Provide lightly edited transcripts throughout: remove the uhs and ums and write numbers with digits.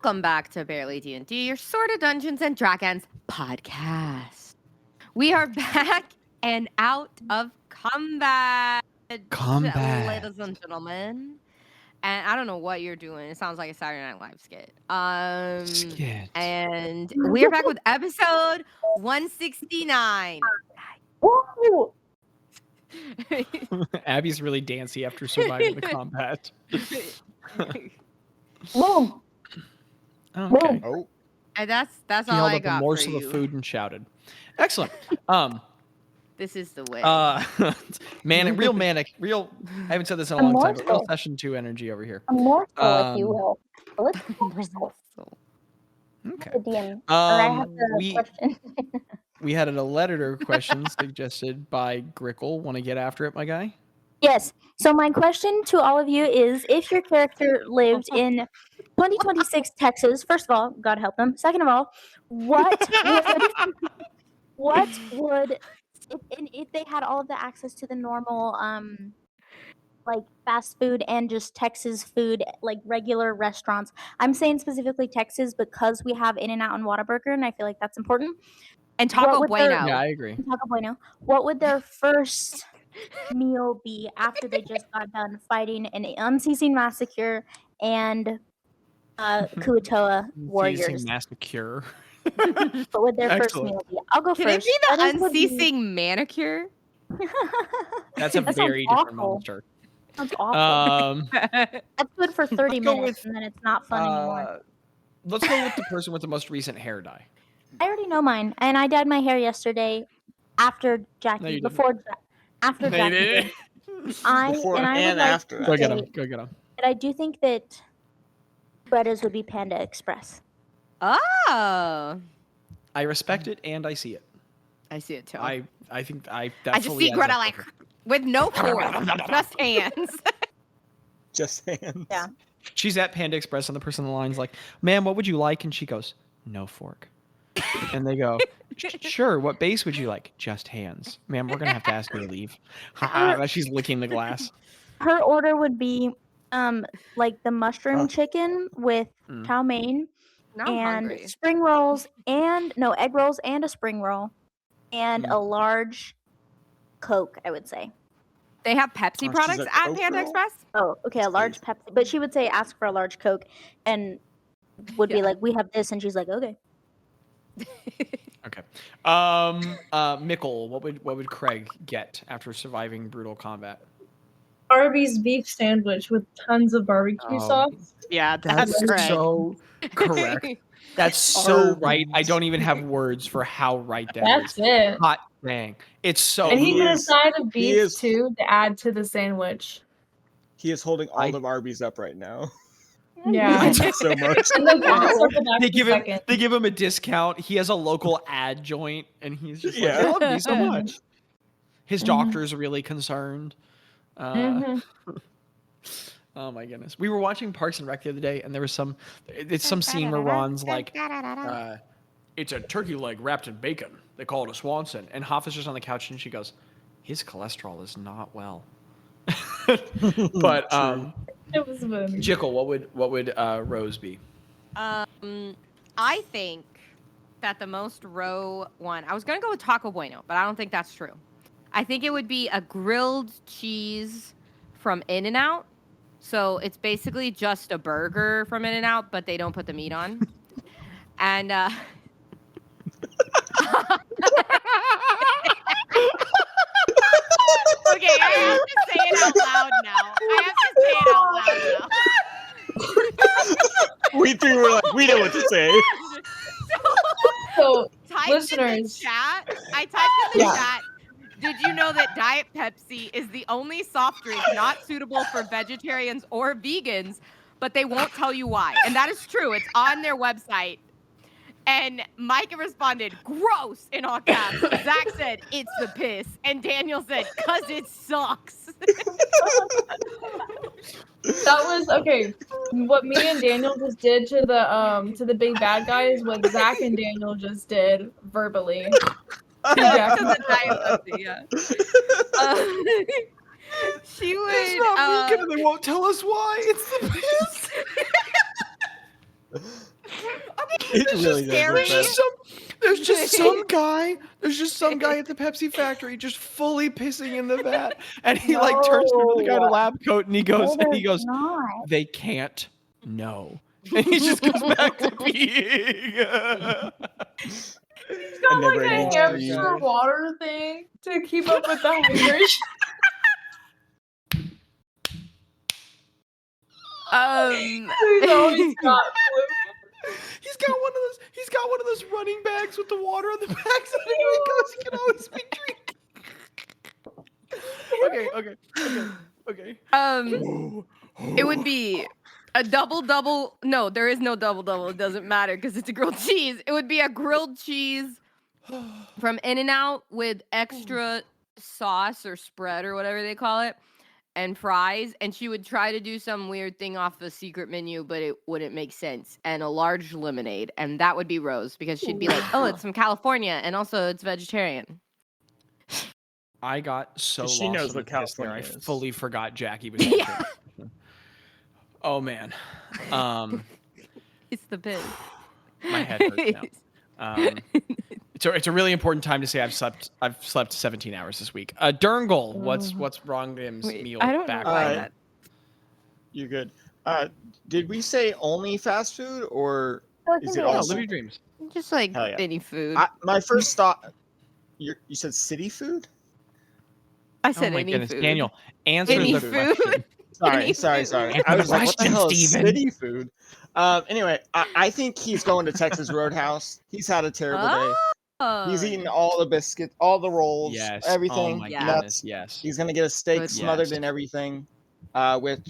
Welcome back to Barely D&D, your sort of Dungeons and Dragons podcast. We are back and out of combat, ladies and gentlemen. And I don't know what you're doing. It sounds like a Saturday Night Live skit. And we're back with episode 169. Woo! Abby's really dancy after surviving the combat. Boom. Okay. Oh. And that's He all held I up got a for morsel you. of food and shouted. Excellent. This is the way. Real manic. I haven't said this in a long time, but real session 2 energy over here. A morsel, if you will. But let's morsel. Okay. The DM. I have the question. We had a letter question suggested by Grickle. Want to get after it, my guy? Yes. So my question to all of you is, if your character lived in 2026 Texas, first of all, God help them. Second of all, what would if they had all of the access to the normal like fast food and just Texas food, like regular restaurants? I'm saying specifically Texas because we have In-N-Out and Whataburger, and I feel like that's important. And Taco Bueno. Yeah, I agree. Taco Bueno. What would their first meal be after they just got done fighting an unceasing massacre and Kuatoa warriors? Massacre. What would their first meal be? I'll go Can first. Can it be the unceasing manicure? That's a very different monster. That's awful. That's good for 30 minutes, and then it's not fun anymore. Let's go with the person with the most recent hair dye. I already know mine, and I dyed my hair yesterday after Jaci. After Jaci. Before and after. Go get him. But I do think that Gretta's would be Panda Express. Oh. I respect it and I see it. I see it too. I think I just see Gretta like with no fork, just hands. Just hands. Yeah. She's at Panda Express and the person on the line's like, "Ma'am, what would you like?" And she goes, "No fork." And they go, "Sure, what base would you like?" "Just hands." "Ma'am, we're going to have to ask you to leave." She's licking the glass. Her order would be like the mushroom chicken with chow mein and spring rolls and egg rolls and a spring roll and a large Coke, I would say. They have Pepsi products at Panda Express? Oh, okay, a large Pepsi. But she would say ask for a large Coke and would be like, "We have this," and she's like, "Okay." Okay. Mickle, what would Craig get after surviving brutal combat? Arby's beef sandwich with tons of barbecue sauce. Yeah, that's correct. So correct. That's so right. I don't even have words for how right that is. That's it. Hot dang. It's so And he did a side of beef too to add to the sandwich. He is holding all of Arby's up right now. Yeah. So much. And then they give him a discount. He has a local ad joint and he's just like, "I love you so much." His doctor's really concerned. Oh my goodness. We were watching Parks and Rec the other day and there was some scene where Ron's like, "It's a turkey leg wrapped in bacon. They call it a Swanson." And Hoff is just on the couch and she goes, "His cholesterol is not well." But it was funny. Jickle, what would Rose be? I think that the most row one, I was gonna go with Taco Bueno, but I don't think that's true. I think it would be a grilled cheese from In-N-Out. So it's basically just a burger from In-N-Out, but they don't put the meat on. And okay, I have to say it out loud now. We three were like, we know what to say. So listeners, I typed in the chat. Did you know that Diet Pepsi is the only soft drink not suitable for vegetarians or vegans, but they won't tell you why? And that is true. It's on their website. And Micah responded, "Gross," in all caps. Zach said, "It's the piss." And Daniel said, "'Cause it sucks." That was okay. What me and Daniel just did to the big bad guy is what Zach and Daniel just did verbally. She would. It's not vegan, they won't tell us why. It's the piss. It really does. There's just some guy at the Pepsi factory just fully pissing in the vat, and he like turns to the guy in a lab coat and he goes, not. they can't know, and he just goes back to peeing. He's got like a hamster water thing to keep up with the hydration. He's always got flu. He's got one of those running bags with the water on the back, so he can always be drinking. Okay. It would be a double. No, there is no double. It doesn't matter because it's a grilled cheese. It would be a grilled cheese from In-N-Out with extra sauce or spread or whatever they call it, and fries. And she would try to do some weird thing off the secret menu, but it wouldn't make sense. And a large lemonade, and that would be Rose because she'd be like, "Oh, it's from California, and also it's vegetarian." I got so lost. She knows what California I is. fully forgot Jackie was vegetarian. Oh man, It's the biz. my head hurts now. It's a really important time to say I've slept 17 hours this week. Durngle, what's wrong with him's meal? I don't back know why that. You're good. Did we say only fast food, or is it No, also? live your dreams. Just like Hell yeah. any food. My first thought. You said city food? I said Oh my any goodness, food. Daniel, answer Any the food? question. Sorry. Answer I the was like, what the question, hell is Steven. city food? Anyway, I think he's going to Texas Roadhouse. He's had a terrible day. He's eating all the biscuits, all the rolls, Yes. everything. Oh my Yeah. goodness. Yes. He's gonna get a steak Good. smothered Yes. in everything, with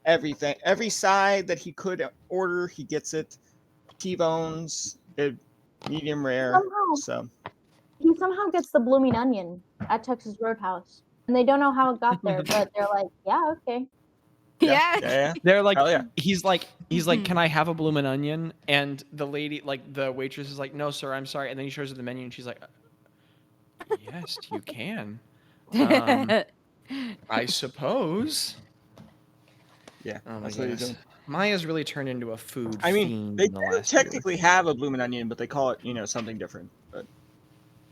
everything. Every side that he could order, he gets it. T-bones, medium rare. So He somehow gets the blooming onion at Texas Roadhouse, and they don't know how it got there, but they're like, "Yeah, okay." Yeah. They're like, Hell yeah. he's like, can I have a bloomin' onion? And the lady, like the waitress, is like, no, sir, I'm sorry. And then he shows her the menu, and she's like, yes, you can. I suppose. yeah, Oh my that's what he's goodness. doing. Maya's really turned into a food I mean, fiend they in the do last year. technically have a bloomin' onion, but they call it, something different. But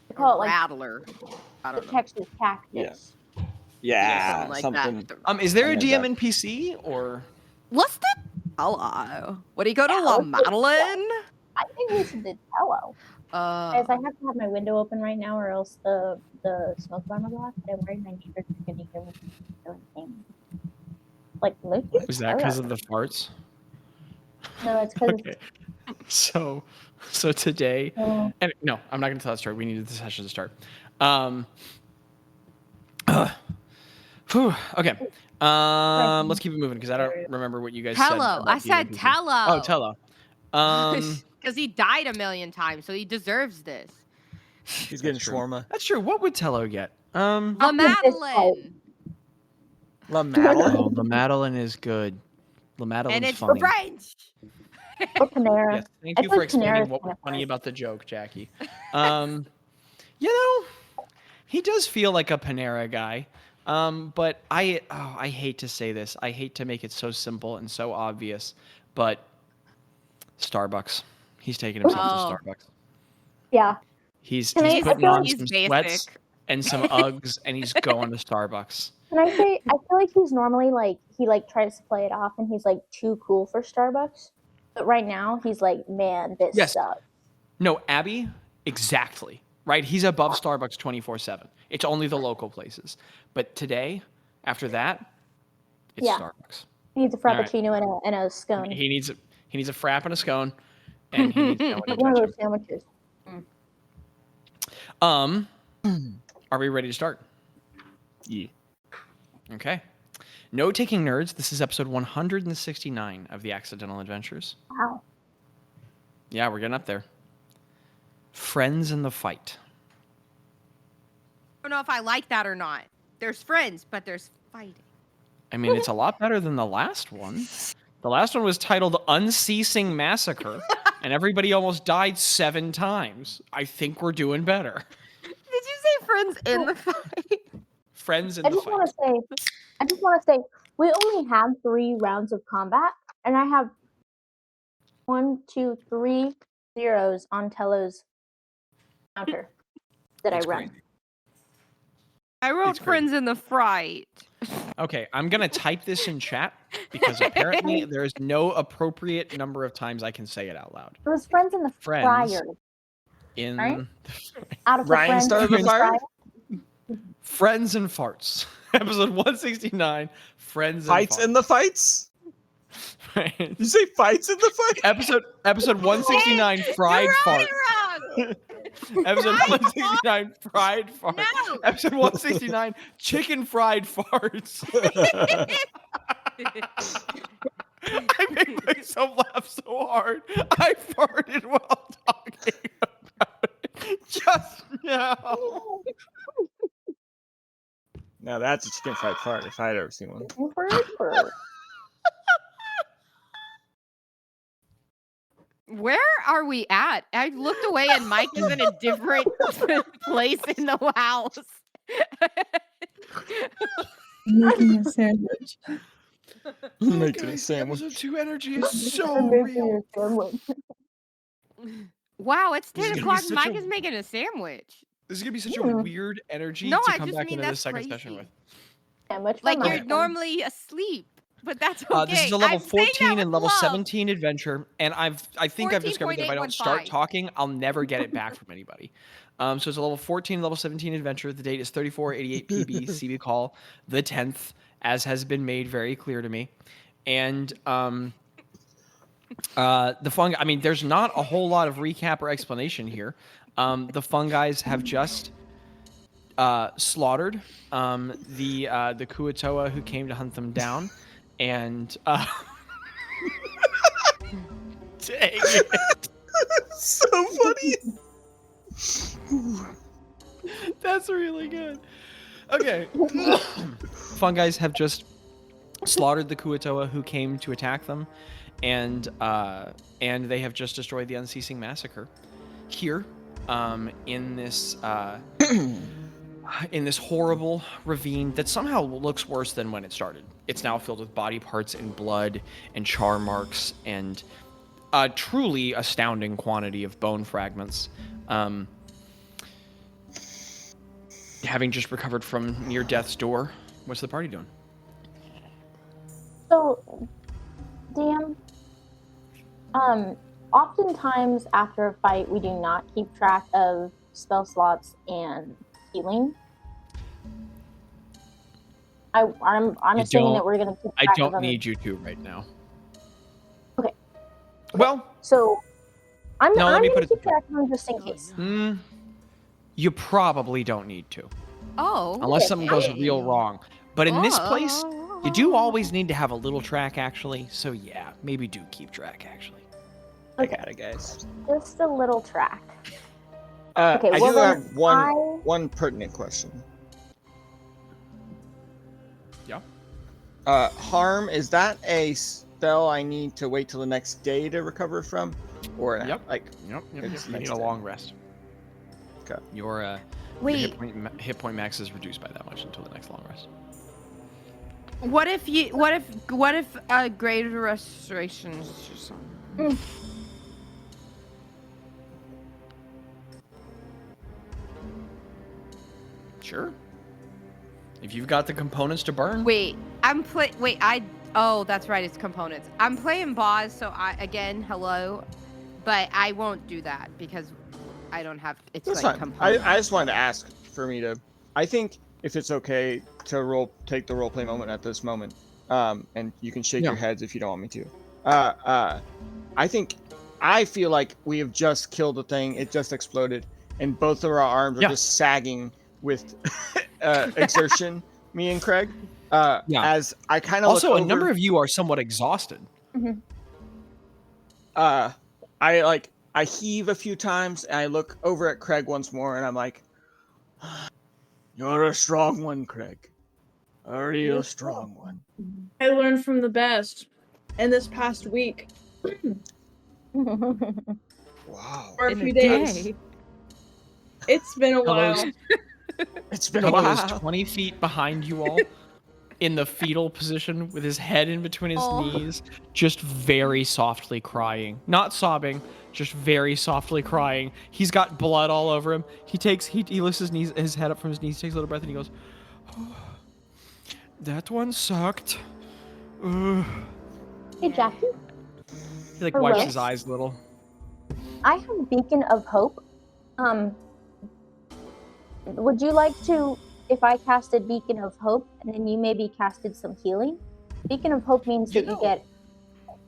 They call it like Rattler. I the don't know. Texas cactus. yeah, something like that. Is there a Something like DM NPC or? What's the hello? What do you go to La Madeline? I think we should do hello. Guys, I have to have my window open right now, or else the smoke alarm will go off. I'm worried my neighbors are gonna hear me doing things. Like, look. Is that because of the farts? No, it's because. Okay. So today, Oh. and no, I'm not going to tell that story. We needed the session to start. Okay. Let's keep it moving because I don't remember what you guys said. Tello. about I said DMPC. Tello. Oh, Tello. Because he died a million times, so he deserves this. he's getting true. shawarma. That's true. What would Tello get? La Madeline. La Madeline. Oh, the Madeline is good. The Madeline's And it's funny. French. Or Panera. Yes, thank I you for thought explaining Panera's what was kinda funny funny. about the joke, Jackie. He does feel like a Panera guy. But I hate to say this. I hate to make it so simple and so obvious, but Starbucks. He's taking himself to Starbucks. Yeah. He's Can I putting feel on like some he's sweats basic. and some Uggs, and he's going to Starbucks. Can I say, I feel like he's normally like, he like tries to play it off and he's like too cool for Starbucks. But right now he's like, man, this Yes. sucks. No, Abby, exactly. Right? He's above Starbucks 24/7. It's only the local places. But today, after that, it's Yeah. Starbucks. He needs a All right. frappuccino and a scone. He needs a frap and a scone, and he needs no One of those sandwiches. Are we ready to start? Yeah. Okay. No taking nerds. This is episode 169 of the Accidental Adventures. Wow. Yeah, we're getting up there. Friends in the fight. I don't know if I like that or not. There's friends, but there's fighting. I mean, it's a lot better than the last one. The last one was titled Unceasing Massacre, and everybody almost died 7 times. I think we're doing better. Did you say friends in the fight? Friends in I the just fight. want to say, we only have 3 rounds of combat, and I have 1, 2, 3 zeros on Tello's counter that That's I run. crazy. I wrote It's crazy. friends in the fright. Okay, I'm gonna type this in chat because apparently there's no appropriate number of times I can say it out loud. It was friends in the Friends fryer. in Right? Out of the Ryan friends started in the fire? Friends and Farts. Episode 169. Friends and Fights Farts. in the fights? Right. You say fights in the fight? Episode 169. Fried You're fart. wrong. Episode 169. Fried fart. No. Episode 169. Chicken fried farts. I made myself laugh so hard. I farted while talking about it just now. Now that's a chicken fried fart if I'd ever seen one. Where are we at? I looked away and Mike is in a different place in the house. Making a sandwich. Making a sandwich. Episode 2 energy is so real. Wow, it's This is 10 gonna be o'clock. such Mike a- is making a sandwich. This is gonna be such a weird energy No, to I come just back mean into the that's second session crazy. with. Much Like fun, you're Mike. normally asleep, but that's okay. This is a level I'm saying that 14 with and level love. 17 adventure, and I think I've discovered that if I don't start 14.815. talking, I'll never get it back from anybody. So it's a level 14, level 17 adventure. The date is 3488 PB. CB call the 10th, as has been made very clear to me. And the fun. I mean, there's not a whole lot of recap or explanation here. The fun guys have just slaughtered the Kuatoa who came to hunt them down, and dang it. So funny. That's really good. Okay. Fun guys have just slaughtered the Kuatoa who came to attack them, and they have just destroyed the Unceasing Massacre here in this horrible ravine that somehow looks worse than when it started. It's now filled with body parts and blood and char marks and a truly astounding quantity of bone fragments. Having just recovered from near death's door, what's the party doing? So, Dan, oftentimes after a fight, we do not keep track of spell slots and healing. I'm assuming that we're going to keep track I of don't them. need you to right now. Okay. Well, So, I'm No, let me going put to it keep track of them just in case. you probably don't need to, Oh. unless something goes real wrong. But in this place, you do always need to have a little track, actually. So yeah, maybe do keep track, actually. I got it, guys. Just a little track. Okay, I well do then, have one pertinent question. Yeah. Harm, is that a spell I need to wait till the next day to recover from? Or Yep. like Yep. It's You need next a day. long rest. Okay. Your Wait, hit point max is reduced by that much until the next long rest. what if greater restoration is just Sure. If you've got the components to burn. Oh, that's right, it's components. I'm playing Bazz, so hello, but I won't do that because I don't have it's That's like fine. components. I just wanted to ask for me to. I think if it's okay to take the roleplay moment at this moment, and you can shake your heads if you don't want me to. I feel like we have just killed the thing. It just exploded, and both of our arms are just sagging with exertion. Me and Craig. As I kind of also a number of you are somewhat exhausted. I heave a few times and I look over at Craig once more and I'm like, "You're a strong one, Craig. A real strong one." I learned from the best in this past week. Wow. Or a few days. It's been a while. It's been a while. 20 feet behind you all. in the fetal position with his head in between his knees, just very softly crying. Not sobbing, just very softly crying. He's got blood all over him. He lifts his head up from his knees, takes a little breath, and he goes, oh, that one sucked. Hey, Jackie. He like wipes his eyes a little. I have Beacon of Hope. Would you like to, if I casted Beacon of Hope and then you maybe casted some healing? Beacon of Hope means that you get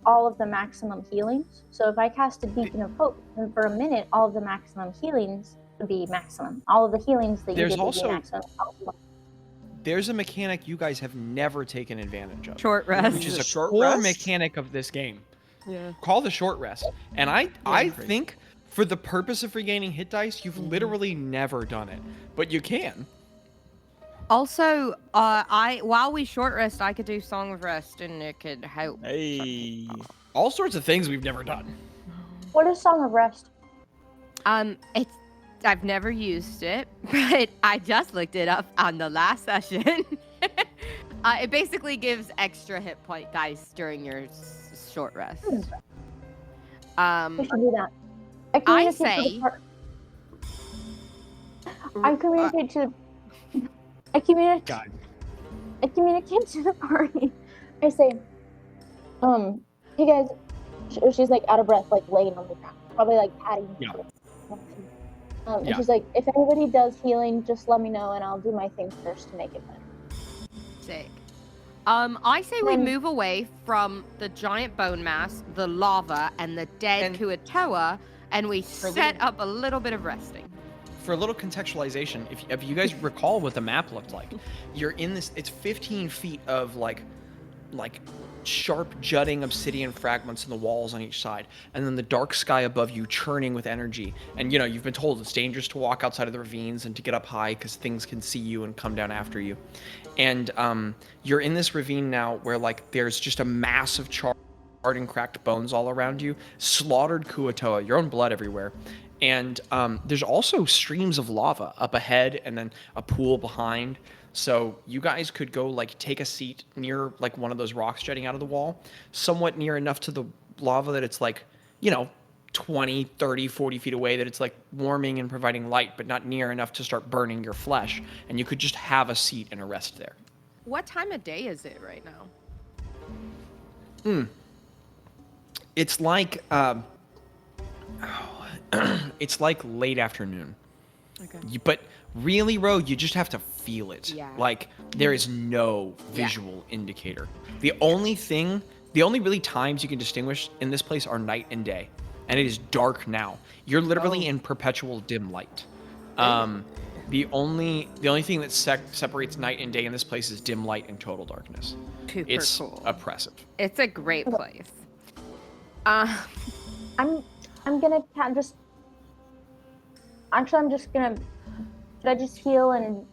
all of the maximum healings. So if I casted Beacon of Hope, then for a minute, all of the maximum healings would be maximum. All of the healings that you did would be maximum. There's a mechanic you guys have never taken advantage of. Short rest. Which is a core mechanic of this game. Yeah. Call the short rest. And I think for the purpose of regaining hit dice, you've literally never done it. But you can. Also, while we short rest, I could do Song of Rest and it could help. Hey. All sorts of things we've never done. What is Song of Rest? I've never used it, but I just looked it up on the last session. It basically gives extra hit point dice during your short rest. We should do that. I communicate to the party. I say, hey guys, she's like out of breath, like laying on the ground, probably like patting. Yeah. And she's like, if anybody does healing, just let me know and I'll do my thing first to make it better. Sick. I say we move away from the giant bone mass, the lava, and the dead Kuatoa, and we set up a little bit of resting. For a little contextualization, if you guys recall what the map looked like, you're in this, it's 15 feet of like sharp jutting obsidian fragments in the walls on each side, and then the dark sky above you churning with energy. And you've been told it's dangerous to walk outside of the ravines and to get up high because things can see you and come down after you. And you're in this ravine now where there's just a mass of charred and cracked bones all around you, slaughtered Kuatoa, your own blood everywhere. And there's also streams of lava up ahead and then a pool behind. So you guys could go take a seat near one of those rocks jutting out of the wall, somewhat near enough to the lava that it's 20, 30, 40 feet away, that it's warming and providing light, but not near enough to start burning your flesh. And you could just have a seat and a rest there. What time of day is it right now? It's it's late afternoon. Okay. But really, Ro, you just have to feel it. Yeah. There is no visual indicator. The only really times you can distinguish in this place are night and day. And it is dark now. You're literally in perpetual dim light. The only thing that separates night and day in this place is dim light and total darkness. It's cool. Oppressive. It's a great place. I'm gonna just. Actually, I'm just gonna. Should I just heal and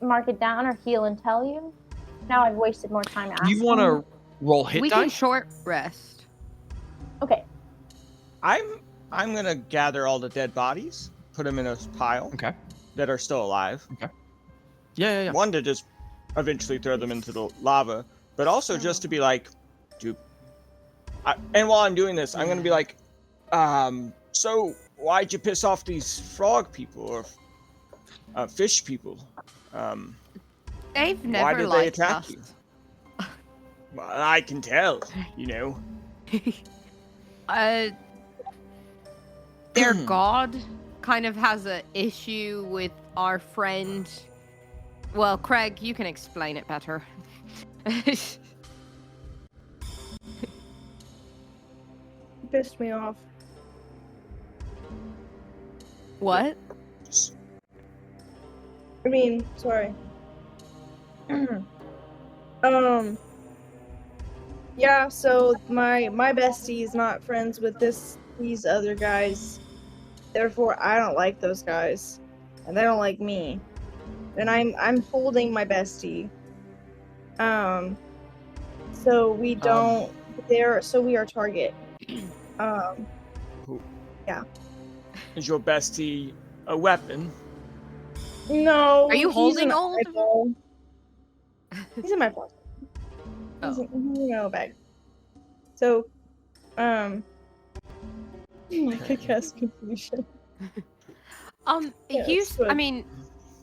mark it down, or heal and tell you? Now I've wasted more time asking. You want to roll hit dice? We can short rest. Okay. I'm gonna gather all the dead bodies, put them in a pile. Okay. That are still alive. Okay. Yeah. One to just eventually throw them into the lava, but also just to be dude. And while I'm doing this, I'm gonna be so why'd you piss off these frog people or fish people? They've never why did they attack us. You? Well, I can tell, Their god kind of has an issue with our friend. Well, Craig, you can explain it better. Pissed me off. What? I mean, sorry. Yeah, so my bestie is not friends with these other guys. Therefore, I don't like those guys. And they don't like me. And I'm holding my bestie. So we don't so we are target. Yeah. Is your bestie a weapon? No. Are you holding old? He's in my pocket. He's in my bag. So, I guess confusion. I mean,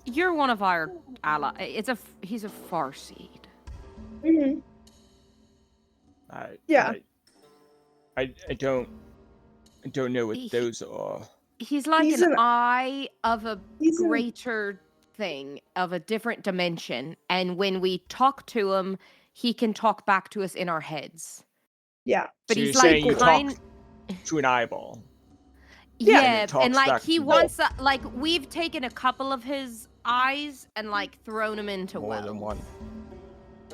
you're one of our allies. He's a far seed. Mm-hmm. I don't know what those are. He's like an eye of a greater thing, of a different dimension, and when we talk to him, he can talk back to us in our heads. Yeah. But so he's you're saying you talk to an eyeball. Yeah, and like he wants like we've taken a couple of his eyes and like thrown them into more than one.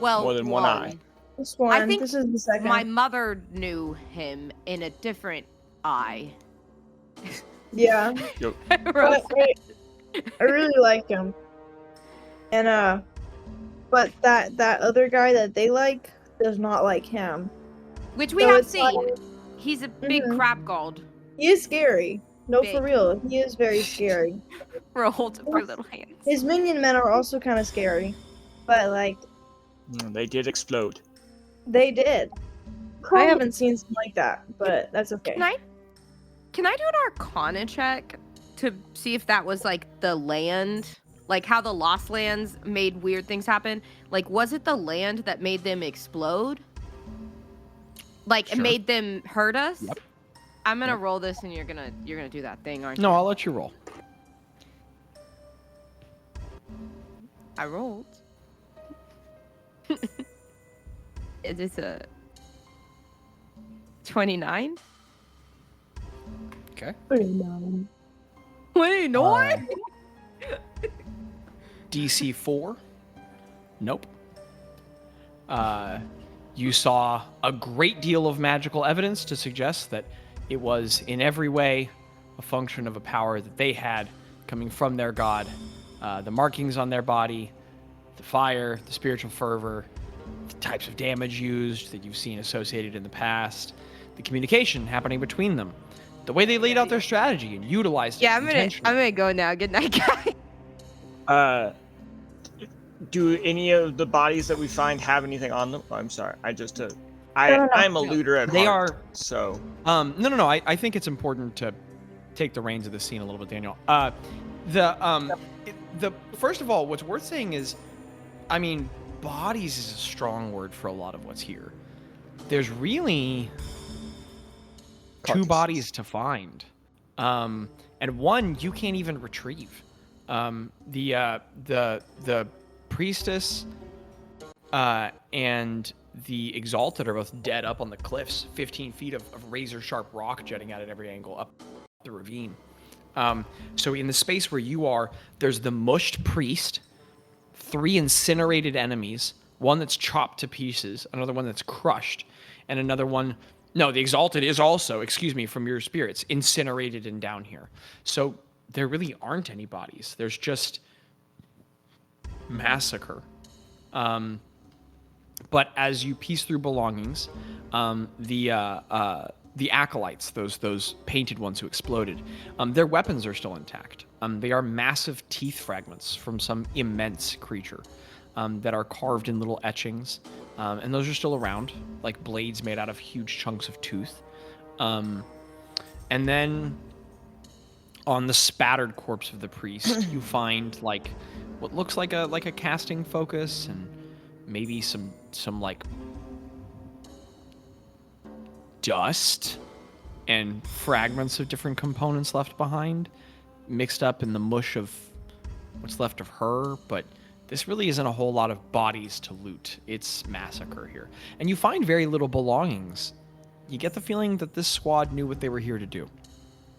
Well, more than one eye. This one. I think this is the second. My mother knew him in a different eye. Yeah. Yep. But I really like him. And but that other guy that they like does not like him. Which we have seen. Like, he's a big crab god. He is scary. No, for real. He is very scary. Rolled for little hands. His minion men are also kind of scary. But like they did explode. They did. I haven't seen something like that, but that's okay. Can I do an Arcana check to see if that was like the land, like how the Lost Lands made weird things happen? Like, was it the land that made them explode? Like, it made them hurt us? Yep. I'm gonna roll this, and you're gonna do that thing, aren't you? No, I'll let you roll. I rolled. Is this a 29? Okay. 29. 29? DC 4? Nope. You saw a great deal of magical evidence to suggest that it was in every way a function of a power that they had coming from their god. The markings on their body, the fire, the spiritual fervor, the types of damage used that you've seen associated in the past, the communication happening between them, the way they laid out their strategy and utilized it. Yeah, I'm gonna go now. Good night, guys. Do any of the bodies that we find have anything on them? Oh, I'm sorry. I'm a looter at they heart. Are so. No. I think it's important to take the reins of the scene a little bit, Daniel. The first of all, what's worth saying is, I mean, bodies is a strong word for a lot of what's here. There's really two bodies to find, and one you can't even retrieve. The priestess and the exalted are both dead up on the cliffs, 15 feet of razor sharp rock jutting out at every angle up the ravine. So in the space where you are, there's the mushed priest, 3 incinerated enemies, one that's chopped to pieces, another one that's crushed, and another one. No, the exalted is also, from your spirits, incinerated and down here. So there really aren't any bodies. There's just massacre. But as you piece through belongings, the acolytes, those painted ones who exploded, their weapons are still intact. They are massive teeth fragments from some immense creature that are carved in little etchings, and those are still around, like blades made out of huge chunks of tooth. And then on the spattered corpse of the priest, you find like what looks like a casting focus and maybe some like dust and fragments of different components left behind, mixed up in the mush of what's left of her. But this really isn't a whole lot of bodies to loot. It's massacre here. And you find very little belongings. You get the feeling that this squad knew what they were here to do.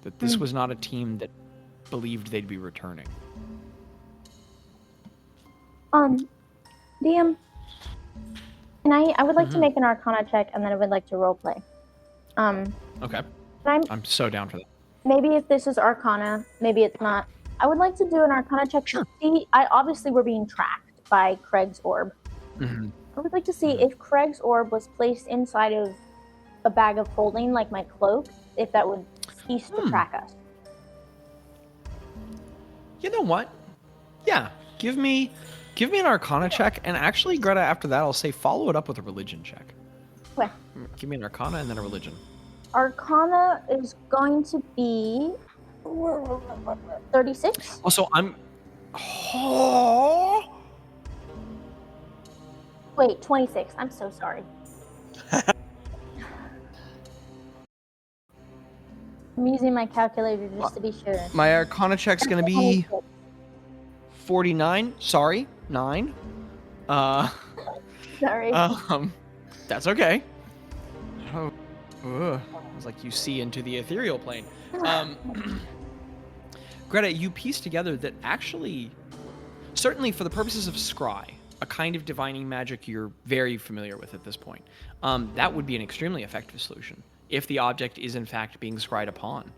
That this was not a team that believed they'd be returning. DM, I would like to make an Arcana check, and then I would like to roleplay. Okay. I'm so down for that. Maybe if this is Arcana, maybe it's not. I would like to do an Arcana check to see. Obviously, we're being tracked by Craig's orb. Mm-hmm. I would like to see if Craig's orb was placed inside of a bag of holding, like my cloak, if that would cease to track us. You know what? Yeah, give me Give me an Arcana check, and actually, Greta, after that, I'll say follow it up with a religion check. Okay. Give me an Arcana and then a religion. Arcana is going to be 36. Also, I'm... Oh! Wait, 26. I'm so sorry. I'm using my calculator just to be sure. My Arcana check's going to be 49. Sorry, 9. Sorry. That's okay. Oh, it's like you see into the ethereal plane. Greta, you piece together that actually, certainly for the purposes of scry, a kind of divining magic you're very familiar with at this point, that would be an extremely effective solution if the object is in fact being scryed upon.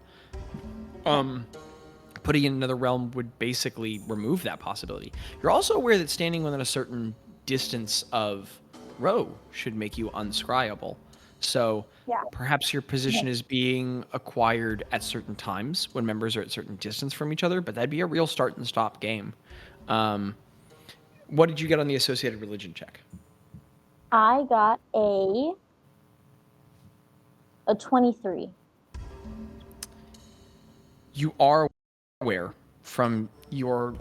Putting it in another realm would basically remove that possibility. You're also aware that standing within a certain distance of Ro should make you unscryable. So perhaps your position is being acquired at certain times when members are at certain distance from each other, but that'd be a real start and stop game. What did you get on the associated religion check? I got a 23. You are aware from your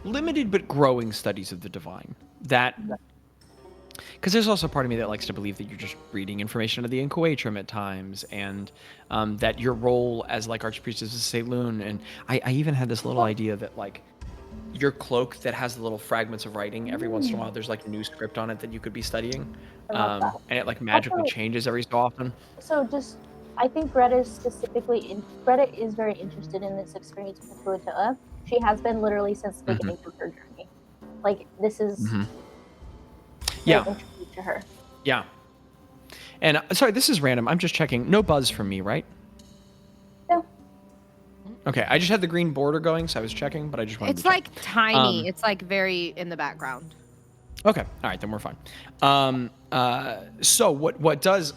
limited but growing studies of the divine that, because there's also a part of me that likes to believe that you're just reading information of the Incoatrum at times, and that your role as like Archpriestess of Saloon, and I even had this little idea that like your cloak that has the little fragments of writing, every once in a while there's like new script on it that you could be studying, and it like magically changes every so often. So just, I think Greta is very interested in this experience with Kuatoa. She has been literally since the beginning of her journey. Like, this is interesting to her. Yeah. And sorry, this is random. I'm just checking. No buzz from me, right? No. Okay, I just had the green border going, so I was checking, but I just wanted to check. It's like tiny. It's like very in the background. Okay, all right, then we're fine. So what does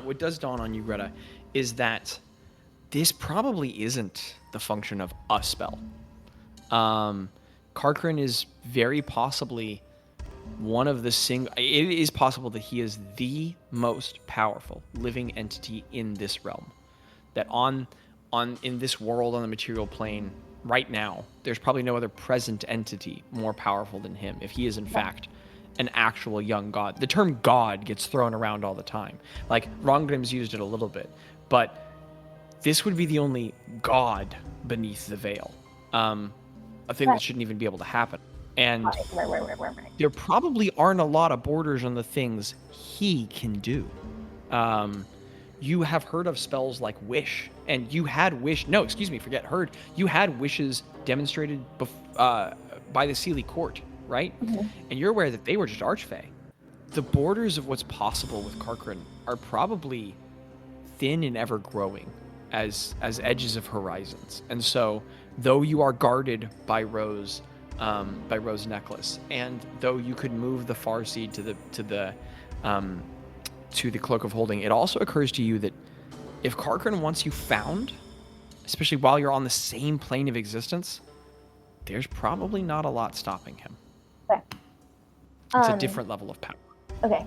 what does dawn on you, Greta, is that this probably isn't the function of a spell. Karkarin is very possibly one of the it is possible that he is the most powerful living entity in this realm. That in this world, on the material plane right now, there's probably no other present entity more powerful than him, if he is in fact an actual young god. The term god gets thrown around all the time. Like, Rongrim's used it a little bit, but this would be the only god beneath the veil. A thing that shouldn't even be able to happen. And there probably aren't a lot of borders on the things he can do. You have heard of spells like Wish, and you had heard. You had wishes demonstrated by the Sealy Court, right? And you're aware that they were just Archfey. The borders of what's possible with Karkarin are probably thin and ever growing as edges of horizons. And so, though you are guarded by Rose necklace, and though you could move the Farseed to the Cloak of Holding, it also occurs to you that if Karkarin wants you found, especially while you're on the same plane of existence, there's probably not a lot stopping him. Okay. It's a different level of power. Okay.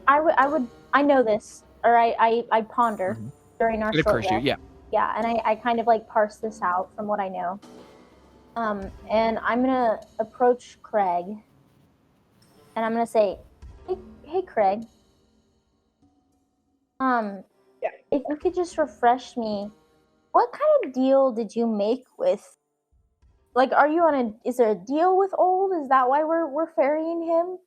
I know this, or I ponder during our It occurs to you, yeah. Yeah, and I kind of like parse this out from what I know. And I'm gonna approach Craig, and I'm gonna say, hey Craig. If you could just refresh me, what kind of deal did you make with, like, is there a deal with Old? Is that why we're ferrying him?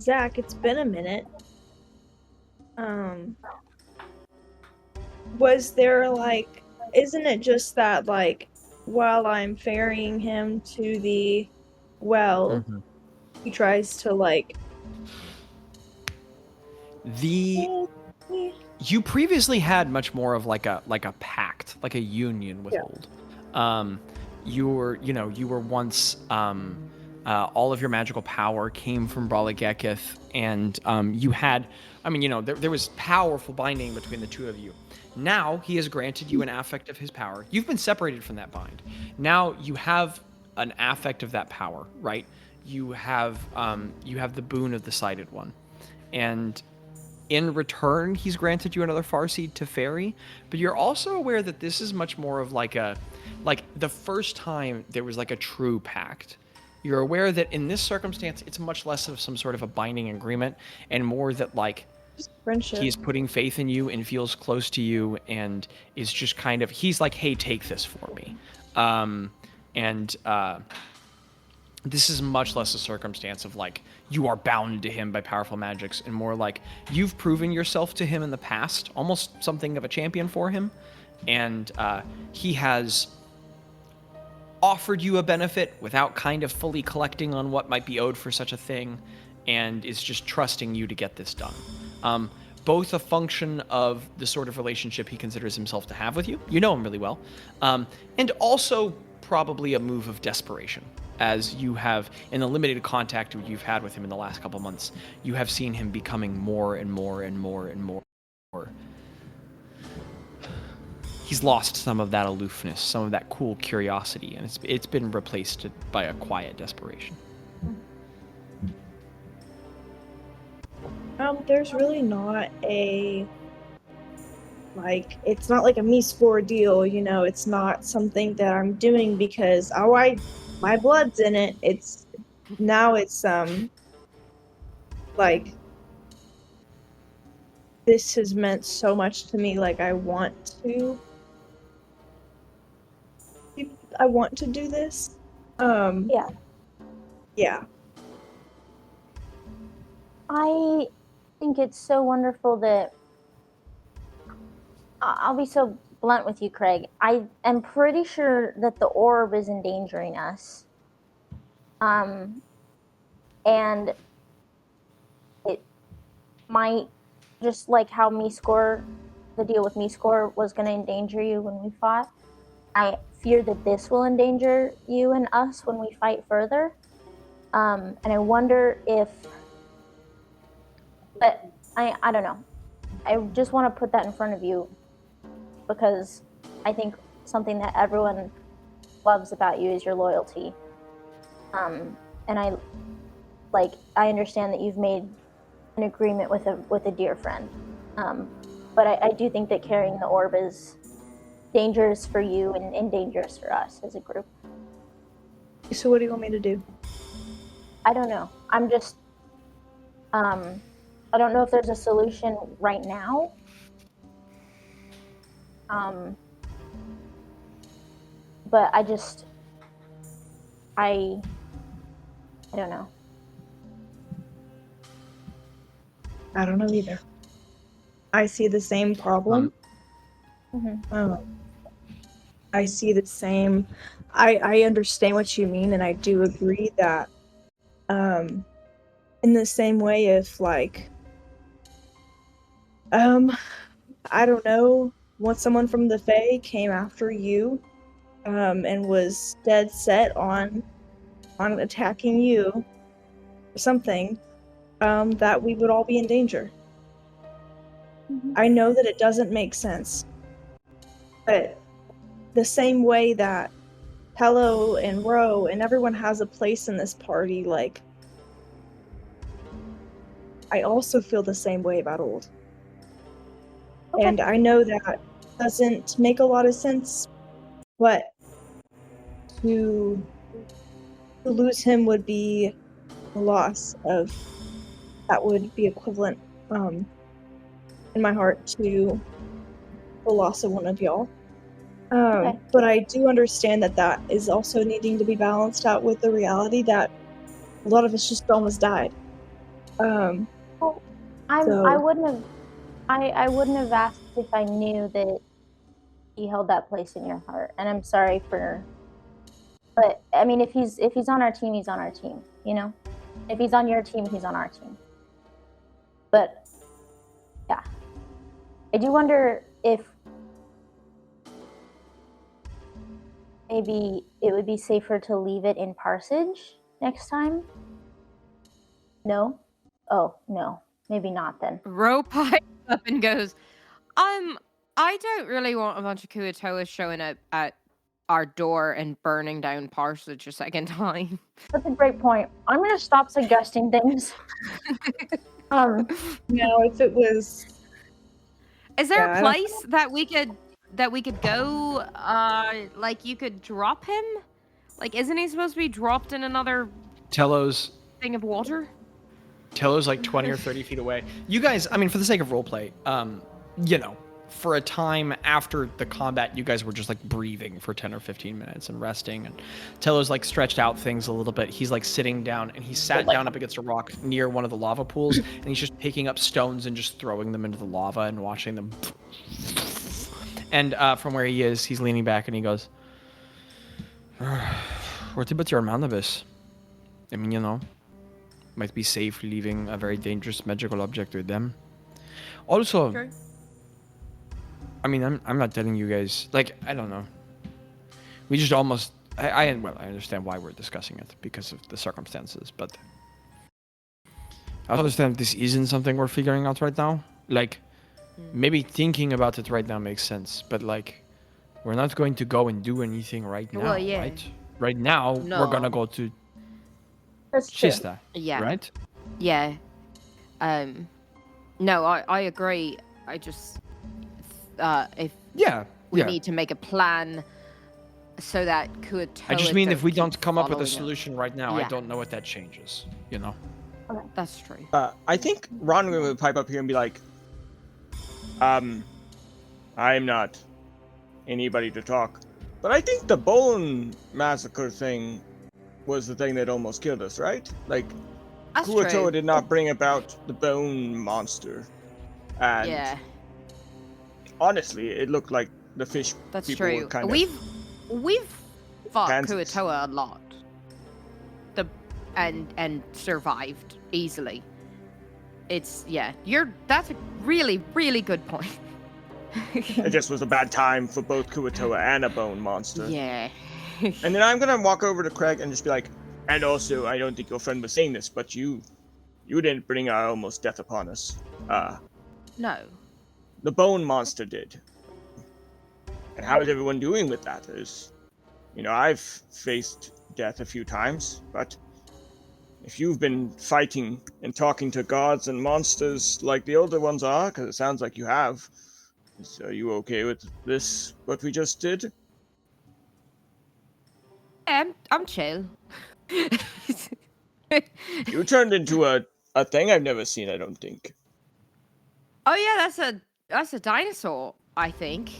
Zach, it's been a minute. Was there, like, isn't it just that, like, while I'm ferrying him to the well, he tries to, like... You previously had much more of like a pact, like a union with Old. You were once all of your magical power came from Bralagekith, and you had, there was powerful binding between the two of you. Now he has granted you an affect of his power. You've been separated from that bind. Now you have an affect of that power, right? You have the boon of the Sighted One, and in return, he's granted you another Farseed Teferi. But you're also aware that this is much more of like the first time there was like a true pact. You're aware that in this circumstance, it's much less of some sort of a binding agreement and more that like just friendship. He's putting faith in you and feels close to you and is just kind of, he's like, hey, take this for me. This is much less a circumstance of like you are bound to him by powerful magics and more like you've proven yourself to him in the past, almost something of a champion for him. And he has offered you a benefit without kind of fully collecting on what might be owed for such a thing and is just trusting you to get this done. Both a function of the sort of relationship he considers himself to have with you. You know him really well. And also probably a move of desperation. As you have, in the limited contact you've had with him in the last couple months, you have seen him becoming more and more and more and more. He's lost some of that aloofness, some of that cool curiosity, and it's been replaced by a quiet desperation. There's really not it's not like a me score deal, you know, it's not something that I'm doing because my blood's in it. It's this has meant so much to me, like I want to do this. Yeah. I think it's so wonderful that I'll be so blunt with you, Craig. I am pretty sure that the orb is endangering us. And it might, just like how the deal with MeScore was going to endanger you when we fought, I fear that this will endanger you and us when we fight further. And I wonder if, but I don't know. I just want to put that in front of you because I think something that everyone loves about you is your loyalty. And I understand that you've made an agreement with a dear friend. But I do think that carrying the orb is dangerous for you and dangerous for us as a group. So what do you want me to do? I don't know. I'm just, I don't know if there's a solution right now. But I don't know. I don't know either. I see the same problem. I see the same. I understand what you mean, and I do agree that, in the same way, if I don't know, once someone from the Fae came after you, and was dead set on attacking you, or something, that we would all be in danger. I know that it doesn't make sense, but the same way that Hello and Ro and everyone has a place in this party, I also feel the same way about Old. Okay. And I know that doesn't make a lot of sense, but to lose him would be a loss that would be equivalent in my heart to the loss of one of y'all. Okay. But I do understand that is also needing to be balanced out with the reality that a lot of us just almost died. I wouldn't have asked if I knew that he held that place in your heart, and I'm sorry but I mean, if he's on our team, he's on our team, you know? If he's on your team, he's on our team. But yeah, I do wonder if maybe it would be safer to leave it in Parsage next time? No? Oh, no. Maybe not then. Ro pipes up and goes, I don't really want a bunch of Kuatoas showing up at our door and burning down Parsonage a second time. That's a great point. I'm gonna stop suggesting things. If it was... Is there a place that we could go? Like you could drop him? Like, isn't he supposed to be dropped in another Telos thing of water? Telos like 20 or 30 feet away. You guys, I mean, for the sake of roleplay, for a time after the combat, you guys were just like breathing for 10 or 15 minutes and resting. And Telos like stretched out things a little bit. He's like sitting down, and he sat down up against a rock near one of the lava pools, and he's just picking up stones and just throwing them into the lava and watching them. And from where he is, he's leaning back and he goes, "What about your Manabus? I mean, might be safe leaving a very dangerous magical object with them. Also, Sure. I mean, I'm not telling you guys, like, I don't know. We just almost, I understand why we're discussing it because of the circumstances, but I understand this isn't something we're figuring out right now. Like, maybe thinking about it right now makes sense, but like, we're not going to go and do anything right now, right? Right now, we're gonna go to Chista, right? Yeah. No, I agree. I just, if we need to make a plan so that Kuatoa... I just mean if we don't come up with a solution right now, I don't know what that changes, Okay. That's true. I think Ron would pipe up here and be like, I'm not anybody to talk, but I think the Bone Massacre thing was the thing that almost killed us, right? Like, Kuatoa did not bring about the bone monster. And honestly, it looked like the fish people were kind of... We've fought Kuatoa a lot. And survived easily. That's a really, really good point. It just was a bad time for both Kuatoa and a bone monster. Yeah. And then I'm gonna walk over to Craig and just be like, and also, I don't think your friend was saying this, but you didn't bring our almost death upon us. No. The bone monster did. And how is everyone doing with that? I've faced death a few times, but if you've been fighting and talking to gods and monsters like the older ones are, because it sounds like you have, are you okay with this, what we just did? I'm chill. You turned into a thing I've never seen, I don't think. Oh yeah, that's a dinosaur, I think.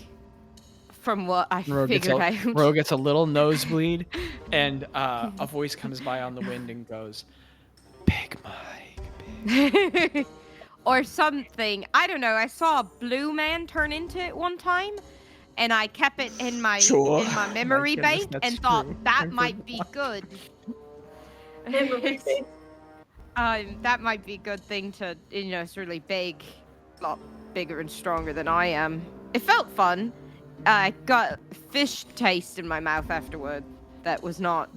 From what I figured out. Ro gets a little nosebleed, and a voice comes by on the wind and goes, "Big Mike." Or something. I don't know. I saw a blue man turn into it one time, and I kept it in my memory bank and thought that might be good. That might be a good thing to, it's really big, a lot bigger and stronger than I am. It felt fun. I got fish taste in my mouth afterward. That was not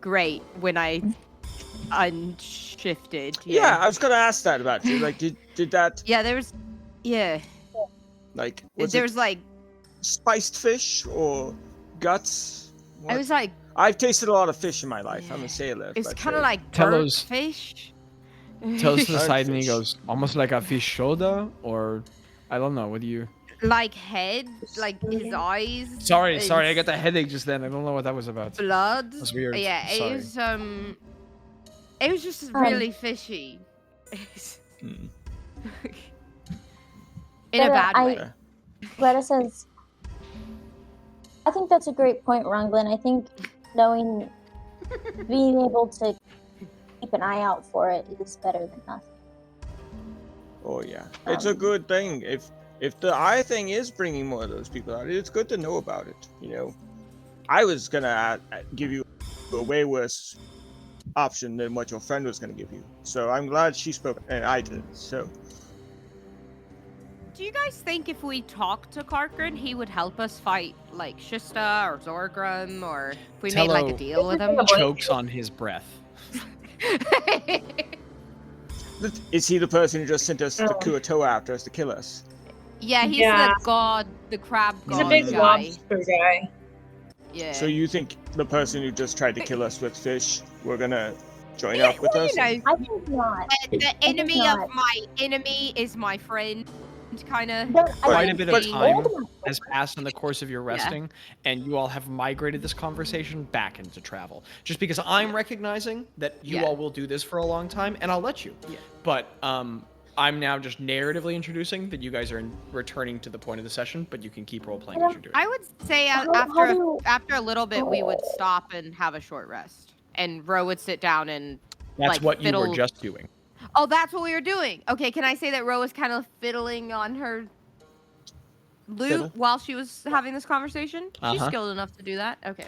great when I unshifted. Yeah, I was gonna ask that about you. Like, did that? Yeah, there was. Yeah. Like, there's like spiced fish or guts? What? I was like. I've tasted a lot of fish in my life. Yeah. I'm a sailor. It's kind of like burnt fish. Tells to the side and he goes, almost like a fish shoulder, or I don't know. What do you? Like head, like his eyes. Sorry, I got the headache just then. I don't know what that was about. Blood. That's weird. Yeah, it was just really fishy. In a bad way. Gretta says, I think that's a great point, Ronglin. I think being able to keep an eye out for it is better than nothing. Oh yeah, it's a good thing. If the eye thing is bringing more of those people out, it's good to know about it. I was gonna give you a way worse option than what your friend was gonna give you. So I'm glad she spoke and I didn't. So do you guys think if we talk to Karkrin, he would help us fight like Shista or Zorgrum, or if we made like a deal with him? Chokes on his breath. Is he the person who just sent us to Kuatoa after us to kill us? Yeah, he's the god, the crab god. He's a big lobster guy. Yeah. So you think the person who just tried to kill us with fish, we're gonna join up with us? I think not. The enemy of my enemy is my friend, kind of. Quite a bit of time has passed in the course of your resting, and you all have migrated this conversation back into travel. Just because I'm recognizing that you all will do this for a long time, and I'll let you. Yeah. But I'm now just narratively introducing that you guys are returning to the point of the session, but you can keep role-playing as you're doing. I would say after a little bit, we would stop and have a short rest, and Ro would sit down and That's what you were just doing. Oh, that's what we were doing. Okay, can I say that Ro was kind of fiddling on her lute while she was having this conversation? She's skilled enough to do that. Okay.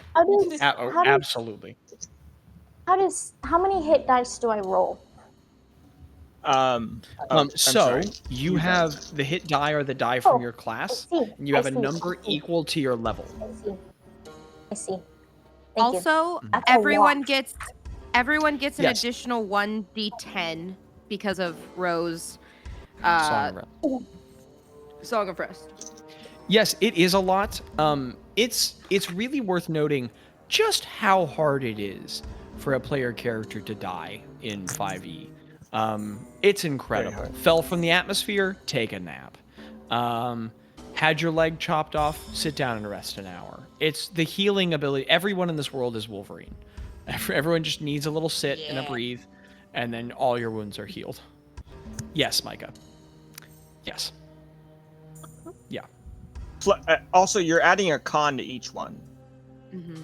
Absolutely. How many hit dice do I roll? So you have the hit die or the die from your class, and you have a number equal to your level. I see. Also, everyone gets an additional 1d10 because of Ro's Song of Rest. Yes, it is a lot. It's really worth noting just how hard it is for a player character to die in 5e. It's incredible. Fell from the atmosphere, take a nap. Had your leg chopped off, sit down and rest an hour. It's the healing ability. Everyone in this world is Wolverine. Everyone just needs a little sit and a breathe, and then all your wounds are healed. Yes, Micah. Yes. Yeah. Also, you're adding a con to each one. Mm-hmm.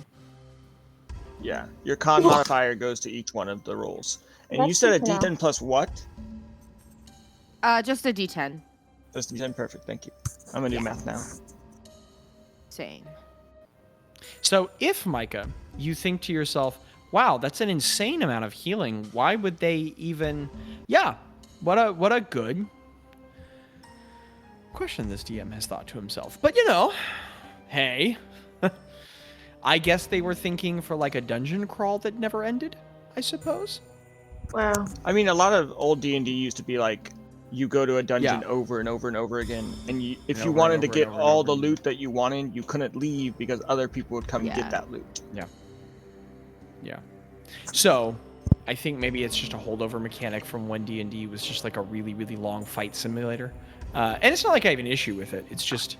Yeah, your con modifier goes to each one of the rolls. And you said a d10 plus what? Just a d10. Just d10, perfect, thank you. I'm gonna do math now. Same. So if, Micah, you think to yourself, wow, that's an insane amount of healing, why would they even... Yeah, what a good question this DM has thought to himself. But, hey, I guess they were thinking for like a dungeon crawl that never ended, I suppose. Wow. I mean, a lot of old D&D used to be like, you go to a dungeon over and over and over again, and if you wanted to get all the loot that you wanted, you couldn't leave because other people would come and get that loot. Yeah. So, I think maybe it's just a holdover mechanic from when D&D was just like a really, really long fight simulator. And it's not like I have an issue with it. It's just,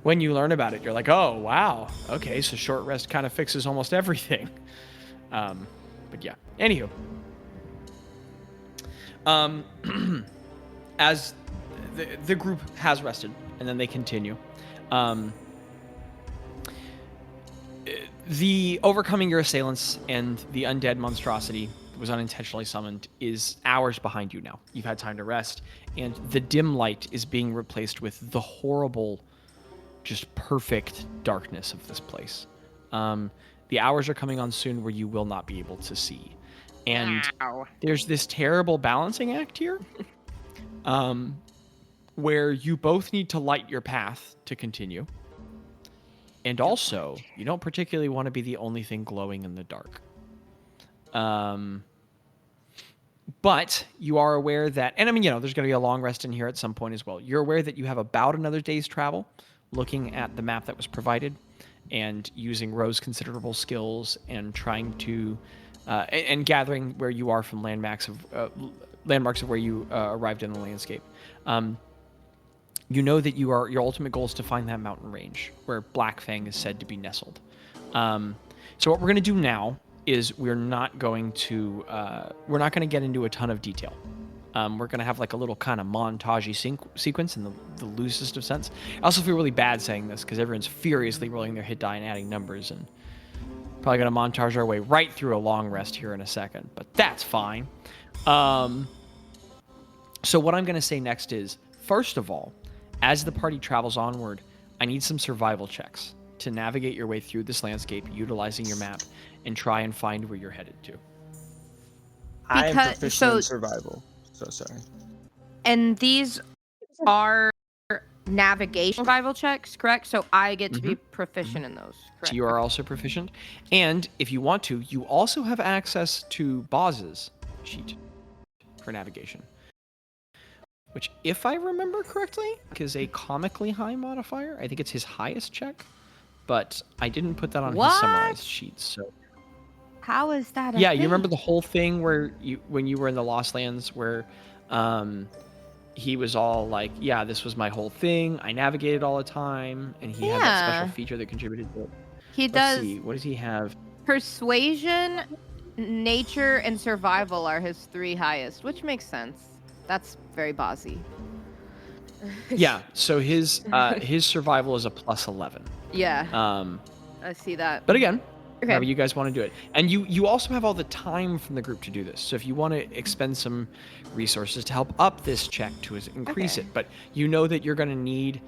when you learn about it, you're like, oh, wow. Okay, so short rest kind of fixes almost everything. But yeah. Anywho. As the group has rested, and then they continue. The overcoming your assailants and the undead monstrosity that was unintentionally summoned is hours behind you now. You've had time to rest, and the dim light is being replaced with the horrible, just perfect darkness of this place. The hours are coming on soon where you will not be able to see. And there's this terrible balancing act here. Where you both need to light your path to continue. And also, you don't particularly want to be the only thing glowing in the dark. But you are aware that, and I mean, there's going to be a long rest in here at some point as well. You're aware that you have about another day's travel, looking at the map that was provided, and using Ro's considerable skills, and trying to, and gathering where you are from landmarks of where you arrived in the landscape. You know that your ultimate goal is to find that mountain range where Black Fang is said to be nestled. So what we're going to do now is we're not going to get into a ton of detail. We're going to have like a little kind of montagey sequence in the loosest of sense. I also feel really bad saying this because everyone's furiously rolling their hit die and adding numbers, and probably going to montage our way right through a long rest here in a second, but that's fine. So what I'm going to say next is, first of all, as the party travels onward, I need some survival checks to navigate your way through this landscape, utilizing your map, and try and find where you're headed to. I am proficient in survival, so sorry. And these are navigation survival checks, correct? So I get to be proficient in those, correct? So you are also proficient. And if you want to, you also have access to Bazz's sheet for navigation. Which, if I remember correctly, is a comically high modifier. I think it's his highest check. But I didn't put that on his summarized sheet, so... How is that you remember the whole thing where when you were in the Lost Lands where he was all like, yeah, this was my whole thing. I navigated all the time. And he had that special feature that contributed to it. Let's see. What does he have? Persuasion, nature, and survival are his 3 highest, which makes sense. That's very Bazzy. Yeah, so his survival is a plus 11. Yeah. I see that. But again, however you guys want to do it. And you also have all the time from the group to do this. So if you want to expend some resources to help up this check to increase it, but you know that you're going to need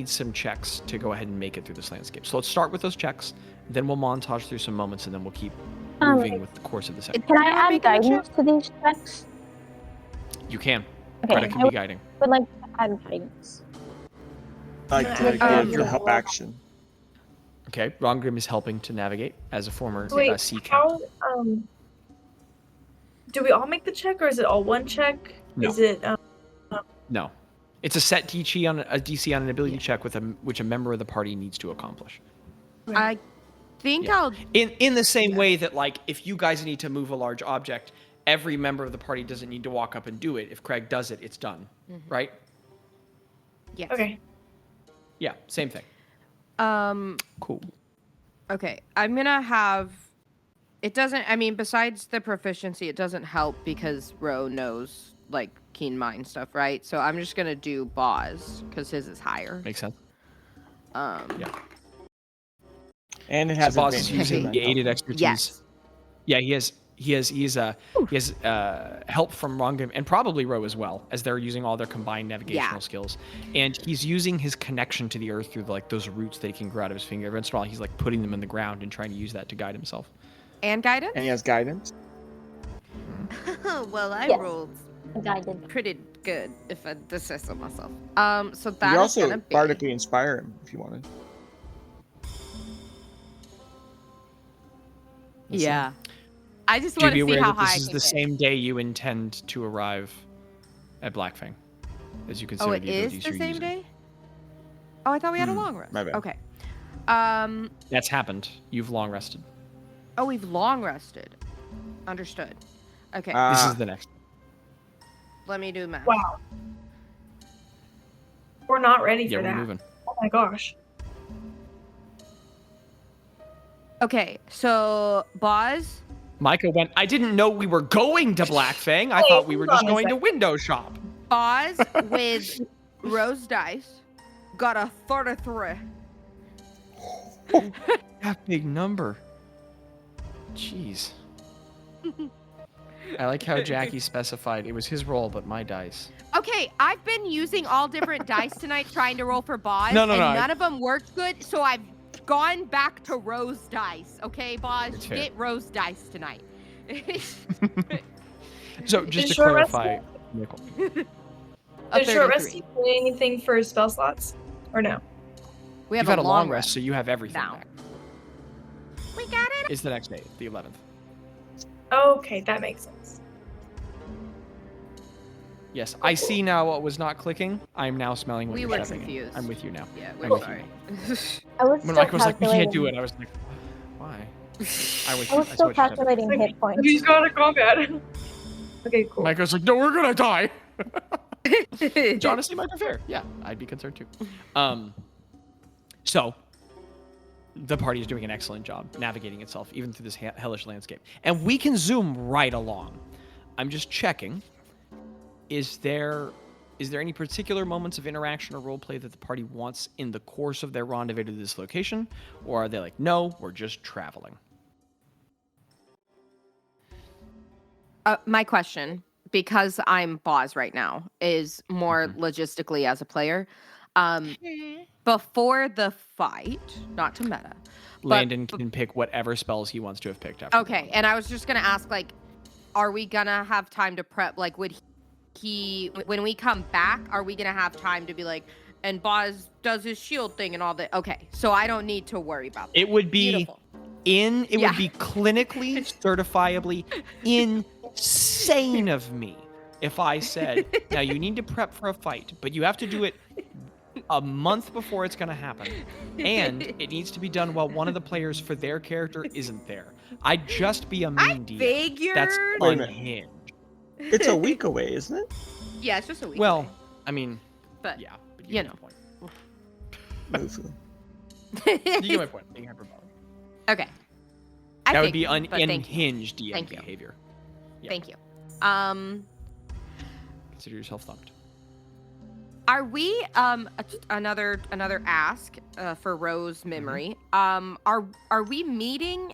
some checks to go ahead and make it through this landscape. So let's start with those checks, then we'll montage through some moments, and then we'll keep moving with the course of the session. Can I add guidance to these checks? You can. Okay, Gretta can be guiding. I would like to add guidance. Like to give the help action. Okay, Rongrim is helping to navigate as a former sea how, captain. Do we all make the check, or is it all one check? No. Is it? No, it's a set DC on an ability check which a member of the party needs to accomplish. I think I'll in the same way that like if you guys need to move a large object, every member of the party doesn't need to walk up and do it. If Craig does it, it's done, right? Yes. Okay. Yeah, same thing. Cool. Okay, I'm gonna have. It doesn't. I mean, besides the proficiency, it doesn't help because Ro knows like keen mind stuff, right? So I'm just gonna do Bazz because his is higher. Makes sense. Yeah. And it has Bazz is using the aided expertise. Yes. Yeah, he has help from Rongrim and probably Ro as well, as they're using all their combined navigational skills. And he's using his connection to the earth through like those roots that he can grow out of his finger. Every once in a while, he's like putting them in the ground and trying to use that to guide himself. And guidance? And he has guidance. Well, I rolled guidance pretty good, if I say so myself. So You that could is gonna also be... bardically inspire him if you wanted. Yeah. I just Do want be to see aware how that high this I is can the get. same day you intend to arrive at Blackfang, as you consider Oh, it the is abilities the you're same using. day? Oh, I thought we had a long rest. my bad. Okay. That's happened. You've long rested. Oh, we've long rested. Understood. Okay. This is the next. Let me do math. Wow. We're not ready Yeah, for we're that. moving. Oh my gosh. Okay, so Bazz. Micah went, I didn't know we were going to Blackfang. I Wait, thought we were hold just on a going to second. window shop. Bazz with Rose Dice got a 33. That big number. Jeez. I like how Jaci specified it was his roll, but my dice. Okay, I've been using all different dice tonight trying to roll for Bazz, No, and no. none of them worked good, so I've gone back to Rose Dice. Okay, Bazz, That's fair. get Rose Dice tonight. So just to short rest clarify, Nicole. Does short rest 33. do anything for spell slots? Or no? We have You've had a a long rest, so you have everything now. back. We got it. It's the next day, the 11th. Okay, that makes sense. Yes, I see now what was not clicking. I'm now smelling what We you're were shoving in. confused. I'm with you now. Yeah, I'm we're with sorry. I was When still Micah was like, we can't calculating. do it, I was like, why? I I was still calculating hit points. He's got a combat. Okay, cool. Micah was like, no, we're gonna die. Which honestly might be fair. Yeah, I'd be concerned too. So the party is doing an excellent job navigating itself even through this hellish landscape, and we can zoom right along. I'm just checking. Is there any particular moments of interaction or roleplay that the party wants in the course of their rendezvous to this location, or are they like, no, we're just traveling? My question, because I'm Bazz right now, is more logistically as a player. Before the fight, not to meta. Landon can pick whatever spells he wants to have picked up. Okay, and I was just gonna ask, like, are we gonna have time to prep? Like, would he, when we come back, are we gonna have time to be like, and Bazz does his shield thing and all that. Okay, so I don't need to worry about that. It would be Beautiful. would be clinically, certifiably insane of me if I said, now you need to prep for a fight, but you have to do it a month before it's going to happen. And it needs to be done while one of the players for their character isn't there. I'd just be a mean DM. Figured. That's unhinged. It's a week away, isn't it? Yeah, it's just a week. Well, away. I mean, but yeah. But you know. You get my point. Being hyperbolic. Okay. That would be unhinged DM behavior. Yeah. Thank you. Consider yourself thumped. Are we another ask for Rose's memory? Are we meeting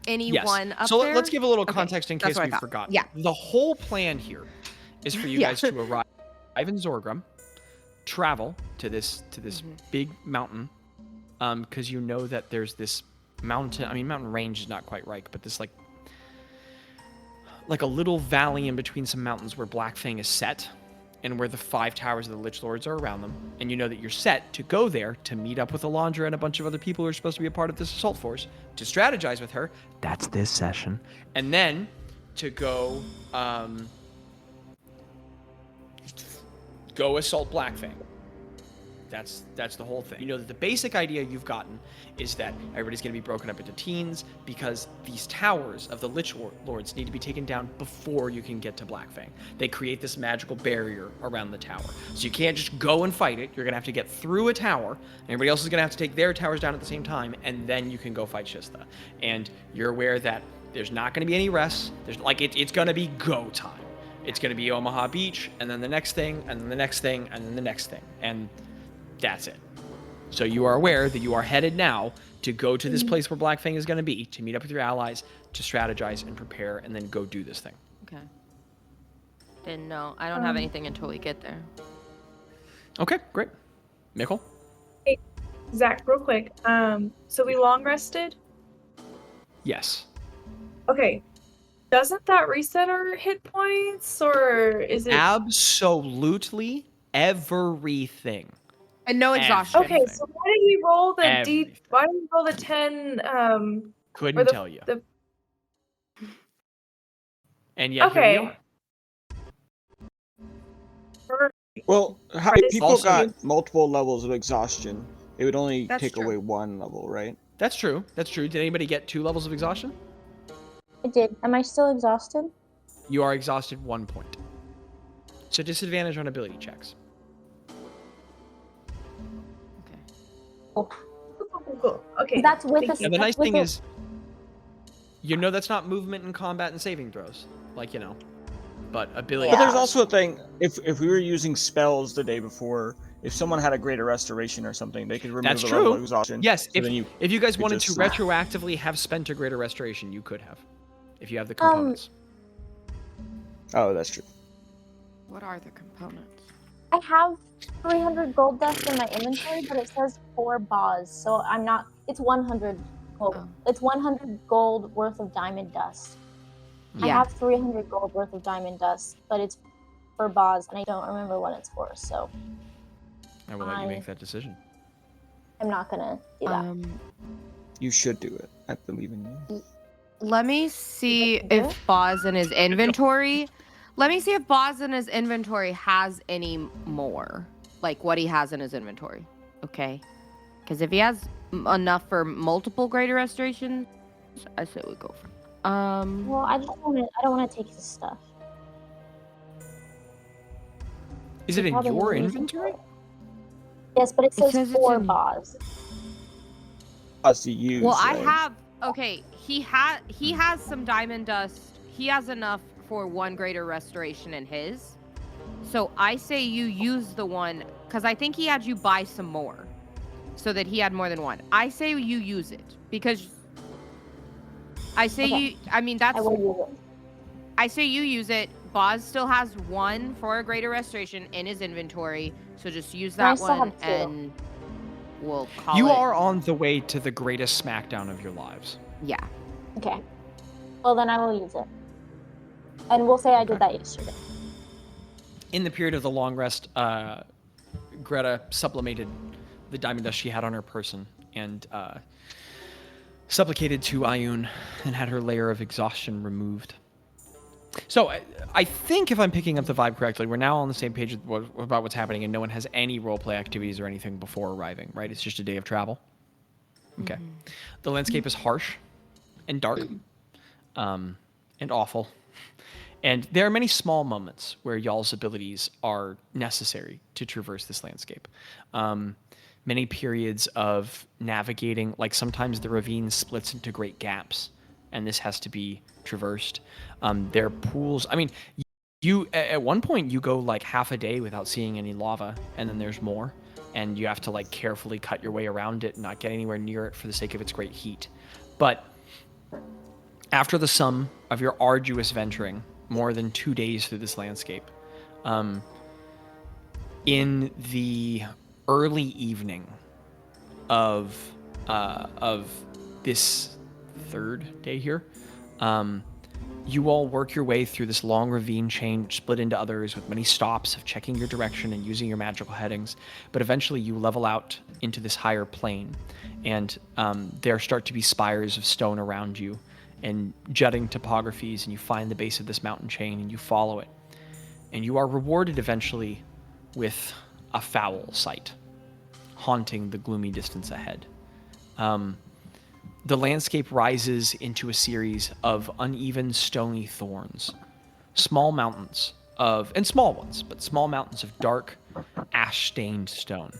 anyone up so there? Let's give a little context in case we forgot. Yeah. The whole plan here is for you guys to arrive in Zorgrim, travel to this big mountain, because you know that there's this mountain. I mean, mountain range is not quite right, but this like a little valley in between some mountains where Blackfang is set, and where the 5 towers of the Lich Lords are around them. And you know that you're set to go there to meet up with Alondra and a bunch of other people who are supposed to be a part of this assault force, to strategize with her. That's this session. And then to go assault Blackfang. That's the whole thing. You know that the basic idea you've gotten is that everybody's going to be broken up into teams because these towers of the Lich Lords need to be taken down before you can get to Blackfang. They create this magical barrier around the tower. So you can't just go and fight it. You're going to have to get through a tower. And everybody else is going to have to take their towers down at the same time, and then you can go fight Shista. And you're aware that there's not going to be any rest. It's going to be go time. It's going to be Omaha Beach, and then the next thing, and then the next thing, and then the next thing. And that's it. So you are aware that you are headed now to go to this place where Blackfang is going to be, to meet up with your allies, to strategize and prepare, and then go do this thing. Okay. Didn't know. I don't have anything until we get there. Okay, great. Mikkel? Hey, Zach, real quick. So we long rested? Yes. Okay. Doesn't that reset our hit points, or is it? Absolutely everything. And no exhaustion. Okay, so why did we roll the Why did we roll the 10? Couldn't tell you. And yet here we are. Well, if people got multiple levels of exhaustion, it would only take away 1 level, right? That's true. Did anybody get 2 levels of exhaustion? I did. Am I still exhausted? You are exhausted 1 point. So disadvantage on ability checks. Cool. Okay. That's with the. And the nice thing is, you know that's not movement in combat and saving throws, but ability. But there's also a thing. If we were using spells the day before, if someone had a greater restoration or something, they could remove the level of exhaustion. Yes. So if you guys wanted to retroactively have spent a greater restoration, you could have, if you have the components. Oh, that's true. What are the components? I have 300 gold dust in my inventory, but it says 4 Bazz, so I'm not. It's 100 gold. Oh. It's 100 gold worth of diamond dust. Yeah. I have 300 gold worth of diamond dust, but it's for Bazz, and I don't remember what it's for. So I will let you make that decision. I'm not gonna do that. You should do it. I believe in you. Let me see if Bazz in his inventory. Let me see if Bazz in his inventory has any more. Like what he has in his inventory. Okay. Because if he has enough for multiple greater restorations, I say we go for it. Well, I don't want to take his stuff. Is it in your inventory? Yes, but it says 4 Bazz. Us to use. Well, I have. Okay, he has some diamond dust. He has enough for 1 greater restoration in his. So I say you use the one, because I think he had you buy some more, so that he had more than 1. I say you use it, because I say you. I mean that's. I will use it. I say you use it. Bazz still has 1 for a greater restoration in his inventory, so just use that one, and we'll call it. You are on the way to the greatest smackdown of your lives. Yeah. Okay. Well, then I will use it. And we'll say I did that yesterday. In the period of the long rest, Gretta sublimated the diamond dust she had on her person and supplicated to Ioun and had her layer of exhaustion removed. So I think if I'm picking up the vibe correctly, we're now on the same page about what's happening, and no one has any roleplay activities or anything before arriving, right? It's just a day of travel. Okay. Mm-hmm. The landscape is harsh and dark and awful. And there are many small moments where y'all's abilities are necessary to traverse this landscape. Many periods of navigating, like sometimes the ravine splits into great gaps, and this has to be traversed. There are pools. I mean, you at one point you go like half a day without seeing any lava, and then there's more, and you have to like carefully cut your way around it and not get anywhere near it for the sake of its great heat. But after the sum of your arduous venturing, more than 2 days through this landscape, in the early evening of this third day here, you all work your way through this long ravine chain, split into others with many stops of checking your direction and using your magical headings. But eventually you level out into this higher plane, and there start to be spires of stone around you and jutting topographies, and you find the base of this mountain chain and you follow it. And you are rewarded eventually with a foul sight, haunting the gloomy distance ahead. The landscape rises into a series of uneven stony thorns, small mountains and small ones, but small mountains of dark, ash-stained stone.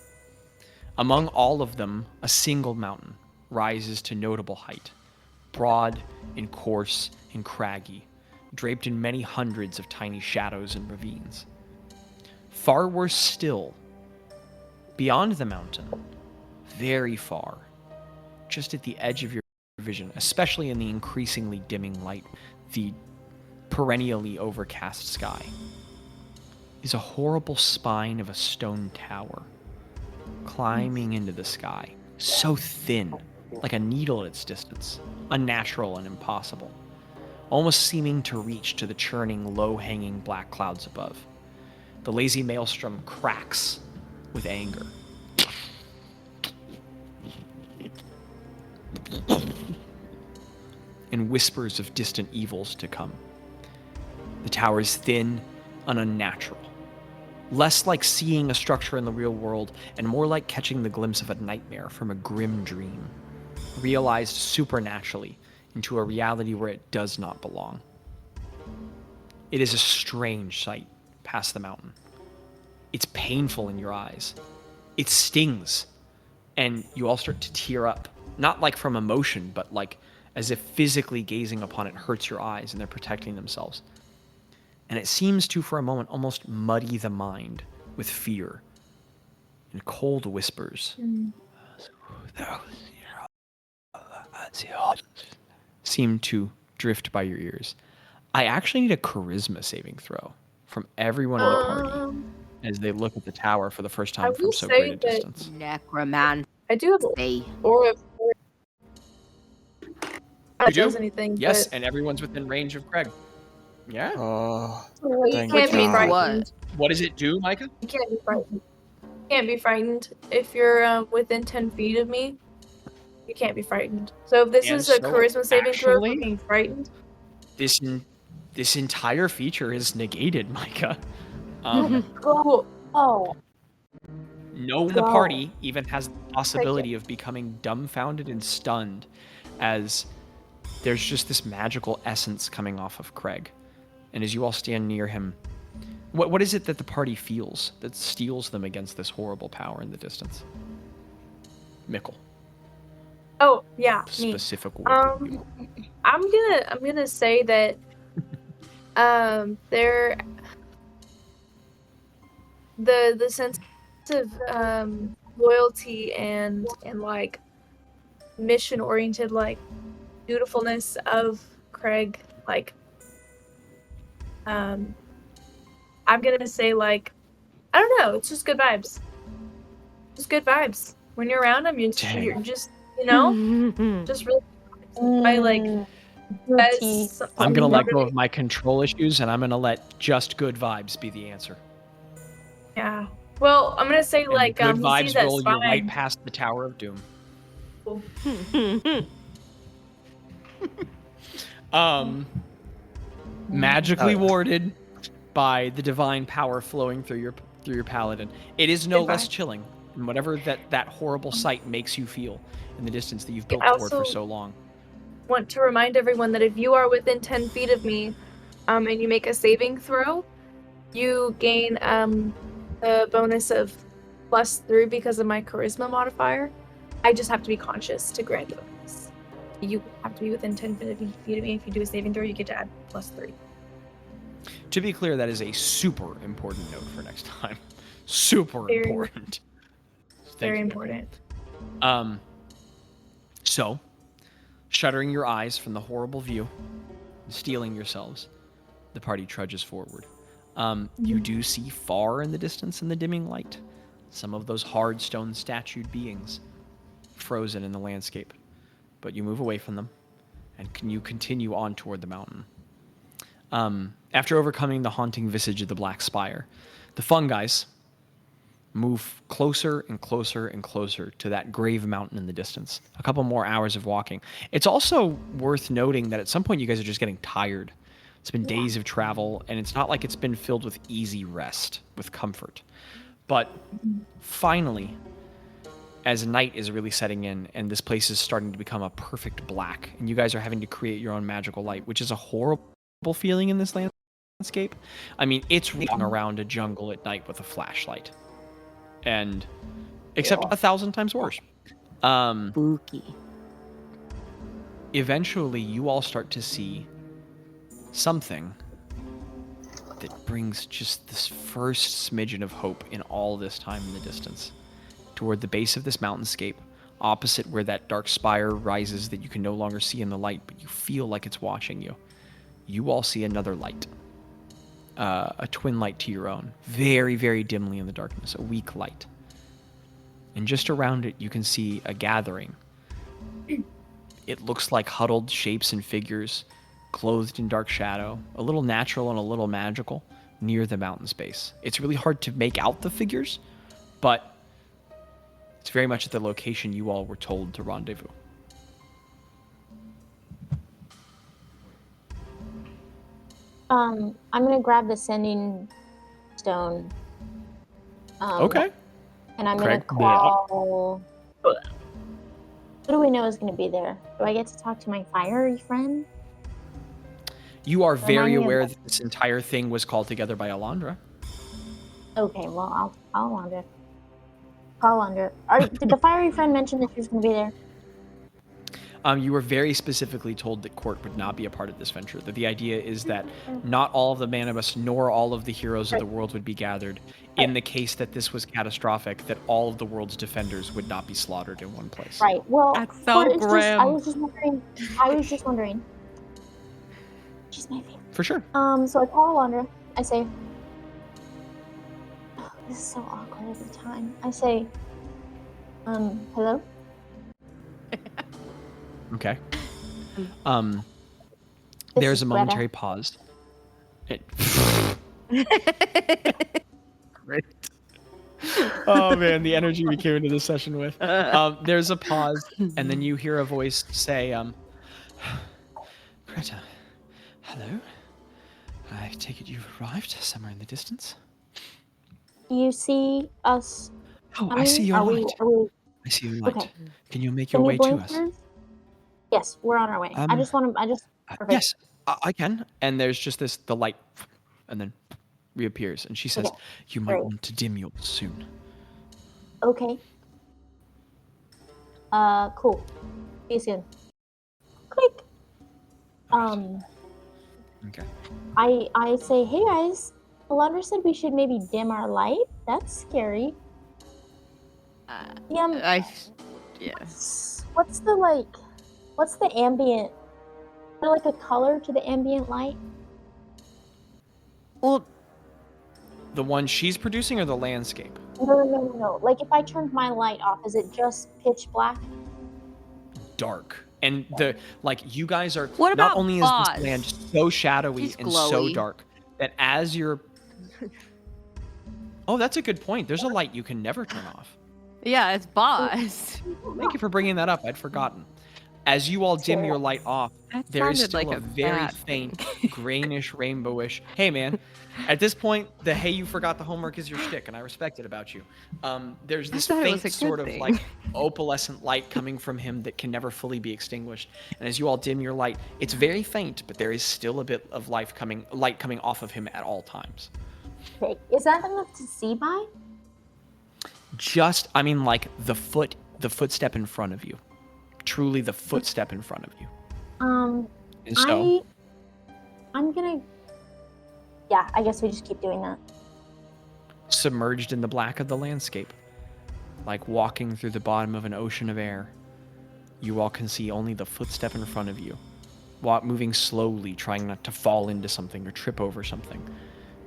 Among all of them, a single mountain rises to notable height, broad and coarse and craggy, draped in many hundreds of tiny shadows and ravines. Far worse still, beyond the mountain, very far, just at the edge of your vision, especially in the increasingly dimming light, the perennially overcast sky, is a horrible spine of a stone tower climbing into the sky, so thin, like a needle at its distance, unnatural and impossible, almost seeming to reach to the churning, low-hanging black clouds above. The lazy maelstrom cracks with anger. And whispers of distant evils to come. The tower is thin and unnatural, less like seeing a structure in the real world and more like catching the glimpse of a nightmare from a grim dream, realized supernaturally into a reality where it does not belong. It is a strange sight past the mountain. It's painful in your eyes. It stings, and you all start to tear up, not like from emotion, but like as if physically gazing upon it hurts your eyes and they're protecting themselves. And it seems to, for a moment, almost muddy the mind with fear and cold whispers. Seem to drift by your ears. I actually need a charisma saving throw from everyone in the party as they look at the tower for the first time from so great a distance. Necroman. I do have a aura. You do? Does anything, yes, but... and everyone's within range of Craig. Yeah. You can't be frightened. What does it do, Micah? You can't be frightened. You can't be frightened if you're within 10 feet of me. You can't be frightened. So if this is a charisma saving throw for being frightened, this entire feature is negated, Micah. Oh. No one in the party even has the possibility of becoming dumbfounded and stunned, as there's just this magical essence coming off of Craig. And as you all stand near him, what is it that the party feels that steels them against this horrible power in the distance? Mickle. Oh yeah, specific me. word. I'm gonna say that there the sense of loyalty and like mission oriented, like dutifulness of Craig, like I'm gonna say, like, I don't know, it's just good vibes. Just good vibes. When you're around him, you're just, you know, just really I like I'm gonna let go of my control issues and I'm gonna let just good vibes be the answer. Yeah. Well, I'm gonna say And like good he vibes sees that roll. You're right spine. past the Tower of Doom. Magically warded by the divine power flowing through your paladin. It is no less chilling than whatever that horrible sight makes you feel in the distance that you've built toward for so long. Want to remind everyone that if you are within 10 feet of me, and you make a saving throw, you gain the bonus of +3 because of my charisma modifier. I just have to be conscious to grant the bonus. You have to be within 10 feet of me. If you do a saving throw, you get to add +3. To be clear, that is a super important note for next time. Super important. Very important. So, shuttering your eyes from the horrible view, steeling yourselves, the party trudges forward. You do see far in the distance in the dimming light some of those hard stone statued beings frozen in the landscape. But you move away from them, and you continue on toward the mountain. After overcoming the haunting visage of the Black Spire, the fungi move closer and closer and closer to that grave mountain in the distance. A couple more hours of walking. It's also worth noting that at some point you guys are just getting tired. It's been days of travel, and it's not like it's been filled with easy rest, with comfort. But finally, as night is really setting in, and this place is starting to become a perfect black, and you guys are having to create your own magical light, which is a horrible feeling in this landscape. I mean, it's walking around a jungle at night with a flashlight. And except 1,000 times worse. Spooky. Eventually, you all start to see something that brings just this first smidgen of hope in all this time in the distance. Toward the base of this mountainscape, opposite where that dark spire rises that you can no longer see in the light, but you feel like it's watching you. You all see another light. A twin light to your own, very, very dimly in the darkness, a weak light. And just around it, you can see a gathering. It looks like huddled shapes and figures, clothed in dark shadow, a little natural and a little magical, near the mountain's base. It's really hard to make out the figures, but it's very much at the location you all were told to rendezvous. I'm gonna grab the sending stone. Okay. And I'm gonna call. Who do we know is gonna be there? Do I get to talk to my fiery friend? You are very aware that this entire thing was called together by Alondra. Okay, well, I'll call Alondra. Call Alondra. Did the fiery friend mention that she was gonna be there? You were very specifically told that Court would not be a part of this venture. That the idea is that not all of the Manibus nor all of the heroes of the world would be gathered. In the case that this was catastrophic, that all of the world's defenders would not be slaughtered in one place. Right. Well, that's so grim. I was just wondering. She's my favorite. For sure. So I call Alondra. I say, oh, this is so awkward every time. I say, hello? Okay. There's a momentary pause. Great. Oh man, the energy we came into this session with. There's a pause, and then you hear a voice say, Gretta, hello? I take it you've arrived somewhere in the distance? Do you see us? Oh, I see your light. I see your light. Okay. Can you make your way to us? Yes, we're on our way. Perfect. Yes, I can. And there's just the light, and then reappears. And she says, okay. You might want to dim yours soon. Okay. Cool. See you soon. Click. Okay. I say, hey guys, Alondra said we should maybe dim our light. That's scary. What's the ambient? Is there like a color to the ambient light? Well, the one she's producing or the landscape? No. Like if I turned my light off, is it just pitch black? Dark. And you guys are what not about only Bazz? Is this land so shadowy and so dark that as you're Oh, that's a good point. There's a light you can never turn off. Yeah, it's Bazz. Thank you for bringing that up. I'd forgotten. As you all dim your light off, there is still a very faint, greenish, rainbowish. Hey, man. At this point, the hey, you forgot the homework is your shtick, and I respect it about you. There's this faint sort of like opalescent light coming from him that can never fully be extinguished. And as you all dim your light, it's very faint, but there is still a bit of light coming off of him at all times. Is that enough to see by? Like the footstep in front of you. Truly the footstep in front of you. And so I'm gonna. Yeah, I guess we just keep doing that. Submerged in the black of the landscape, like walking through the bottom of an ocean of air, you all can see only the footstep in front of you, moving slowly, trying not to fall into something or trip over something.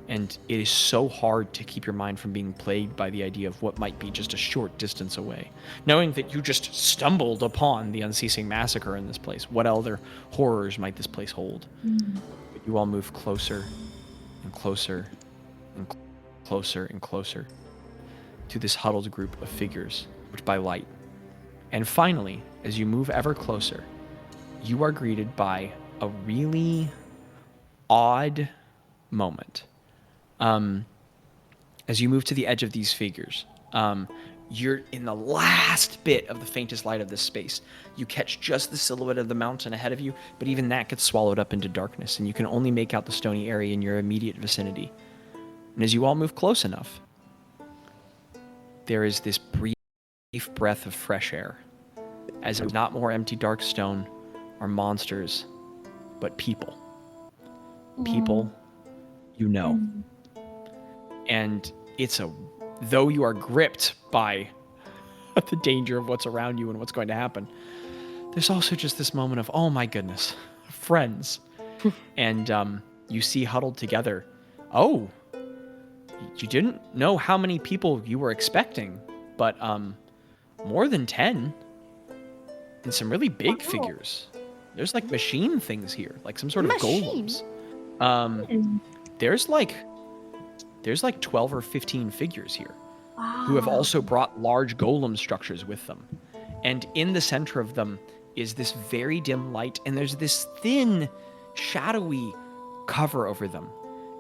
And it is so hard to keep your mind from being plagued by the idea of what might be just a short distance away. Knowing that you just stumbled upon the unceasing massacre in this place. What other horrors might this place hold? But you all move closer and closer and closer and closer to this huddled group of figures by light. And finally, as you move ever closer, you are greeted by a really odd moment. As you move to the edge of these figures, you're in the last bit of the faintest light of this space. You catch just the silhouette of the mountain ahead of you, but even that gets swallowed up into darkness, and you can only make out the stony area in your immediate vicinity. And as you all move close enough, there is this brief breath of fresh air, as if not more empty dark stone or monsters, but people. People you know. And though you are gripped by the danger of what's around you and what's going to happen, there's also just this moment of, oh my goodness, friends. And you see huddled together, oh, you didn't know how many people you were expecting, but more than 10, and some really big figures. There's like machine things here, like some sort of golems. There's like 12 or 15 figures here who have also brought large golem structures with them. And in the center of them is this very dim light, and there's this thin, shadowy cover over them.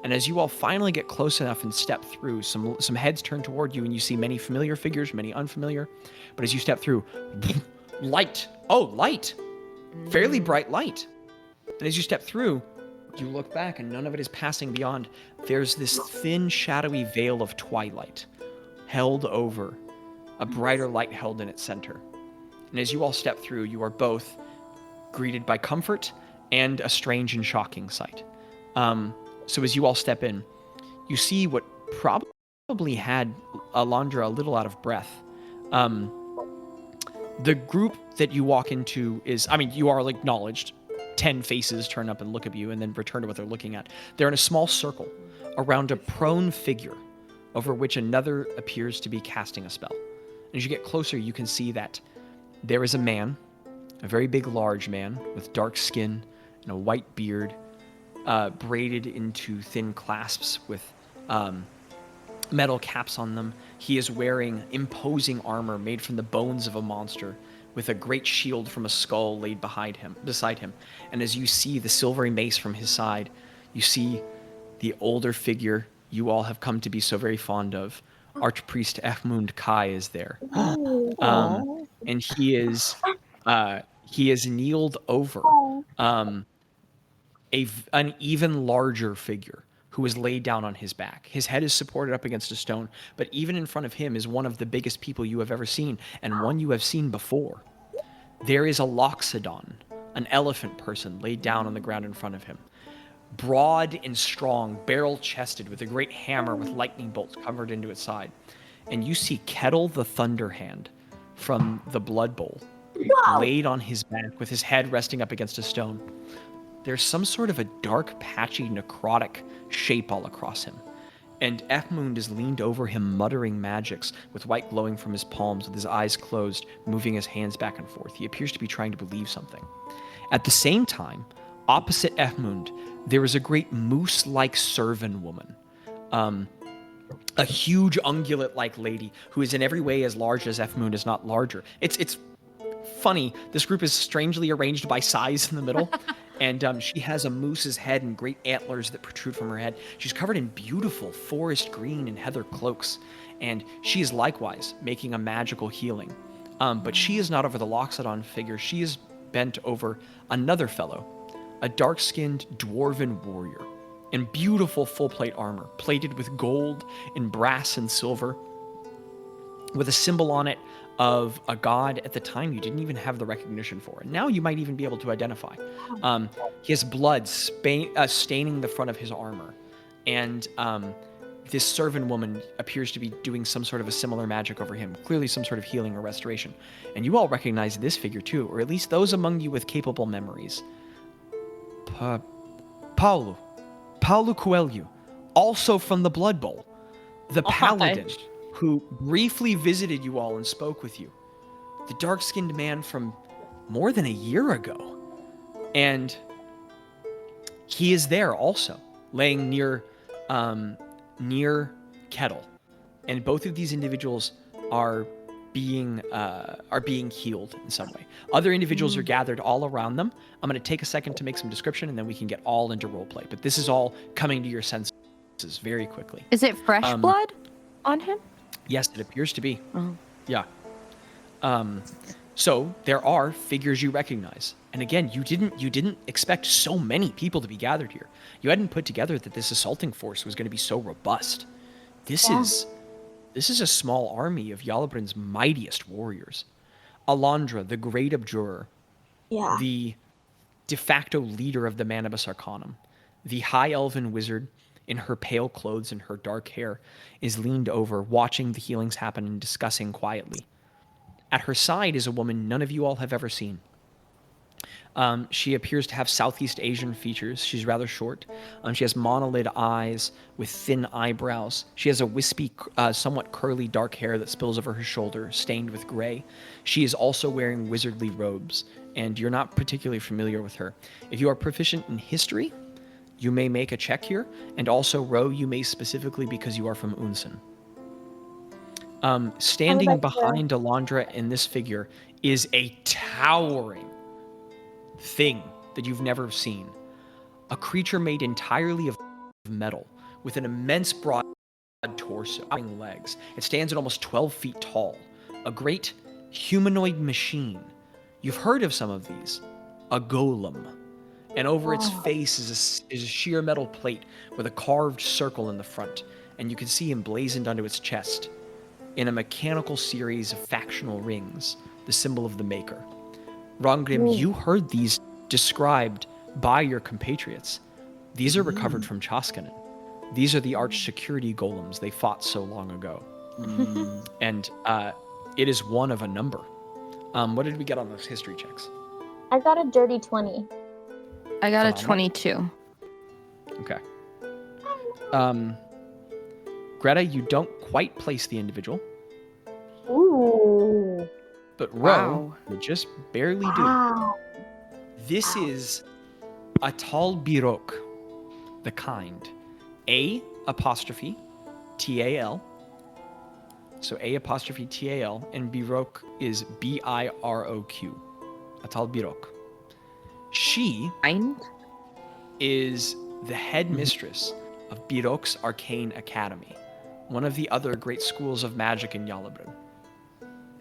And as you all finally get close enough and step through, some heads turn toward you, and you see many familiar figures, many unfamiliar. But as you step through, light. Oh, light. Fairly bright light. And as you step through, you look back, and none of it is passing beyond. There's this thin, shadowy veil of twilight held over, a brighter light held in its center. And as you all step through, you are both greeted by comfort and a strange and shocking sight. So as you all step in, you see what probably had Alondra a little out of breath. The group that you walk into is, you are acknowledged. 10 faces turn up and look at you and then return to what they're looking at. They're in a small circle around a prone figure over which another appears to be casting a spell. And as you get closer, you can see that there is a man, a very big, large man with dark skin and a white beard, braided into thin clasps with metal caps on them. He is wearing imposing armor made from the bones of a monster, with a great shield from a skull laid beside him. And as you see the silvery mace from his side, you see the older figure you all have come to be so very fond of. Archpriest Efmund Kai is there. And he is kneeled over an even larger figure who is laid down on his back. His head is supported up against a stone, but even in front of him is one of the biggest people you have ever seen, and one you have seen before. There is a Loxodon, an elephant person, laid down on the ground in front of him. Broad and strong, barrel-chested, with a great hammer with lightning bolts covered into its side. And you see Kettle the Thunderhand from the Blood Bowl, laid on his back with his head resting up against a stone. There's some sort of a dark, patchy, necrotic shape all across him. And Efmund is leaned over him, muttering magics, with white glowing from his palms, with his eyes closed, moving his hands back and forth. He appears to be trying to believe something. At the same time, opposite Efmund, there is a great moose-like servant woman. a huge ungulate-like lady who is in every way as large as F Moon is not larger. It's funny. This group is strangely arranged by size in the middle. And she has a moose's head and great antlers that protrude from her head. She's covered in beautiful forest green and heather cloaks. And she is likewise making a magical healing. But she is not over the Loxodon figure. She is bent over another fellow, a dark-skinned dwarven warrior in beautiful full-plate armor, plated with gold and brass and silver, with a symbol on it of a god at the time you didn't even have the recognition for. And now you might even be able to identify. He has blood staining the front of his armor. And this servant woman appears to be doing some sort of a similar magic over him, clearly some sort of healing or restoration. And you all recognize this figure too, or at least those among you with capable memories. Paulo Coelho, also from the Blood Bowl, the paladin who briefly visited you all and spoke with you. The dark-skinned man from more than a year ago. And he is there also, laying near Kettle. And both of these individuals are being healed in some way. Other individuals are gathered all around them. I'm going to take a second to make some description, and then we can get all into roleplay. But this is all coming to your senses very quickly. Is it fresh blood on him? Yes, it appears to be. Yeah. So there are figures you recognize. And again, you didn't expect so many people to be gathered here. You hadn't put together that this assaulting force was going to be so robust. This is a small army of Yalabrin's mightiest warriors. Alondra, the Great Abjurer, the de facto leader of the Manibus Arcanum, the High Elven Wizard, in her pale clothes and her dark hair, is leaned over, watching the healings happen and discussing quietly. At her side is a woman none of you all have ever seen. She appears to have Southeast Asian features. She's rather short. She has monolid eyes with thin eyebrows. She has a wispy, somewhat curly dark hair that spills over her shoulder, stained with gray. She is also wearing wizardly robes, and you're not particularly familiar with her. If you are proficient in history, you may make a check here, and also Ro, you may specifically because you are from Unsen. Standing behind Alondra in this figure is a towering thing that you've never seen. A creature made entirely of metal, with an immense broad torso and legs. It stands at almost 12 feet tall. A great humanoid machine. You've heard of some of these. A golem. And over its face is a sheer metal plate with a carved circle in the front, and you can see emblazoned onto its chest, in a mechanical series of factional rings, the symbol of the Maker. Rongrim, you heard these described by your compatriots. These are recovered from Chaskanen. These are the arch security golems they fought so long ago. And it is one of a number. What did we get on those history checks? I got a dirty 20. I got a 22. Okay. Greta, you don't quite place the individual. Ooh. But Ro, you just barely do. This is Atal Birok, the kind. A apostrophe T-A-L. So A apostrophe T-A-L, and Birok is B-I-R-O-Q. Atal Birok. She is the head mistress of Birok's Arcane Academy, one of the other great schools of magic in Yalabrin,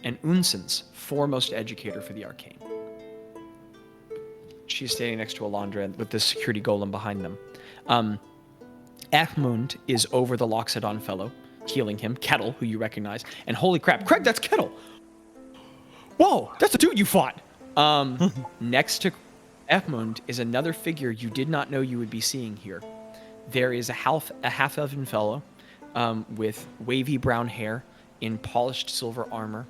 and Unsen's foremost educator for the arcane. She's standing next to Alondra with the security golem behind them. Ahmund is over the Loxodon fellow, healing him. Kettle, who you recognize. And holy crap, Craig, that's Kettle! Whoa, that's the dude you fought! Next to Ahmund is another figure you did not know you would be seeing here. There is a half-elven fellow with wavy brown hair in polished silver armor,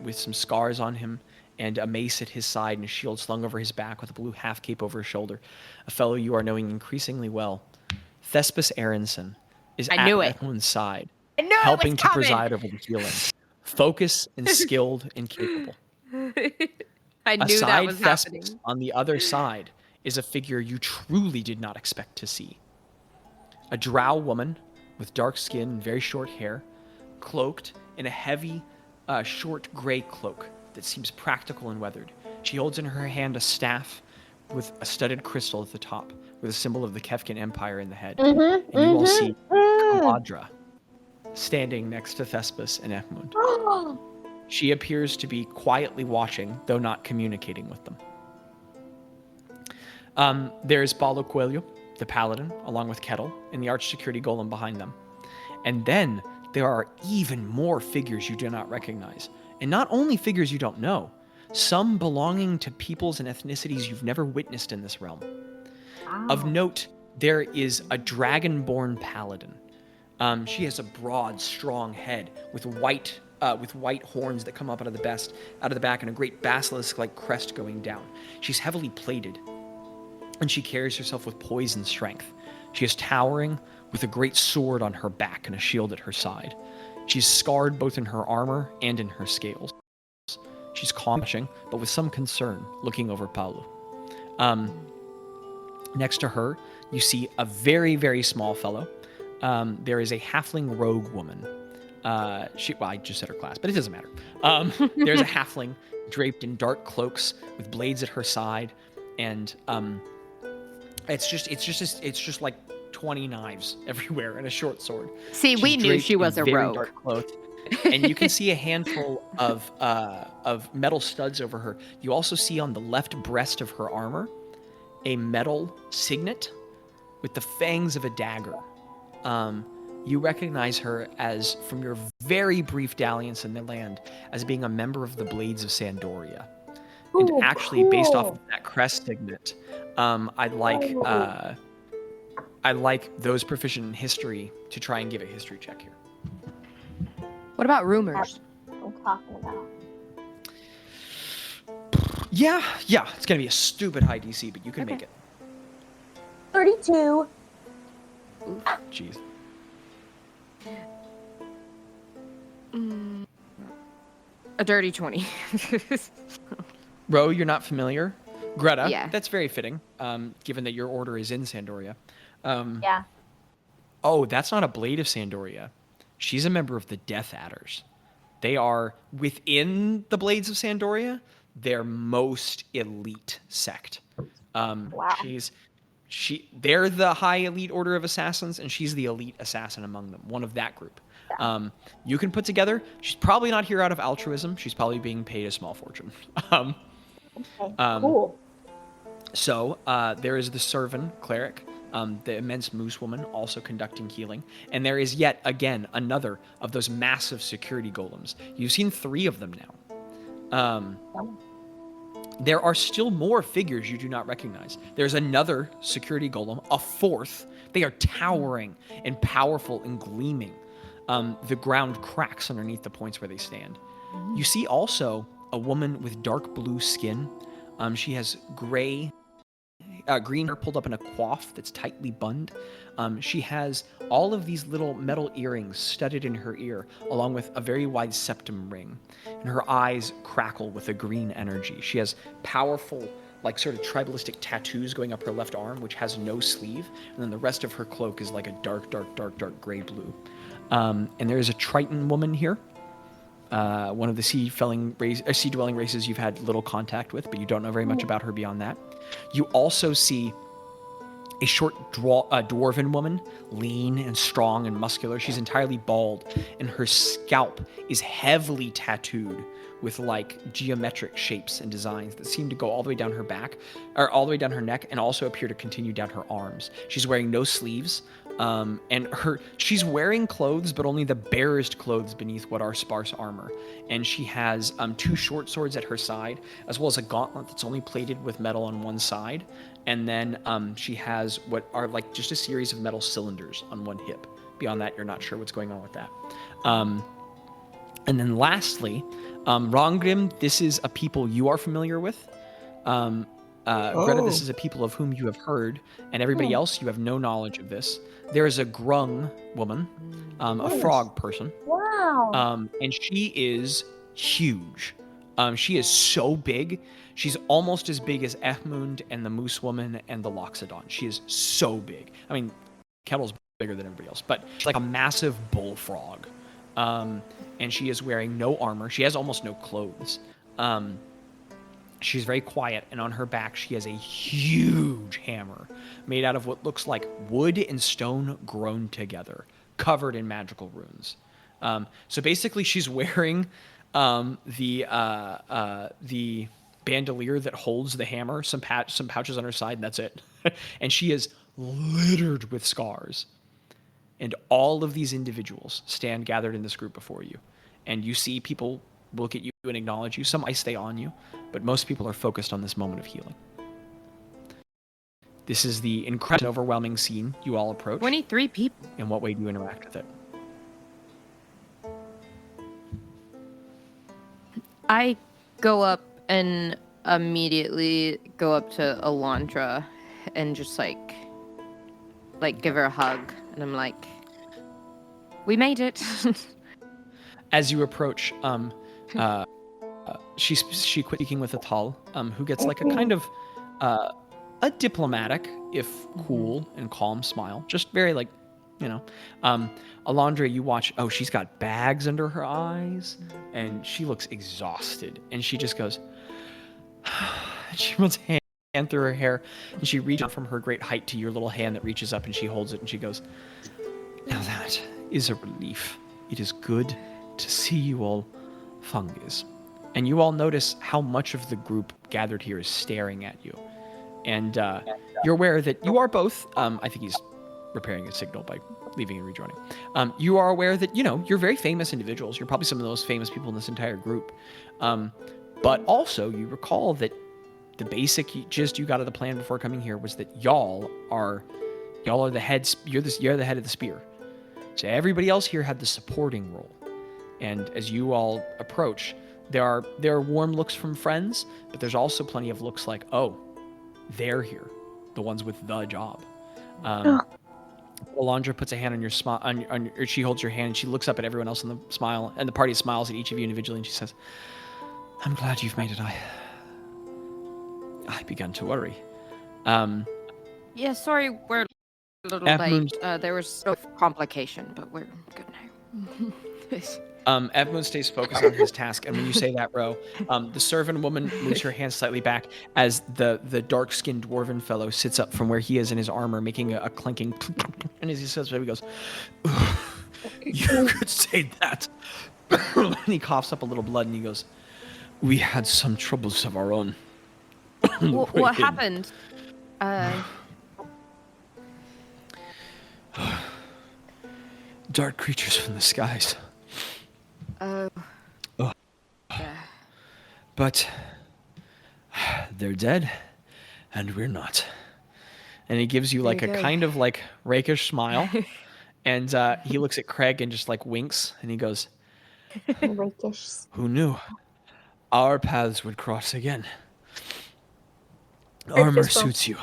with some scars on him, and a mace at his side and a shield slung over his back with a blue half-cape over his shoulder. A fellow you are knowing increasingly well. Thespis Aronson is at Ahmund's side, helping to preside over the healing. Focused and skilled and capable. I knew that was happening. On the other side is a figure you truly did not expect to see. A drow woman with dark skin and very short hair, cloaked in a heavy, short gray cloak that seems practical and weathered. She holds in her hand a staff with a studded crystal at the top, with a symbol of the Kefkin Empire in the head. And you all see Aladra standing next to Thespis and Ehmund. She appears to be quietly watching, though not communicating with them. There's Paulo Coelho, the paladin, along with Kettle, and the arch security golem behind them. And then there are even more figures you do not recognize. And not only figures you don't know, some belonging to peoples and ethnicities you've never witnessed in this realm. Wow. Of note, there is a dragonborn paladin. She has a broad, strong head with white horns that come up out of the back, and a great basilisk-like crest going down. She's heavily plated, and she carries herself with poise and strength. She is towering with a great sword on her back and a shield at her side. She's scarred both in her armor and in her scales. She's calming, but with some concern, looking over Paulo. Next to her, you see a very, very small fellow. There is a halfling rogue woman. I just said her class, but it doesn't matter. There's a halfling draped in dark cloaks with blades at her side, and it's just like 20 knives everywhere and a short sword. See, we knew she was a rogue. Dark cloak. And you can see a handful of metal studs over her. You also see on the left breast of her armor a metal signet with the fangs of a dagger. You recognize her as, from your very brief dalliance in the land, as being a member of the Blades of Sandoria. And actually, based off of that crest signet, I'd like those proficient in history to try and give a history check here. What about rumors? That's what I'm talking about. Yeah, it's gonna be a stupid high DC, but you can make it. 32. Jeez. A dirty 20. Ro, you're not familiar. Gretta, yeah. That's very fitting, given that your order is in Sandoria. Yeah. Oh, that's not a Blade of Sandoria. She's a member of the Death Adders. They are, within the Blades of Sandoria, their most elite sect. Wow. They're the high elite order of assassins, and she's the elite assassin among them, one of that group. Yeah. You can put together, she's probably not here out of altruism. She's probably being paid a small fortune. Okay, cool. So there is the Servan cleric, the immense moose woman also conducting healing. And there is yet again another of those massive security golems. You've seen 3 of them now. There are still more figures you do not recognize. There's another security golem, a 4th. They are towering and powerful and gleaming. The ground cracks underneath the points where they stand. You see also a woman with dark blue skin. She has green hair pulled up in a coif that's tightly bunned. She has all of these little metal earrings studded in her ear, along with a very wide septum ring. And her eyes crackle with a green energy. She has powerful, like sort of tribalistic tattoos going up her left arm, which has no sleeve. And then the rest of her cloak is like a dark gray blue. And there is a Triton woman here. One of the sea-dwelling races you've had little contact with, but you don't know very much about her beyond that. You also see a short dwarven woman, lean and strong and muscular. She's entirely bald, and her scalp is heavily tattooed with like geometric shapes and designs that seem to go all the way down her back, or all the way down her neck, and also appear to continue down her arms. She's wearing no sleeves. And she's wearing clothes, but only the barest clothes beneath what are sparse armor. And she has 2 short swords at her side, as well as a gauntlet that's only plated with metal on one side. And then she has what are like just a series of metal cylinders on one hip. Beyond that, you're not sure what's going on with that. And then lastly, Rongrim, this is a people you are familiar with. Greta, this is a people of whom you have heard, and everybody else, you have no knowledge of this. There is a Grung woman, a frog person. Wow. And she is huge. She is so big. She's almost as big as Ehmund and the Moose Woman and the Loxodon. She is so big. I mean, Kettle's bigger than everybody else, but she's like a massive bullfrog. And she is wearing no armor. She has almost no clothes. She's very quiet, and on her back she has a huge hammer made out of what looks like wood and stone grown together, covered in magical runes. So basically she's wearing the bandolier that holds the hammer, some pouches on her side, and that's it. And she is littered with scars. And all of these individuals stand gathered in this group before you. And you see people look at you and acknowledge you. Some might stay on you, but most people are focused on this moment of healing. This is the incredible, overwhelming scene you all approach. 23 people. In what way do you interact with it? I go up and immediately go up to Alondra and just like give her a hug. And I'm like, we made it. As you approach, she quit speaking with Atal, who gets like a kind of a diplomatic, if cool and calm smile. Just very like, Alondra, you watch, she's got bags under her eyes and she looks exhausted. And she just goes, she runs a hand through her hair and she reaches out from her great height to your little hand that reaches up and she holds it and she goes, now that is a relief. It is good to see you all fungus. And you all notice how much of the group gathered here is staring at you. And you're aware that you are both, I think he's repairing his signal by leaving and rejoining. You are aware that, you're very famous individuals. You're probably some of the most famous people in this entire group. But also you recall that the basic gist you got of the plan before coming here was that y'all are the heads, you're the head of the spear. So everybody else here had the supporting role. And as you all approach, there are warm looks from friends, but there's also plenty of looks like, they're here, the ones with the job. Alondra puts a hand on your she holds your hand and she looks up at everyone else in the smile, and the party smiles at each of you individually, and she says, I'm glad you've made it. I began to worry. Yeah, sorry, we're a little late. There was a complication, but we're good now. Evmoon stays focused on his task, and when you say that, Ro, the servant woman moves her hand slightly back as the dark-skinned dwarven fellow sits up from where he is in his armor, making a clinking, and as he says, he goes, you could say that. And he coughs up a little blood, and he goes, we had some troubles of our own. What happened? Dark creatures from the skies. Yeah. But they're dead, and we're not. And he gives you like a kind of like rakish smile, and he looks at Craig and just like winks, and he goes, rakish. Who knew? Our paths would cross again. Armor suits you.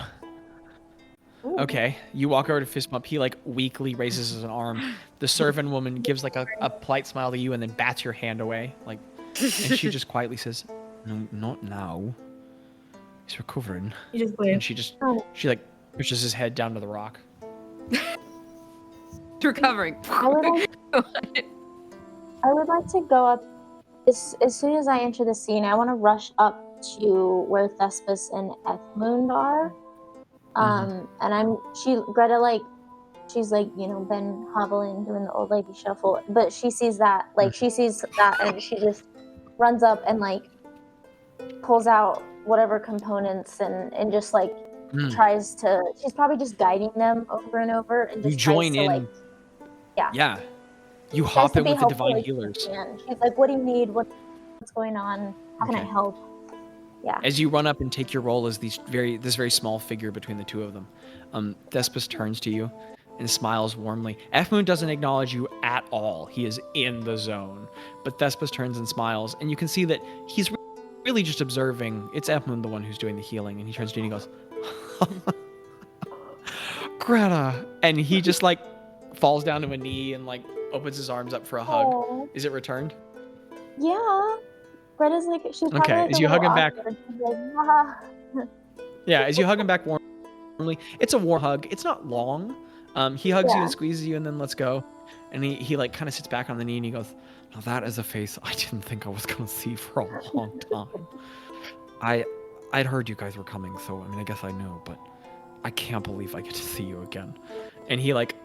Ooh. Okay, you walk over to fist bump. He like weakly raises his arm. The servant woman gives like a polite smile to you and then bats your hand away. Like, and she just quietly says, "No, not now. He's recovering." And she like pushes his head down to the rock. Recovering. I would like to go up as soon as I enter the scene. I want to rush up to where Thespis and Evmoon are. And Greta, like, she's like, been hobbling, doing the old lady shuffle, but she sees that, and she just runs up and like pulls out whatever components and just like tries to, she's probably just guiding them over and over and just you join in. Like, yeah. You hop in with the divine healers. She's like, what do you need? What's going on? How can I help? Yeah. As you run up and take your role as this very small figure between the two of them, Thespis turns to you and smiles warmly. Evmoon doesn't acknowledge you at all. He is in the zone. But Thespis turns and smiles, and you can see that he's really just observing. It's Evmoon the one who's doing the healing, and he turns to you and he goes, Greta! And he just like falls down to a knee and like opens his arms up for a hug. Aww. Is it returned? Yeah. Greta's like, she's probably okay, like as you hug him back. Like, yeah, as you hug him back warmly, it's a warm hug. It's not long, He hugs you and squeezes you and then lets go. And he like kind of sits back on the knee and he goes, "Now that is a face I didn't think I was gonna see for a long time. I'd heard you guys were coming, so I mean I guess I knew, but I can't believe I get to see you again." And he like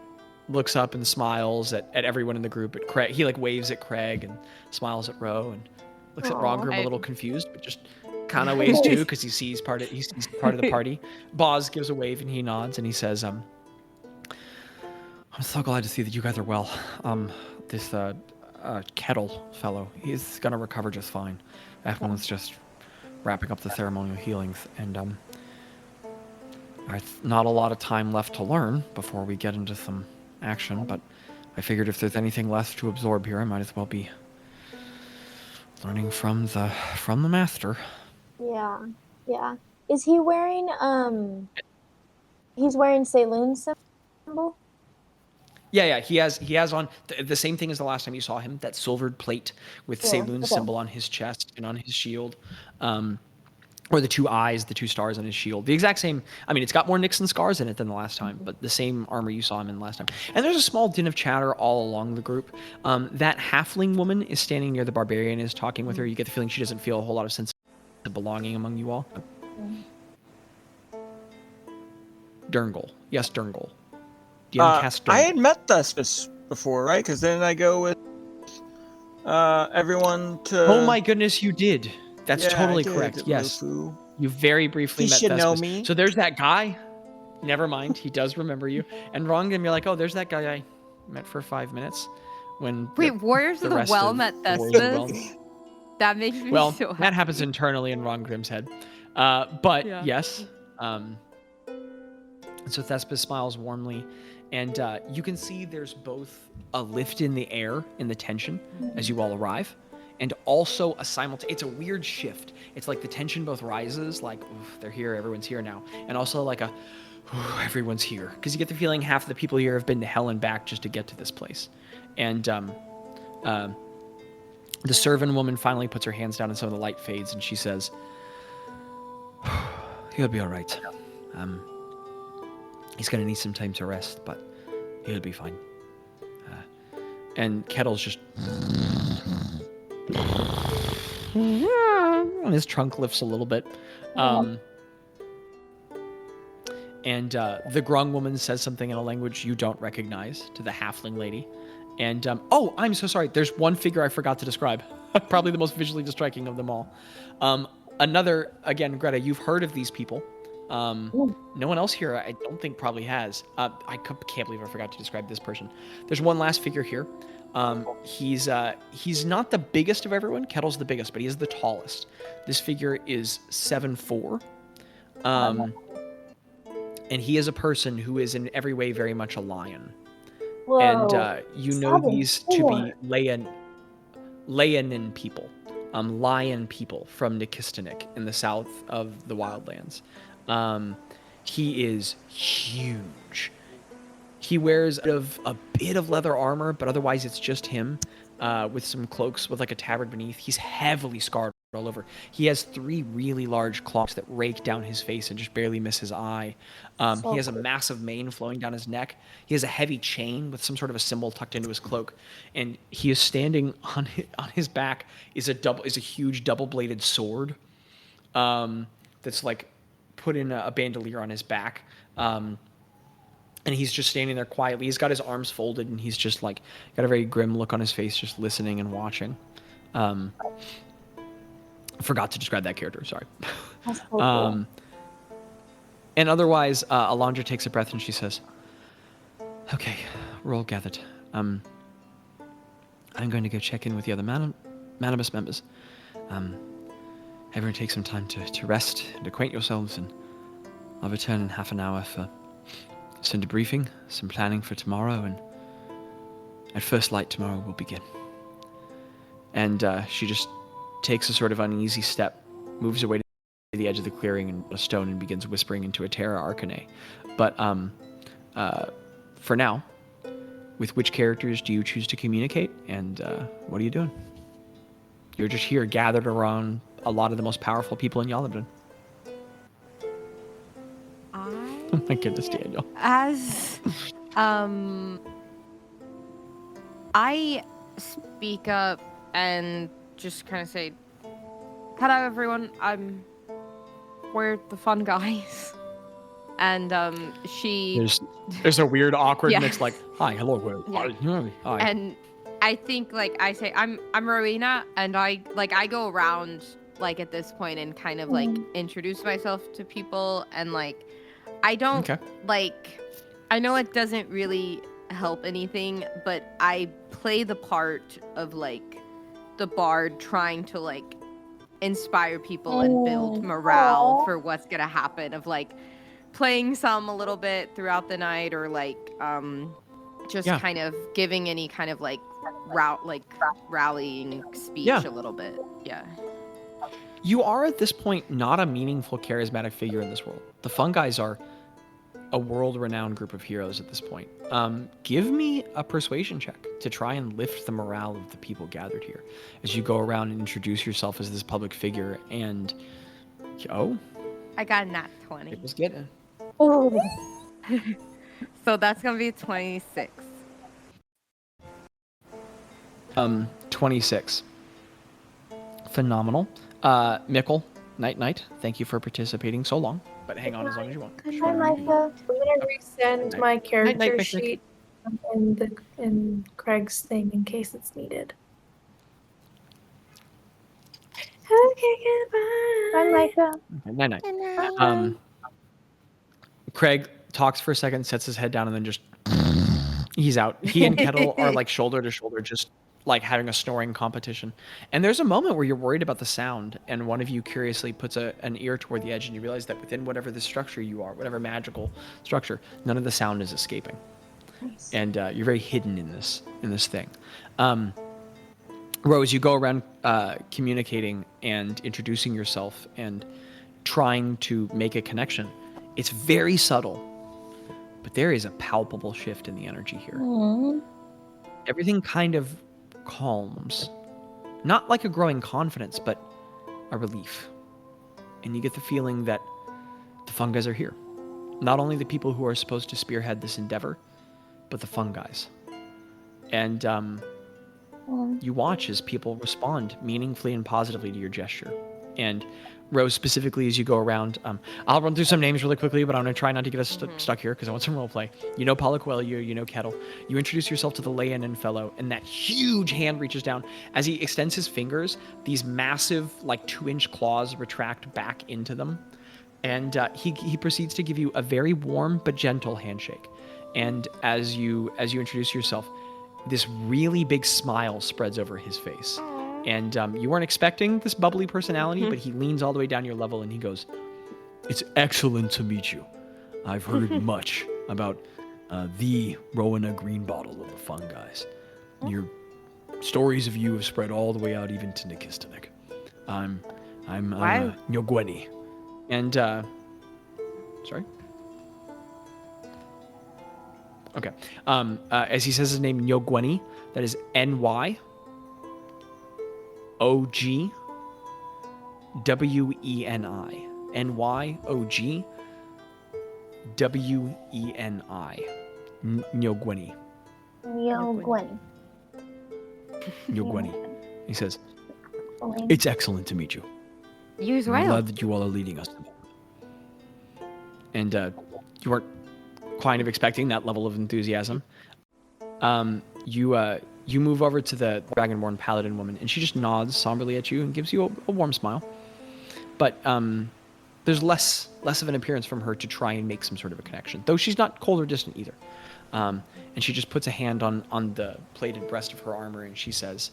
looks up and smiles at everyone in the group. At Craig, he like waves at Craig and smiles at Ro and looks at Rongrim a little confused, but just kind of waves too because he sees part of the party. Bazz gives a wave and he nods and he says, "I'm so glad to see that you guys are well. This Kettle fellow, he's gonna recover just fine. Everyone's just wrapping up the ceremonial healings, and I've not a lot of time left to learn before we get into some action, but I figured if there's anything left to absorb here, I might as well be learning from the master." Yeah. Is he wearing he's wearing Saloon's symbol? Yeah. He has on the same thing as the last time you saw him, that silvered plate with Saloon's symbol on his chest and on his shield. Or the two eyes, the two stars on his shield. The exact same. I mean, it's got more nicks and scars in it than the last time, but the same armor you saw him in last time. And there's a small din of chatter all along the group. That halfling woman is standing near the barbarian, is talking with her. You get the feeling she doesn't feel a whole lot of sense of belonging among you all. Durngle. Yes, Durngle. I had met Thespis before, right? Because then I go with everyone to... Oh my goodness, you did. That's totally correct. Yes. Lufu. You very briefly met Thespis. He should know me. So there's that guy. Never mind. He does remember you. And Rongrim, you're like, oh, there's that guy I met for 5 minutes. Wait, Warriors of the Well met Thespis? That makes me so happy. That happens internally in Rongrim's head. But yes. So Thespis smiles warmly. And you can see there's both a lift in the air in the tension as you all arrive. And also it's a weird shift. It's like the tension both rises, like, oof, they're here, everyone's here now. And also like everyone's here. Because you get the feeling half of the people here have been to hell and back just to get to this place. And the servant woman finally puts her hands down and some of the light fades and she says, "He'll be all right. He's going to need some time to rest, but he'll be fine." And Kettle's just... and his trunk lifts a little bit. And the Grung woman says something in a language you don't recognize to the halfling lady. And, oh, I'm so sorry. There's one figure I forgot to describe. Probably the most visually striking of them all. Another, again, Greta, you've heard of these people. No one else here, I don't think, probably has. I can't believe I forgot to describe this person. There's one last figure here. He's not the biggest of everyone. Kettle's the biggest, but he is the tallest. This figure is 7'4". And he is a person who is in every way very much a lion. Whoa. And you know these to be Leonin people. Lion people from Nikistanik in the south of the Wildlands. He is huge. He wears a bit of leather armor, but otherwise it's just him with some cloaks with like a tabard beneath. He's heavily scarred all over. He has 3 really large claws that rake down his face and just barely miss his eye. He has a massive mane flowing down his neck. He has a heavy chain with some sort of a symbol tucked into his cloak, and he is standing on his back is a huge double-bladed sword that's like put in a bandolier on his back. And he's just standing there quietly. He's got his arms folded, and he's just like got a very grim look on his face, just listening and watching. Forgot to describe that character. Sorry. That's so cool. And otherwise, Alondra takes a breath and she says, "Okay, we're all gathered. I'm going to go check in with the other Manibus members. Everyone take some time to rest and acquaint yourselves, and I'll return in half an hour for some debriefing, some planning for tomorrow, and at first light tomorrow we'll begin." And she just takes a sort of uneasy step, moves away to the edge of the clearing and a stone, and begins whispering into a Terra Arcane. But for now, with which characters do you choose to communicate, and what are you doing? You're just here gathered around a lot of the most powerful people in Yalabdin. Oh my goodness, Daniel. As I speak up and just kind of say, "Hello, everyone. We're the fun guys." And there's a weird awkward mix, like, "Hi, hello, hi." And I think like I say, "I'm Rowena," and I go around like at this point and kind of like introduce myself to people, and like I don't like, I know it doesn't really help anything, but I play the part of like the bard trying to like inspire people and build morale for what's gonna happen, of like playing some a little bit throughout the night, or like just kind of giving any kind of like rallying speech a little bit. Yeah. You are at this point not a meaningful charismatic figure in this world. The Fun Guys are a world-renowned group of heroes at this point. Give me a persuasion check to try and lift the morale of the people gathered here as you go around and introduce yourself as this public figure. And I got a nat 20. It was getting. So that's gonna be 26. 26. Phenomenal. Mikkel, night. Thank you for participating so long. But hang on as long as you want. Hi, Micah. I'm gonna resend my character sheet in Craig's thing in case it's needed. Okay, goodbye. Bye, Micah. Night. Craig talks for a second, sets his head down, and then just he's out. He and Kettle are like shoulder to shoulder, just like having a snoring competition. And there's a moment where you're worried about the sound, and one of you curiously puts an ear toward the edge, and you realize that within whatever the structure you are, whatever magical structure, none of the sound is escaping. Nice. And you're very hidden in this thing. Rose, you go around communicating and introducing yourself and trying to make a connection. It's very subtle, but there is a palpable shift in the energy here. Aww. Everything kind of calms. Not like a growing confidence, but a relief. And you get the feeling that the Fun Guys are here. Not only the people who are supposed to spearhead this endeavor, but the Fun Guys. And you watch as people respond meaningfully and positively to your gesture. And Rose, specifically as you go around, I'll run through some names really quickly, but I'm going to try not to get us stuck here because I want some role play. You know Paula Coelho, you know Kettle. You introduce yourself to the Leyanin fellow, and that huge hand reaches down. As he extends his fingers, these massive, like 2-inch claws retract back into them. And he proceeds to give you a very warm but gentle handshake. And as you introduce yourself, this really big smile spreads over his face. And you weren't expecting this bubbly personality, but he leans all the way down your level and he goes, "It's excellent to meet you. I've heard much about the Rowena Greenbottle of the Fun Guys. Your stories of you have spread all the way out even to Nikistanik. I'm Nyogweni." And, sorry? Okay. As he says his name, Nyogweni, that is Nyogweni. Nyogweni. Nyogweni. Nyogweni. He says, "It's excellent to meet you. You as well. I'm glad that you all are leading us." And you weren't kind of expecting that level of enthusiasm. You move over to the Dragonborn Paladin woman, and she just nods somberly at you and gives you a warm smile. But there's less of an appearance from her to try and make some sort of a connection, though she's not cold or distant either. And she just puts a hand on the plated breast of her armor, and she says,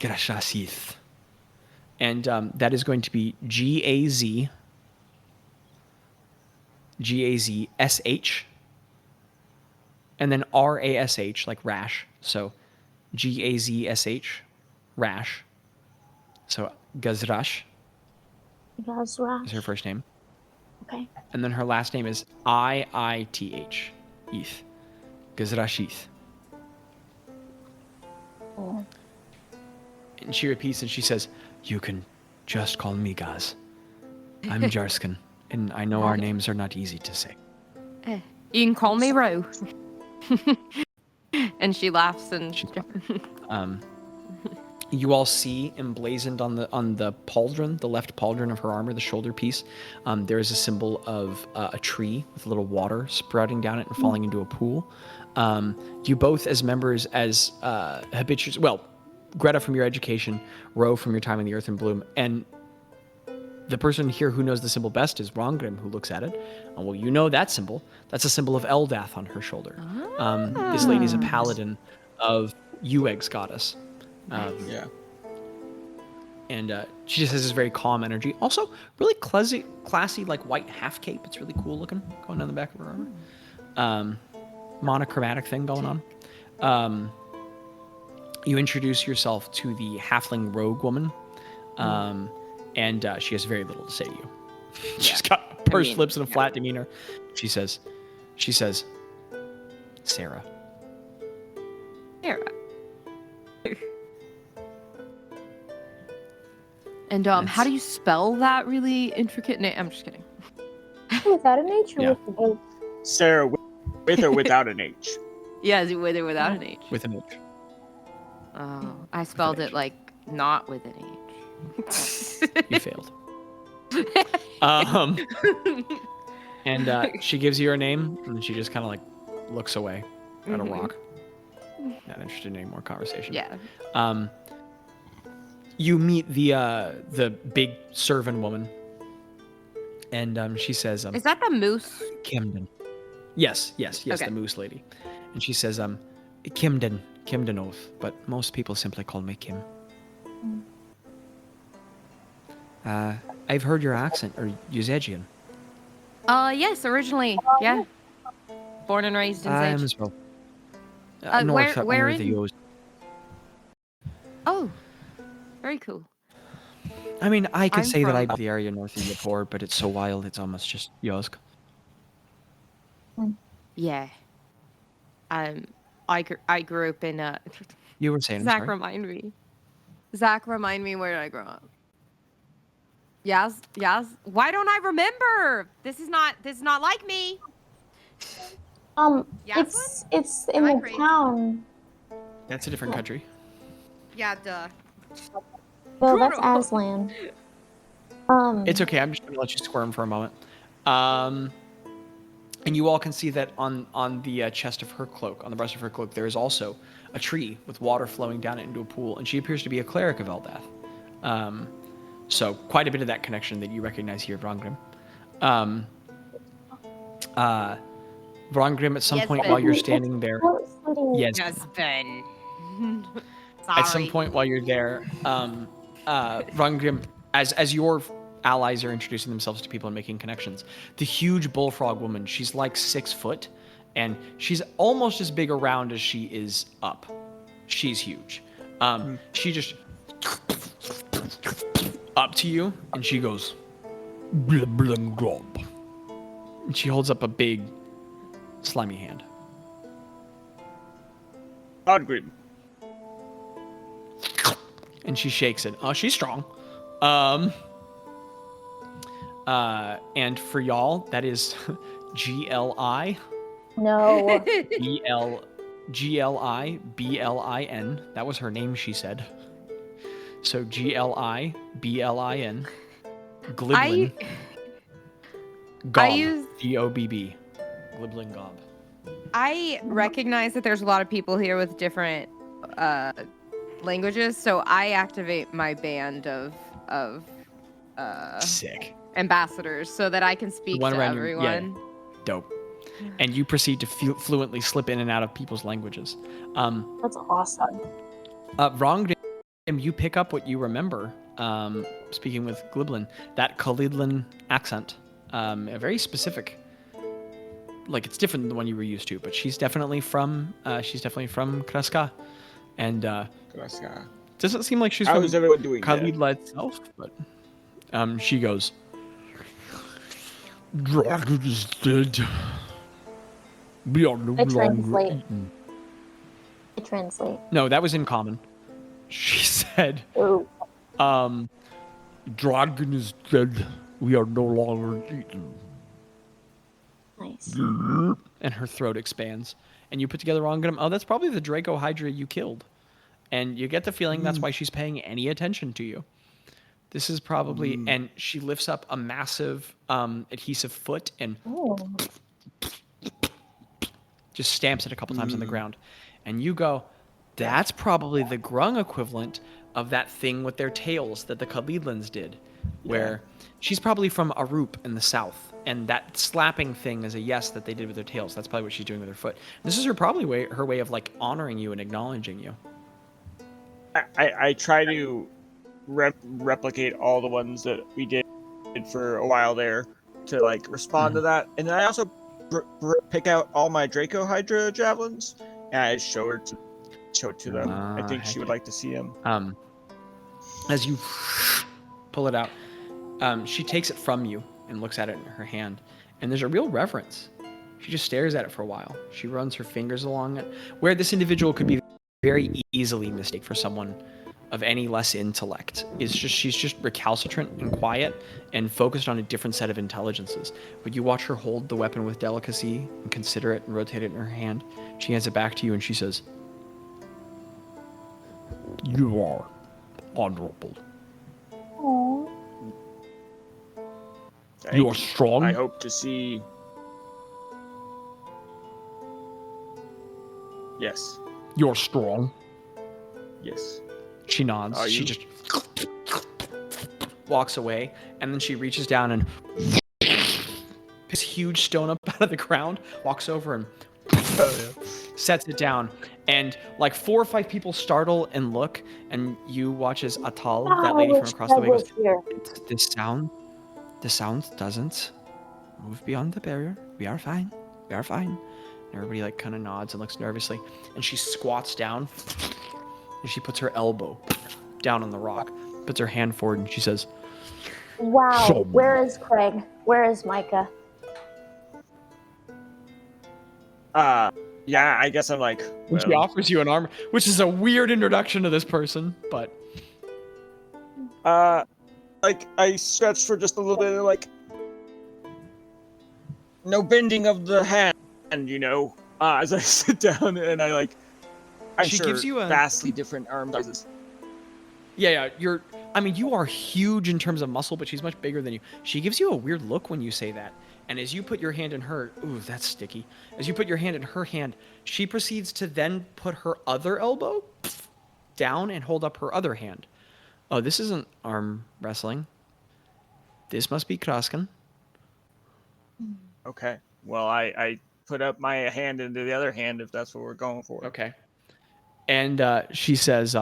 "Grashasith." And that is going to be Gazsh, and then Rash, like rash. So Gazsh, rash. So Gazrash is her first name. Okay. And then her last name is Iith, Eth. Gazrashith. Oh. And she repeats and she says, "You can just call me Gaz. I'm Jarskin, and I know our names are not easy to say." You can call me Ro. And she laughs and you all see emblazoned on the pauldron, the left pauldron of her armor, the shoulder piece, there is a symbol of a tree with a little water sprouting down it and falling into a pool. You both, as members, as habituals, well, Gretta from your education, Ro from your time in the Earth and Bloom, and the person here who knows the symbol best is Rongrim, who looks at it. Well, you know that symbol. That's a symbol of Eldath on her shoulder. This lady is a paladin of Ueg's goddess. And she just has this very calm energy. Also, really classy, like white half cape. It's really cool looking, going down the back of her armor. Monochromatic thing going on. You introduce yourself to the halfling rogue woman, and she has very little to say to you. She's got pursed lips and a flat demeanor. She says, Sarah. And how do you spell that really intricate name? I'm just kidding. Without an H or with an H? Sarah, with or without an H? Yeah, is it with or without an H? With an H. Oh, I spelled it like not with an H. You failed. And she gives you her name, and she just kind of like looks away at a rock. Not interested in any more conversation. Yeah. You meet the big servant woman, and she says, "Is that the moose?" Kimden. Yes, okay. The moose lady. And she says, Kimdenov, but most people simply call me Kim. I've heard your accent, or Usegian. Yes, originally, yeah. Born and raised in I am Zage. as well. North where under the Oz. Oh, very cool. I mean, I could say that I from the area north of Yapor, but it's so wild, it's almost just Yozg. Yeah. I grew up in You were saying, Zach, remind me. Where did I grow up? Yes. Why don't I remember? This is not like me. It's in the town. That's a different country. Yeah, duh. No, that's Aslan. It's okay. I'm just going to let you squirm for a moment. And you all can see that on the chest of her cloak, on the breast of her cloak, there is also a tree with water flowing down it into a pool, and she appears to be a cleric of Eldath. So quite a bit of that connection that you recognize here, Vrongrim. Vrongrim, at some point Ben. while you're standing there, yes, Ben. at some point while you're there, Vrongrim, as your allies are introducing themselves to people and making connections, the huge bullfrog woman, she's like 6 foot, and she's almost as big around as she is up. She's huge. She just up to you, and she goes, and she holds up a big, slimy hand. Godgrim. And she shakes it. Oh, she's strong. And for y'all, that is GLI. No. GLIBLIN. That was her name, she said. So GLIBLIN. Gliblin. Gob. GOBB. Gliblin Gob. I recognize that there's a lot of people here with different languages, so I activate my band of sick ambassadors so that I can speak to everyone. Yeah, dope. And you proceed to fluently slip in and out of people's languages. That's awesome. Vrongrim, you pick up what you remember, speaking with Gliblin, that Khalidlan accent, a very specific, like it's different than the one you were used to, but she's definitely from Kraska, and doesn't seem like she's from Khalidla itself, but she goes, "Dragon is dead. We are no longer eaten." I translate. No, that was in common. She said, "Dragon is dead. We are no longer eaten." Nice. And her throat expands, and you put together Rongnum. Oh, that's probably the Draco Hydra you killed. And you get the feeling that's why she's paying any attention to you. This is probably, and she lifts up a massive adhesive foot and just stamps it a couple times on the ground. And you go, that's probably the grung equivalent of that thing with their tails that the Khalidlands did, where she's probably from Arup in the south. And that slapping thing is a yes that they did with their tails. That's probably what she's doing with her foot. This is her way of like honoring you and acknowledging you. I try to replicate all the ones that we did for a while there to like respond to that, and then I also pick out all my Draco Hydra javelins and I show it to them. I think she would like to see them. As you pull it out, she takes it from you and looks at it in her hand, and there's a real reverence. She just stares at it for a while. She runs her fingers along it, where this individual could be very easily mistaken for someone of any less intellect. She's just recalcitrant and quiet and focused on a different set of intelligences. But you watch her hold the weapon with delicacy and consider it and rotate it in her hand. She hands it back to you and she says, "You are honorable. Aww. You are strong. I hope to see." Yes. You're strong. Yes. She nods. She just walks away, and then she reaches down and picks a huge stone up out of the ground, walks over and sets it down. And like 4 or 5 people startle and look, and you watch as Atal, that lady from across the way, goes, the sound doesn't move beyond the barrier. We are fine. We are fine. And everybody like kind of nods and looks nervously, and she squats down and she puts her elbow down on the rock, puts her hand forward, and she says, "Wow, where is Craig? Where is Mika?" Yeah, I guess I'm like, well. She offers you an arm, which is a weird introduction to this person, but like I stretch for just a little bit, like no bending of the hand, you know, as I sit down, and I like, she gives you a vastly different arm sizes. Yeah, you are huge in terms of muscle, but she's much bigger than you. She gives you a weird look when you say that. And as you put your hand in her, ooh, that's sticky. As you put your hand in her hand, she proceeds to then put her other elbow down and hold up her other hand. Oh, this isn't arm wrestling. This must be Krasken. Okay. Well, I put up my hand into the other hand if that's what we're going for. Okay. And she says,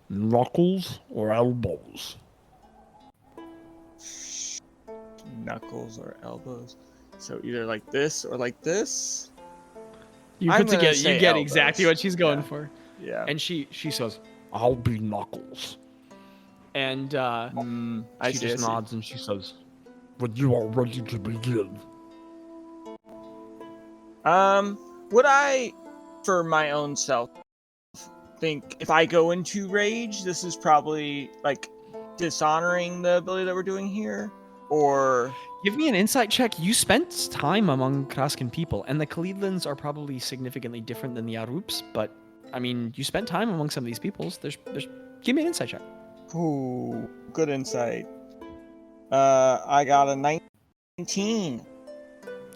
knuckles or elbows? Knuckles or elbows. So either like this or like this. You get elbows. Exactly what she's going for. Yeah. And she says, "I'll be knuckles." And she just nods and she says, "But you are ready to begin." Would I, for my own self, think if I go into rage, this is probably like dishonoring the ability that we're doing here? Or give me an insight check. You spent time among Krasken people, and the Khalidlands are probably significantly different than the Arups, but I mean, you spent time among some of these peoples. There's give me an insight check. Ooh, good insight. I got a 19.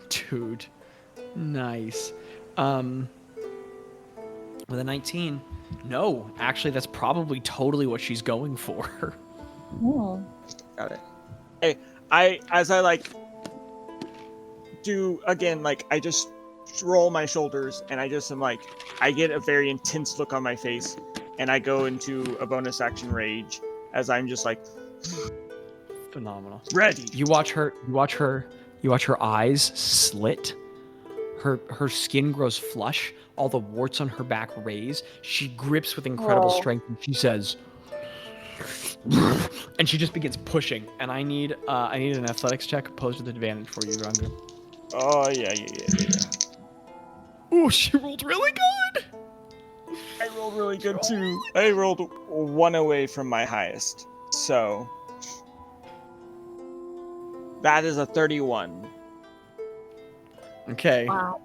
Dude, nice. With a 19, no, actually, that's probably totally what she's going for. Got it. Hey, as I like do again, like I just roll my shoulders and I just am like, I get a very intense look on my face, and I go into a bonus action rage as I'm just like phenomenal. Ready. You watch her eyes slit. Her skin grows flush. All the warts on her back raise. She grips with incredible strength, and she says, and she just begins pushing. And I need an athletics check opposed with advantage for you, Grangu. Oh yeah. Oh, she rolled really good. I rolled really good too. I rolled 1 away from my highest, so that is a 31. Okay. Wow.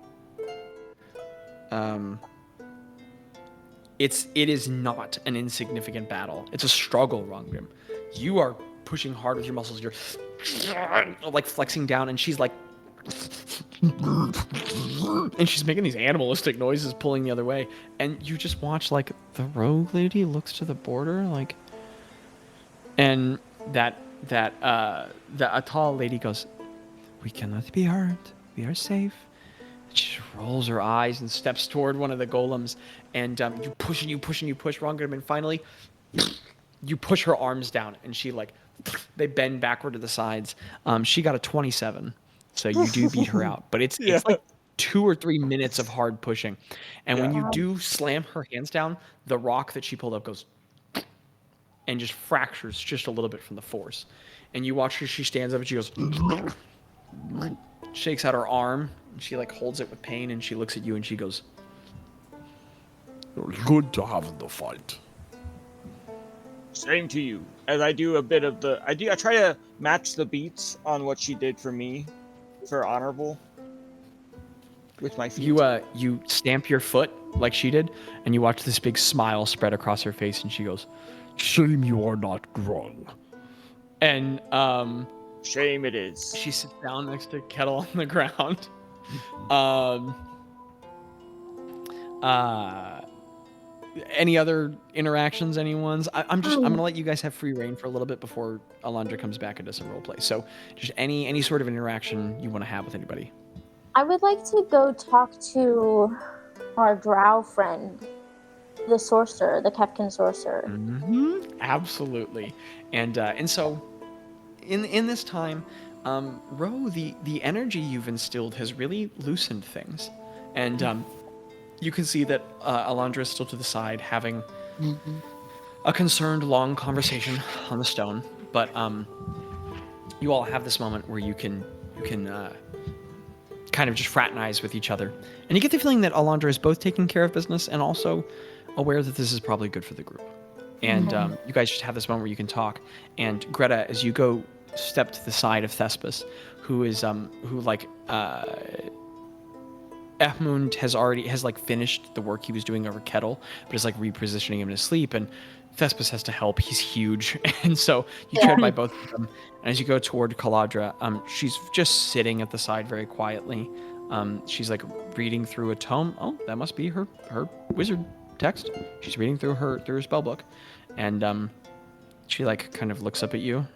it is not an insignificant battle. It's a struggle, Rongrim. You are pushing hard with your muscles. You're like flexing down, and she's like, and she's making these animalistic noises, pulling the other way. And you just watch like the rogue lady looks to the border, like, and the tall lady goes, "We cannot be hurt. We are safe." She rolls her eyes and steps toward one of the golems, and you push and you push and you push, Rongrim, and finally you push her arms down, and she like they bend backward to the sides. She got a 27, so you do beat her out, but it's like 2 or 3 minutes of hard pushing, and when you do slam her hands down, the rock that she pulled up goes and just fractures just a little bit from the force, and you watch her. She stands up and she goes, shakes out her arm. She like holds it with pain, and she looks at you and she goes, "Good to have the fight." Same to you. As I do a bit of I try to match the beats on what she did for me, for honorable, with my feet. You stamp your foot like she did, and you watch this big smile spread across her face, and she goes, "Shame you are not grown." And shame it is. She sits down next to Kettle on the ground. Any other interactions, anyone's? I'm gonna let you guys have free reign for a little bit before Alondra comes back and does some role play. So just any sort of interaction you want to have with anybody. I would like to go talk to our drow friend, the sorcerer, the Kefkin sorcerer. Mm-hmm. Absolutely. And so in this time, Ro, the energy you've instilled has really loosened things, and you can see that Alondra is still to the side having a concerned, long conversation on the stone. But you all have this moment where you can kind of just fraternize with each other, and you get the feeling that Alondra is both taking care of business and also aware that this is probably good for the group. And you guys just have this moment where you can talk. And Gretta, as you go step to the side of Thespis, who Ehmund has finished the work he was doing over Kettle, but is like repositioning him to sleep, and Thespis has to help. He's huge, and so you tread by both of them. And as you go toward Caladra, she's just sitting at the side very quietly. She's like reading through a tome. Oh, that must be her wizard text. She's reading through her spell book, and she like kind of looks up at you,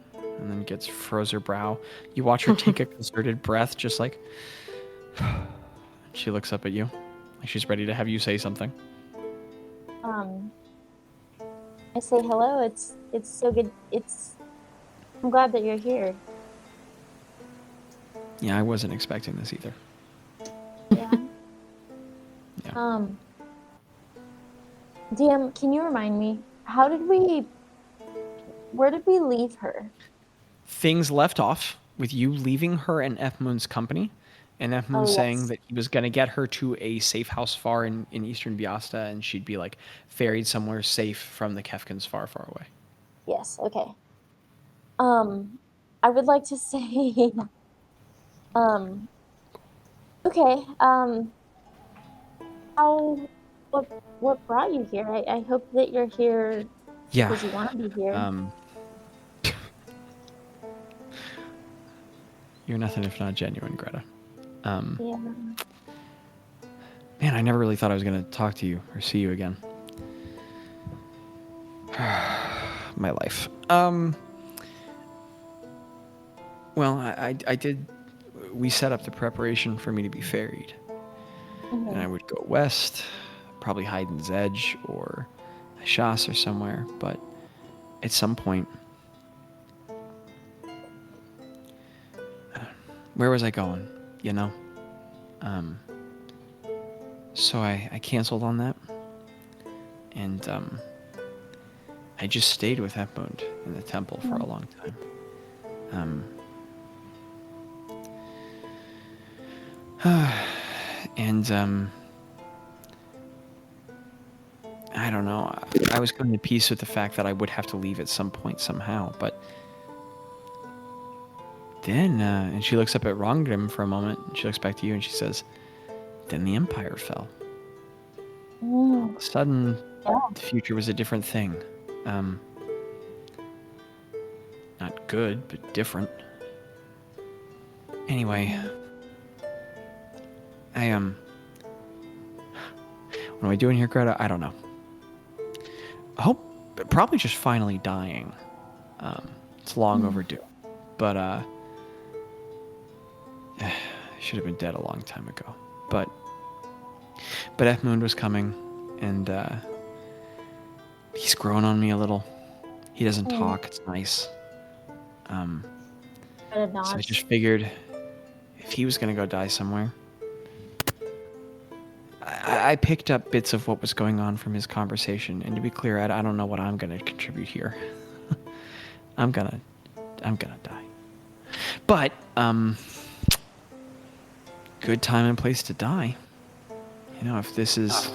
and then froze her brow. You watch her take a concerted breath, just like. She looks up at you, like she's ready to have you say something. I say hello. It's so good. I'm glad that you're here. Yeah, I wasn't expecting this either. Yeah. Yeah. DM, can you remind me? Where did we leave her? Things left off with you leaving her in Ehmund's company. And Ehmund saying that he was going to get her to a safe house far in eastern Biasta, and she'd be like ferried somewhere safe from the Kefkins far, far away. Yes, okay. I would like to say, okay, what brought you here? I hope that you're here because you want to be here. You're nothing if not genuine, Greta. Yeah. Man, I never really thought I was going to talk to you or see you again. My life. Well, I did. We set up the preparation for me to be ferried. Mm-hmm. And I would go west, probably hide in Zedge or Shas or somewhere. But at some point, where was I going? You know? So I canceled on that. And I just stayed with Ehmund in the temple for a long time. And I don't know. I was coming to peace with the fact that I would have to leave at some point somehow, but then, and she looks up at Rongrim for a moment, and she looks back to you and she says, then the Empire fell. All of a sudden, the future was a different thing. Not good, but different. Anyway, what am I doing here, Greta? I don't know. I hope, probably just finally dying. It's long overdue, but I should have been dead a long time ago. But F Moon was coming, and he's growing on me a little. He doesn't talk. It's nice. So I just figured if he was gonna go die somewhere, I picked up bits of what was going on from his conversation. And to be clear, I don't know what I'm gonna contribute here. I'm gonna die. But good time and place to die. You know, if this is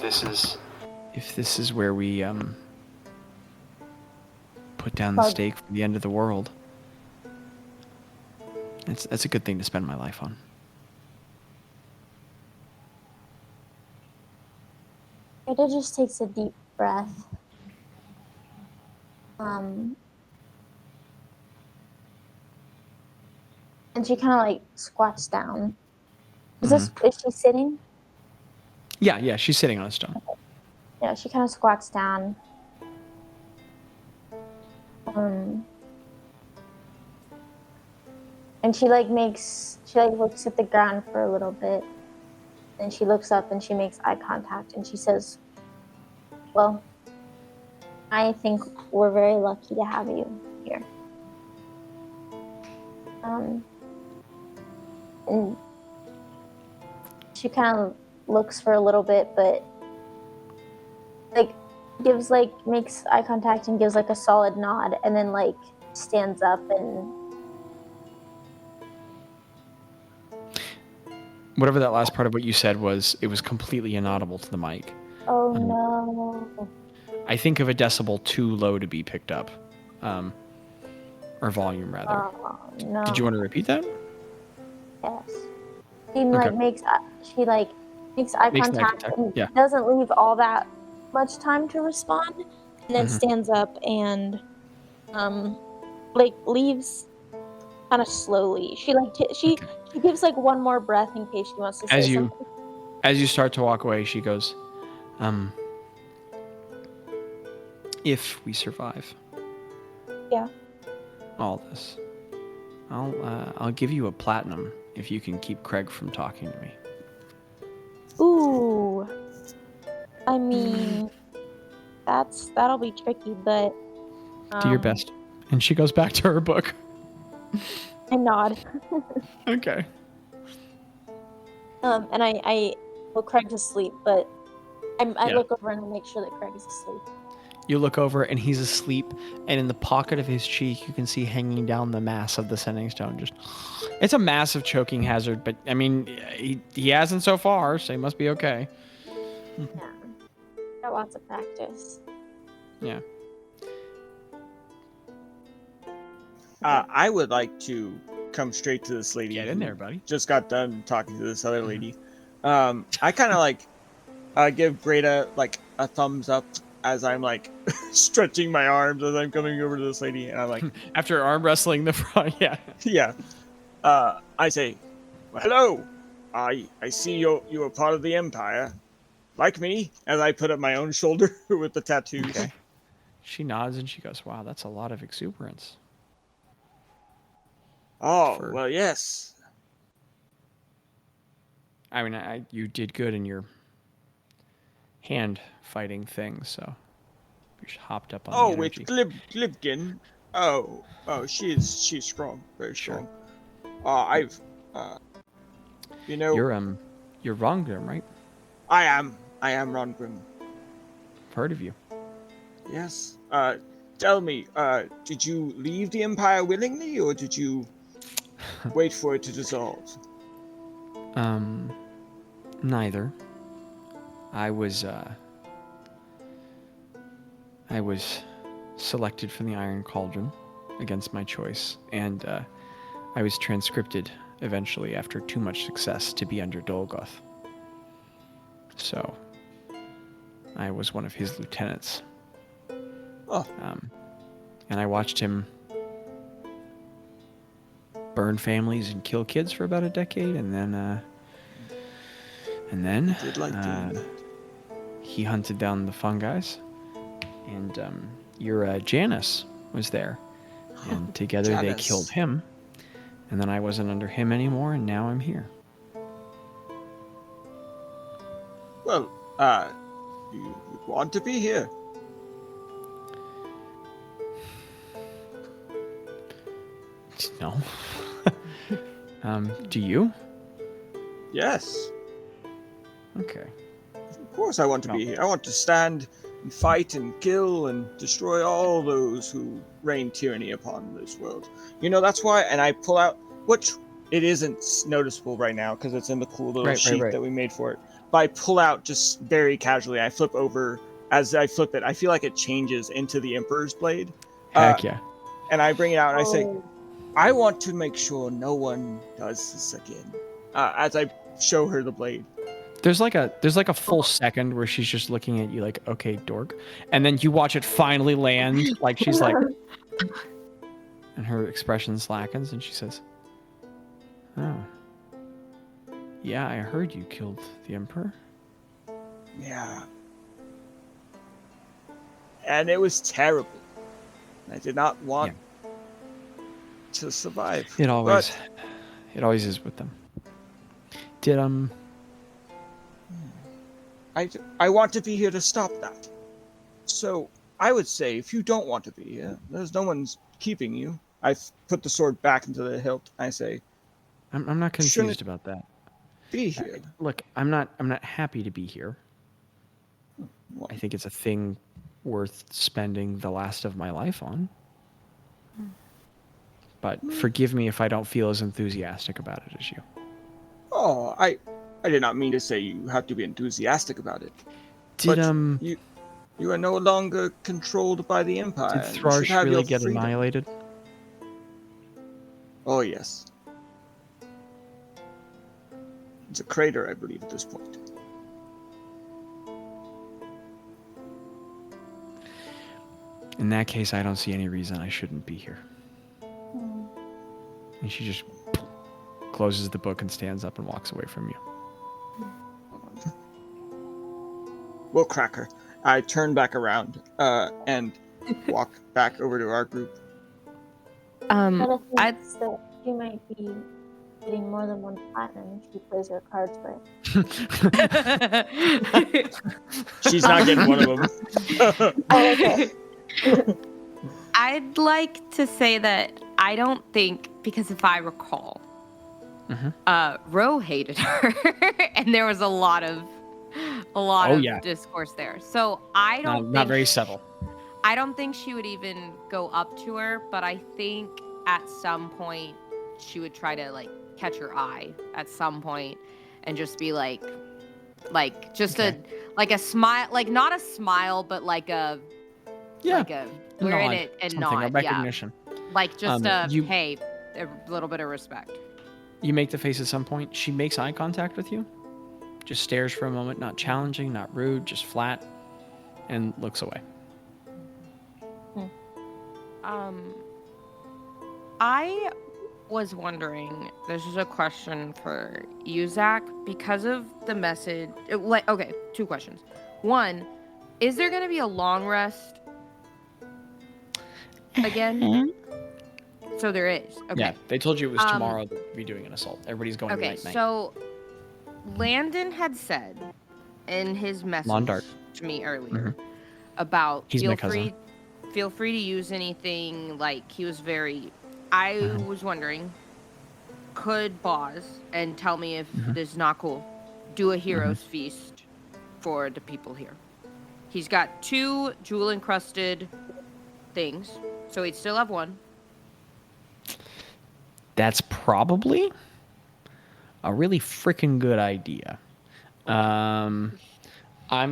where we put down the stake for the end of the world, that's a good thing to spend my life on. Greta just takes a deep breath. And she kind of like squats down. Is she sitting? Yeah, she's sitting on a stone. Yeah, she kind of squats down. And she looks at the ground for a little bit. Then she looks up and she makes eye contact and she says, "Well, I think we're very lucky to have you here." And she kind of looks for a little bit, but makes eye contact and gives like a solid nod, and then like stands up and. Whatever that last part of what you said was, it was completely inaudible to the mic. Oh no. I think of a decibel too low to be picked up. Or volume, rather. Oh, no. Did you want to repeat that? Yes. She makes eye contact and doesn't leave all that much time to respond, and then stands up and leaves kind of slowly. She gives like one more breath in case she wants to say something. As you start to walk away, she goes, if we survive all this, I'll give you a platinum if you can keep Craig from talking to me. Ooh, I mean, that'll be tricky, but do your best. And she goes back to her book. I nod. Okay. And I Craig's asleep, but I look over and make sure that Craig is asleep. You look over and he's asleep, and in the pocket of his cheek, you can see hanging down the mass of the sending stone. It's a massive choking hazard, but I mean, he hasn't so far, so he must be okay. Yeah, got lots of practice. Yeah. I would like to come straight to this lady. Get in there, buddy. Just got done talking to this other lady. I kind of give Greta like a thumbs up as I'm like stretching my arms as I'm coming over to this lady, and I'm like, after arm wrestling the front, yeah. I say, well, hello. I see you are part of the Empire, like me, as I put up my own shoulder with the tattoos. Okay. She nods and she goes, "Wow, that's a lot of exuberance." Oh, well, yes. I mean, you did good in your hand fighting thing, so you just hopped up on the energy. With Glibkin. Oh, she's strong, very strong. You're Rongrim, right? I am Rongrim. I've heard of you. Yes. Tell me, did you leave the Empire willingly, or did you wait for it to dissolve? Neither. I was selected from the Iron Cauldron against my choice, and I was transcripted eventually after too much success to be under Dolgoth. So, I was one of his lieutenants. Oh. And I watched him burn families and kill kids for about a decade, and then he hunted down the funguis, and your Janice was there, and together they killed him, and then I wasn't under him anymore, and now I'm here. Well, you want to be here? No. Do you? Yes. Okay. Of course I want to be here. I want to stand and fight and kill and destroy all those who reign tyranny upon this world. You know, that's why, and I pull out, which it isn't noticeable right now because it's in the cool little sheet that we made for it. But I pull out just very casually. I flip over. As I flip it, I feel like it changes into the Emperor's Blade. Heck yeah. And I bring it out and I say, I want to make sure no one does this again. As I show her the blade. There's like a full second where she's just looking at you like, okay, dork. And then you watch it finally land, like she's like, and her expression slackens and she says, oh. Yeah, I heard you killed the Emperor. Yeah. And it was terrible. I did not want to survive. It always is with them. Did I want to be here to stop that. So I would say if you don't want to be here, there's no one's keeping you. I put the sword back into the hilt. I say, I'm not confused about that. Be here. Look, I'm not happy to be here. I think it's a thing worth spending the last of my life on. But forgive me if I don't feel as enthusiastic about it as you. Oh, I did not mean to say you have to be enthusiastic about it. Did you are no longer controlled by the Empire. Did Thrush really get annihilated? Oh yes. It's a crater, I believe, at this point. In that case, I don't see any reason I shouldn't be here. And she just closes the book and stands up and walks away from you. Well, Cracker, I turn back around and walk back over to our group. She might be getting more than one platinum if she plays her cards right. She's not getting one of them. Oh, okay. I'd like to say that I don't think, because if I recall, Ro hated her, and there was a lot of discourse there. So I don't think not very subtle. I don't think she would even go up to her, but I think at some point she would try to like catch her eye at some point and just be like just a smile, like not a smile, but like a we're in it and not a recognition. Yeah. Like just hey, a little bit of respect. You make the face at some point. She makes eye contact with you, just stares for a moment, not challenging, not rude, just flat, and looks away. I was wondering, this is a question for you, Zach, because of the message. Okay, 2 questions. 1, is there going to be a long rest again? So there is. Okay. Yeah, they told you it was tomorrow that we'd be doing an assault. Everybody's going to night-night. So Landon had said in his message to me earlier about feel free to use anything. Like he was very. I was wondering, could Bazz, and tell me if this is not cool, do a hero's feast for the people here? He's got 2 jewel encrusted things, so he'd still have 1. That's probably a really freaking good idea. I'm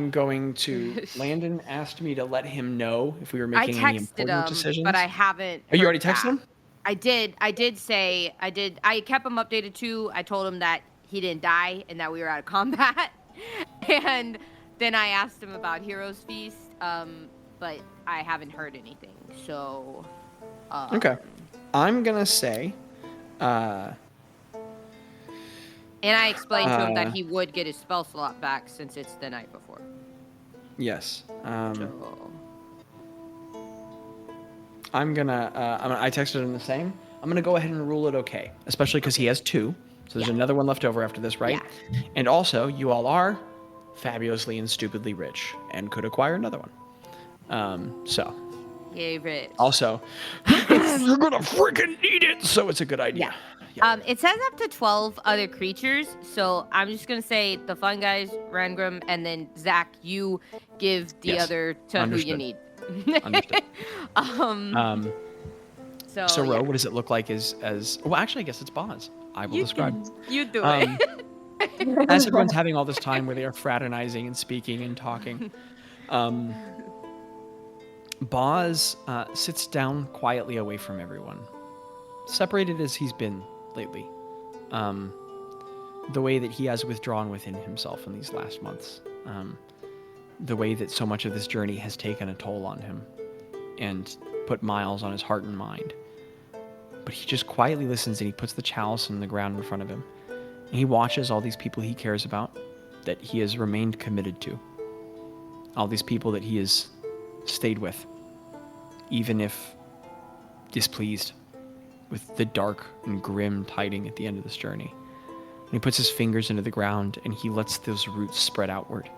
going to. Landon asked me to let him know if we were making any important decisions. But I haven't. Oh, you already texted him? I did. I kept him updated too. I told him that he didn't die and that we were out of combat. And then I asked him about Heroes Feast, but I haven't heard anything. So. Okay. I'm gonna say. And I explained to him that he would get his spell slot back since it's the night before. Yes. I'm gonna. I texted him the same. I'm gonna go ahead and rule it okay, especially because he has 2. So there's another one left over after this, right? Yeah. And also, you all are fabulously and stupidly rich and could acquire another one. So. Yay, rich. Also, you're gonna freaking need it, so it's a good idea. Yeah. It says up to 12 other creatures, so I'm just gonna say the fun guys, Rangrim, and then Zach, you give the other to who you need. Understood. So Ro, yeah. what does it look like as well, actually I guess it's Bazz. I will describe. You do it. As everyone's having all this time where they are fraternizing and speaking and talking, Bazz sits down quietly away from everyone, separated as he's been lately. The way that he has withdrawn within himself in these last months. The way that so much of this journey has taken a toll on him and put miles on his heart and mind. But he just quietly listens and he puts the chalice on the ground in front of him. And he watches all these people he cares about, that he has remained committed to. All these people that he has stayed with, even if displeased with the dark and grim tiding at the end of this journey. And he puts his fingers into the ground and he lets those roots spread outward.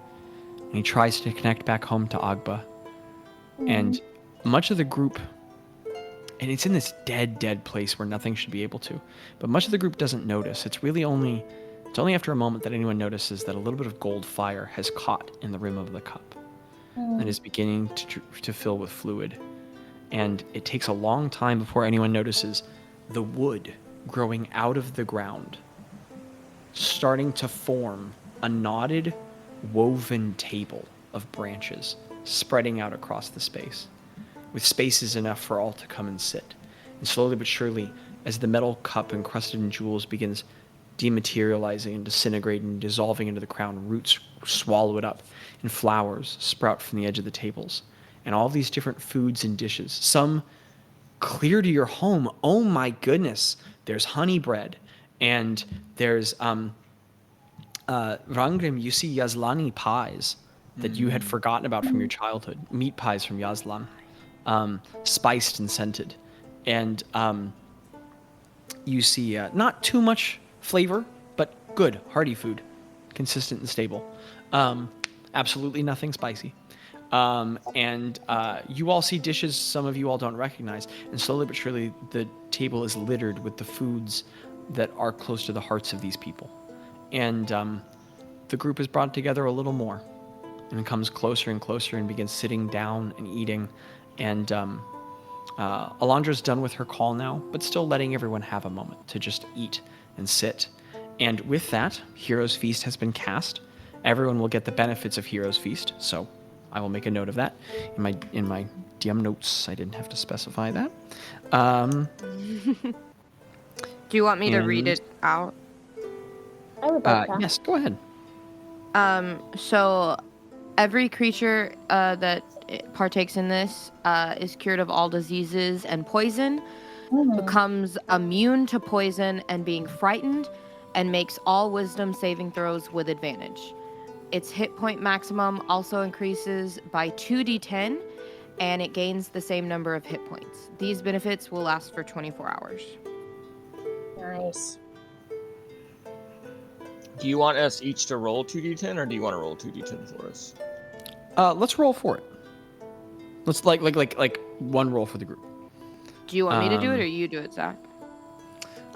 And he tries to connect back home to Agba. And much of the group, and it's in this dead place where nothing should be able to, but much of the group doesn't notice. It's only after a moment that anyone notices that a little bit of gold fire has caught in the rim of the cup and is beginning to fill with fluid. And it takes a long time before anyone notices the wood growing out of the ground, starting to form a knotted, woven table of branches spreading out across the space, with spaces enough for all to come and sit. And slowly but surely, as the metal cup encrusted in jewels begins dematerializing and disintegrating and dissolving into the crown, roots swallow it up, and flowers sprout from the edge of the tables. And all these different foods and dishes, some clear to your home. Oh my goodness, there's honey bread, and there's Rangrim, you see Yazlani pies that you had forgotten about from your childhood, meat pies from Yazlan, spiced and scented. And you see not too much flavor, but good, hearty food, consistent and stable. Absolutely nothing spicy. And you all see dishes some of you all don't recognize, and slowly but surely the table is littered with the foods that are close to the hearts of these people. And the group is brought together a little more, and it comes closer and closer and begins sitting down and eating. And Alondra's done with her call now, but still letting everyone have a moment to just eat and sit. And with that, Heroes Feast has been cast. Everyone will get the benefits of Heroes Feast, so I will make a note of that in my DM notes. I didn't have to specify that. Do you want me to read it out? I would like that. Yes, go ahead. So every creature that partakes in this is cured of all diseases and poison, becomes immune to poison and being frightened, and makes all wisdom saving throws with advantage. Its hit point maximum also increases by 2d10, and it gains the same number of hit points. These benefits will last for 24 hours. Nice. Do you want us each to roll 2d10, or do you want to roll 2d10 for us? Let's roll for it. Let's like one roll for the group. Do you want me to do it, or you do it, Zach?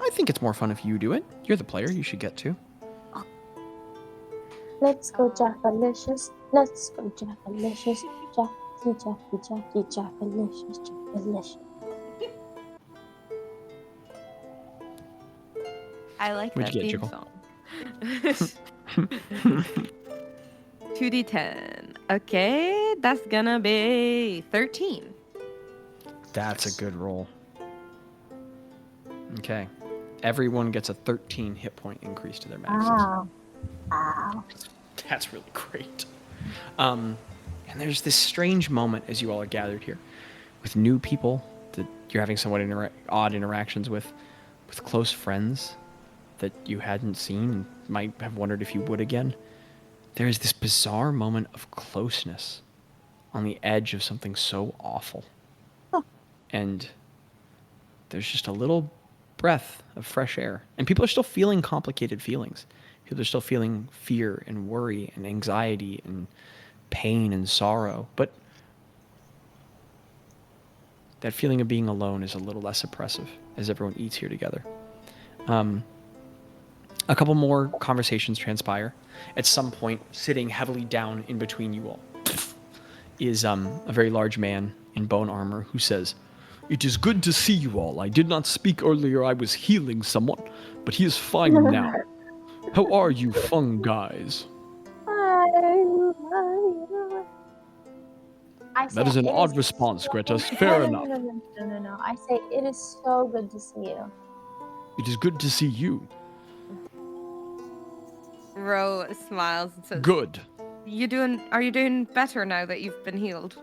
I think it's more fun if you do it. You're the player. You should get to. Let's go, Jackalicious. Let's go, Jackalicious. Jackie, Jackalicious. I like What'd that you get, theme song. 2d10. Okay, that's gonna be 13. That's a good roll. Okay. Everyone gets a 13 hit point increase to their maxes. Wow. That's really great. And there's this strange moment as you all are gathered here with new people that you're having somewhat odd interactions with close friends that you hadn't seen and might have wondered if you would again. There is this bizarre moment of closeness on the edge of something so awful. And there's just a little breath of fresh air. And people are still feeling complicated feelings. People are still feeling fear and worry and anxiety and pain and sorrow. But that feeling of being alone is a little less oppressive as everyone eats here together. A couple more conversations transpire. At some point, sitting heavily down in between you all is a very large man in bone armor who says, "It is good to see you all. I did not speak earlier. I was healing someone, but he is fine now. How are you, fung guys?" That is an odd response, Greta. Fair enough. No. I say it is so good to see you. It is good to see you. Ro smiles and says, "Good. Are you doing better now that you've been healed?"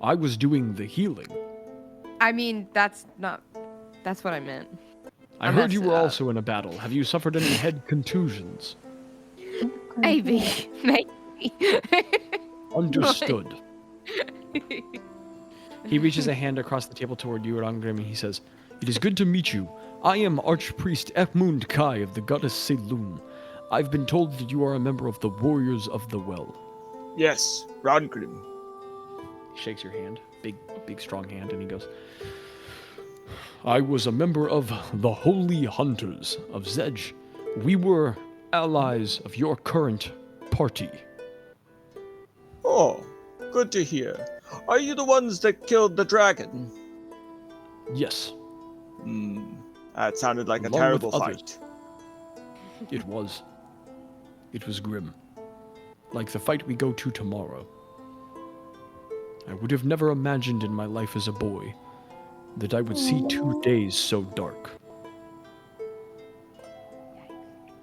I was doing the healing. I mean, that's what I meant. I heard you were also in a battle. Have you suffered any head contusions? Maybe. Understood. He reaches a hand across the table toward you, Rangrim, and he says, "It is good to meet you. I am Archpriest Ekmund Kai of the goddess Selûm. I've been told that you are a member of the Warriors of the Well." Yes, Rangrim. He shakes your hand, big strong hand, and he goes, "I was a member of the Holy Hunters of Zedge. We were allies of your current party." Oh, good to hear. Are you the ones that killed the dragon? Yes. That sounded like Along a terrible with fight. It was. It was grim. Like the fight we go to tomorrow. I would have never imagined in my life as a boy that I would see 2 days so dark.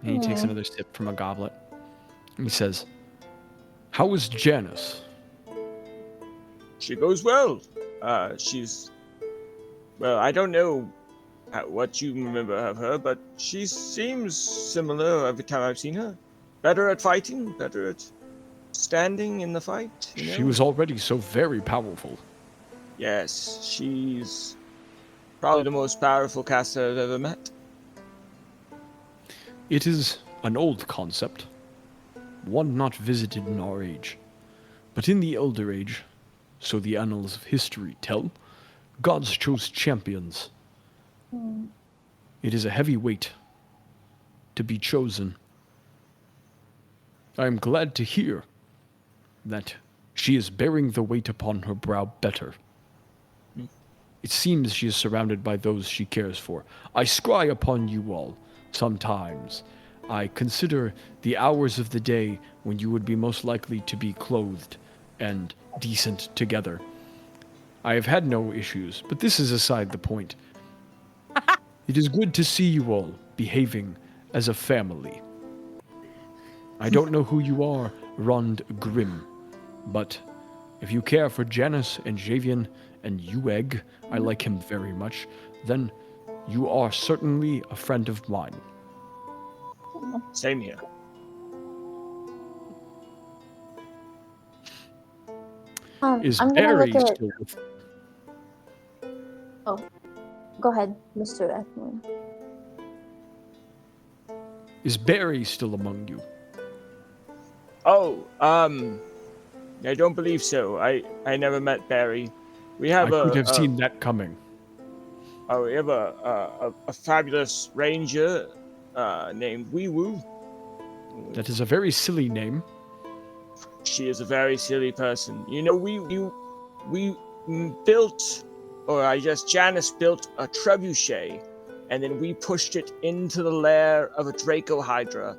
and he takes another sip from a goblet. He says, "How is Janice?" She goes well. Well, I don't know what you remember of her, but she seems similar every time I've seen her. Better at fighting, better at standing in the fight. You know? She was already so very powerful. Yes, she's probably the most powerful caster I've ever met. It is an old concept, one not visited in our age. But in the Elder Age, so the annals of history tell, gods chose champions. It is a heavy weight to be chosen. I am glad to hear that she is bearing the weight upon her brow better. It seems she is surrounded by those she cares for. I scry upon you all sometimes. I consider the hours of the day when you would be most likely to be clothed and decent together. I have had no issues, but this is aside the point. It is good to see you all behaving as a family. I don't know who you are, Rond Grimm, but if you care for Janice and Javian and Ueg, I like him very much, then you are certainly a friend of mine. Same here. Is I'm gonna Barry look at... still with... Oh, go ahead, Mr. Ekman. Is Barry still among you? Oh, I don't believe so. I never met Barry. We have I could have seen that coming. Oh, we have a fabulous ranger named Wee Woo. That is a very silly name. She is a very silly person. You know, we built, or I guess Janice built a trebuchet, and then we pushed it into the lair of a Draco Hydra,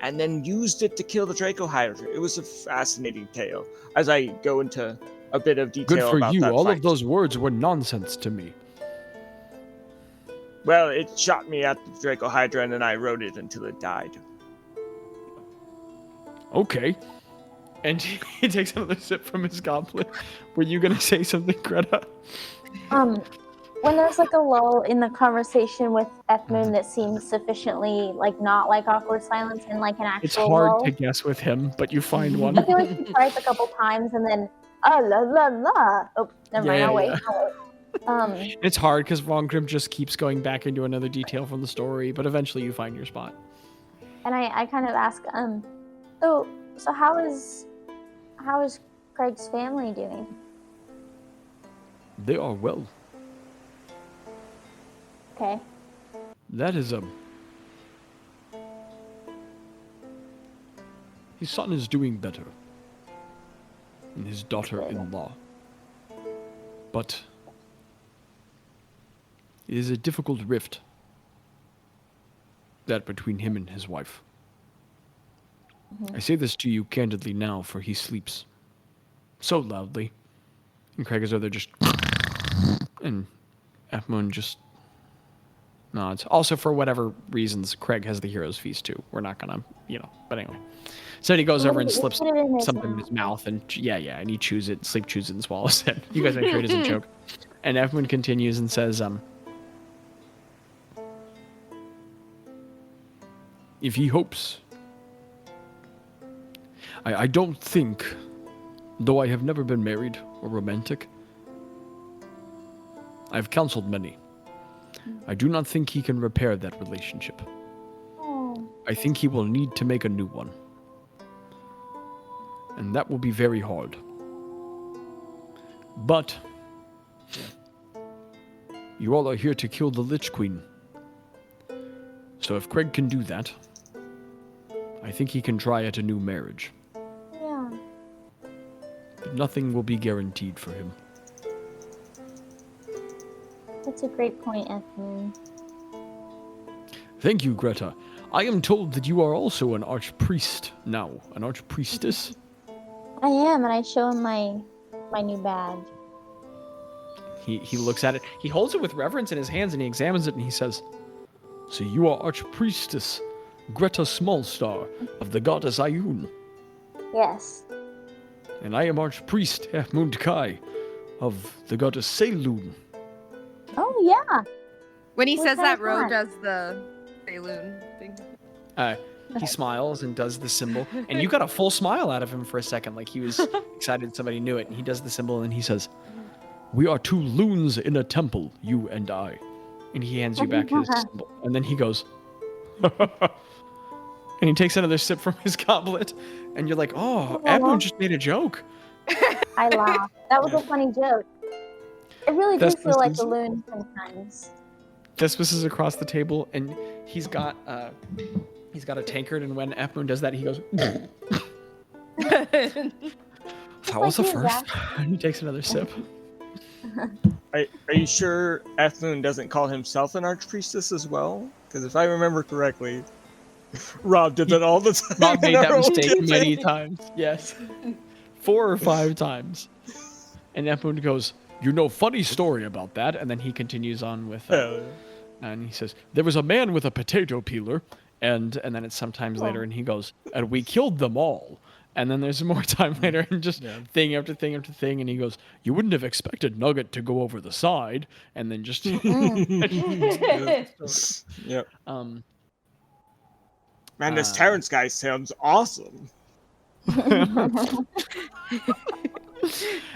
and then used it to kill the Draco Hydra. It was a fascinating tale. As I go into a bit of detail Good for about you. that All fight. of those words were nonsense to me. Well, it shot me at the Draco Hydra, and then I rode it until it died. Okay. And he takes another sip from his goblet. Were you gonna say something, Greta? When there's like a lull in the conversation with F Moon that seems sufficiently like not like awkward silence and like an actual It's hard lull. to guess with him, but you find one. I feel like he tries a couple times and then la la la. Oh, never mind. I'll wait. It's hard because Von Grimm just keeps going back into another detail from the story, but eventually you find your spot. And I kind of ask, so how is Craig's family doing? They are well. Okay. That is his son is doing better. And his daughter-in-law. But it is a difficult rift. That between him and his wife. I say this to you candidly now, for he sleeps so loudly. And Craig is over there just and F Moon just nods. Also, for whatever reasons, Craig has the hero's feast too. We're not gonna, but anyway. So he goes over and slips something in his mouth, and and he chews it, Sleep chews it and swallows it. You guys make sure he doesn't choke. And F Moon continues and says, if he hopes, I don't think, though I have never been married or romantic, I've counseled many. I do not think he can repair that relationship. I think he will need to make a new one. And that will be very hard. But you all are here to kill the Lich Queen. So if Craig can do that, I think he can try at a new marriage. Yeah. But nothing will be guaranteed for him. That's a great point, F Moon. Thank you, Greta. I am told that you are also an archpriest now. An archpriestess? I am, and I show him my new badge. He looks at it. He holds it with reverence in his hands, and he examines it, and he says, So you are archpriestess Greta Smallstar of the goddess Ayun. Yes. And I am archpriest Hefmund Kai of the goddess Seiloon. Oh, yeah. When he says that, Ro does the Seiloon thing. He smiles and does the symbol, and you got a full smile out of him for a second, like he was excited somebody knew it. And he does the symbol, and he says, We are two loons in a temple, you and I. And he hands you back his symbol. And then he goes, and he takes another sip from his goblet, and you're like, oh, everyone just made a joke. I laughed. That was a funny joke. It really does feel like a loon sometimes. Thespis is across the table, and he's got a tankard, and when F Moon does that, he goes, that was the first. And he takes another sip. Are you sure F Moon doesn't call himself an archpriestess as well? Because if I remember correctly, Rob did that all the time. Rob made that mistake many times. Yes. 4 or 5 times. And F Moon goes, funny story about that. And then he continues on with, and he says, there was a man with a potato peeler. And then it's sometimes later, and he goes, and we killed them all. And then there's more time later, and just thing after thing after thing, and he goes, you wouldn't have expected Nugget to go over the side, and then just... Yep. Man, this Terrence guy sounds awesome.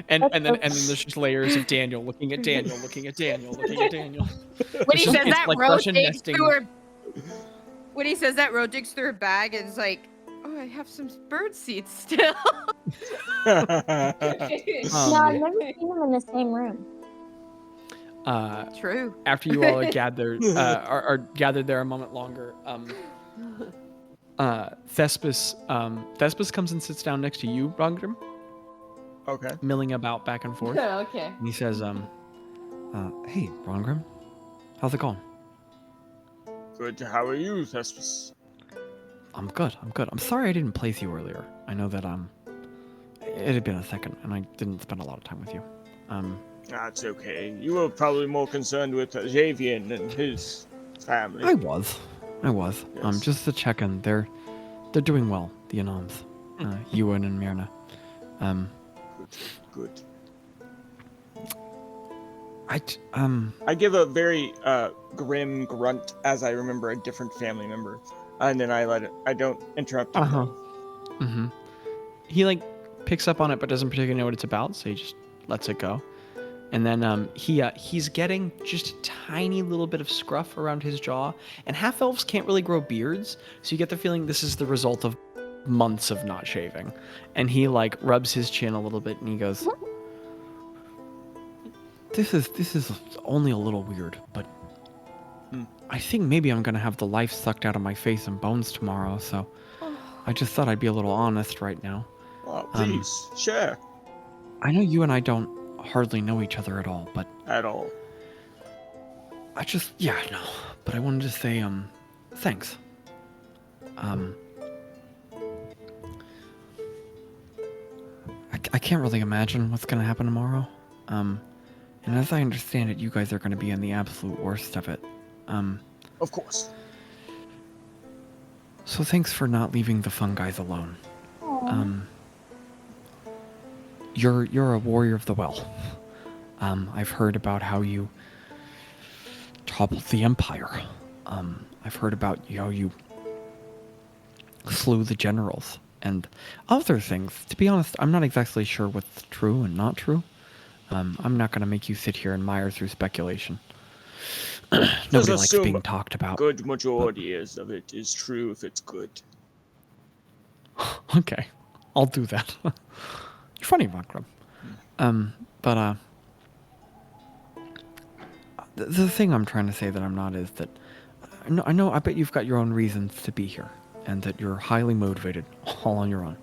and then there's just layers of Daniel looking at Daniel, looking at Daniel, looking at Daniel. When he says that, like when he says that, Ro digs through her bag and is like, oh, I have some bird seeds still. No, I've never seen them in the same room. True. After you all are gathered, are gathered there a moment longer, Thespis comes and sits down next to you, Rongrim. Okay. Milling about back and forth. Okay. And he says, hey, Rongrim, how's it going? Good. How are you, Thespis? I'm good. I'm sorry I didn't play with you earlier. I know that it had been a second, and I didn't spend a lot of time with you. That's okay. You were probably more concerned with Javian and his family. I was. Yes. Just to check in. They're doing well, the Anons. Ewan and Myrna. Good. I give a very grim grunt as I remember a different family member, and then I don't interrupt him. Mm-hmm. He like picks up on it, but doesn't particularly know what it's about, so he just lets it go. And then he's getting just a tiny little bit of scruff around his jaw, and half elves can't really grow beards, so you get the feeling this is the result of months of not shaving. And he like rubs his chin a little bit, and he goes, This is only a little weird, but I think maybe I'm gonna have the life sucked out of my face and bones tomorrow, so I just thought I'd be a little honest right now. Oh, please, share. I know you and I don't hardly know each other at all, but... At all. But I wanted to say, thanks. I can't really imagine what's gonna happen tomorrow. And as I understand it, you guys are gonna be in the absolute worst of it. Of course. So thanks for not leaving the fun guys alone. You're a warrior of the well. I've heard about how you toppled the Empire. I've heard about how you slew the generals and other things. To be honest, I'm not exactly sure what's true and not true. I'm not going to make you sit here and mire through speculation. Nobody likes being talked about. Good majority of it is true if it's good. Okay, I'll do that. You're funny, Vakram. The thing I'm trying to say that I'm not is that I bet you've got your own reasons to be here, and that you're highly motivated, all on your own.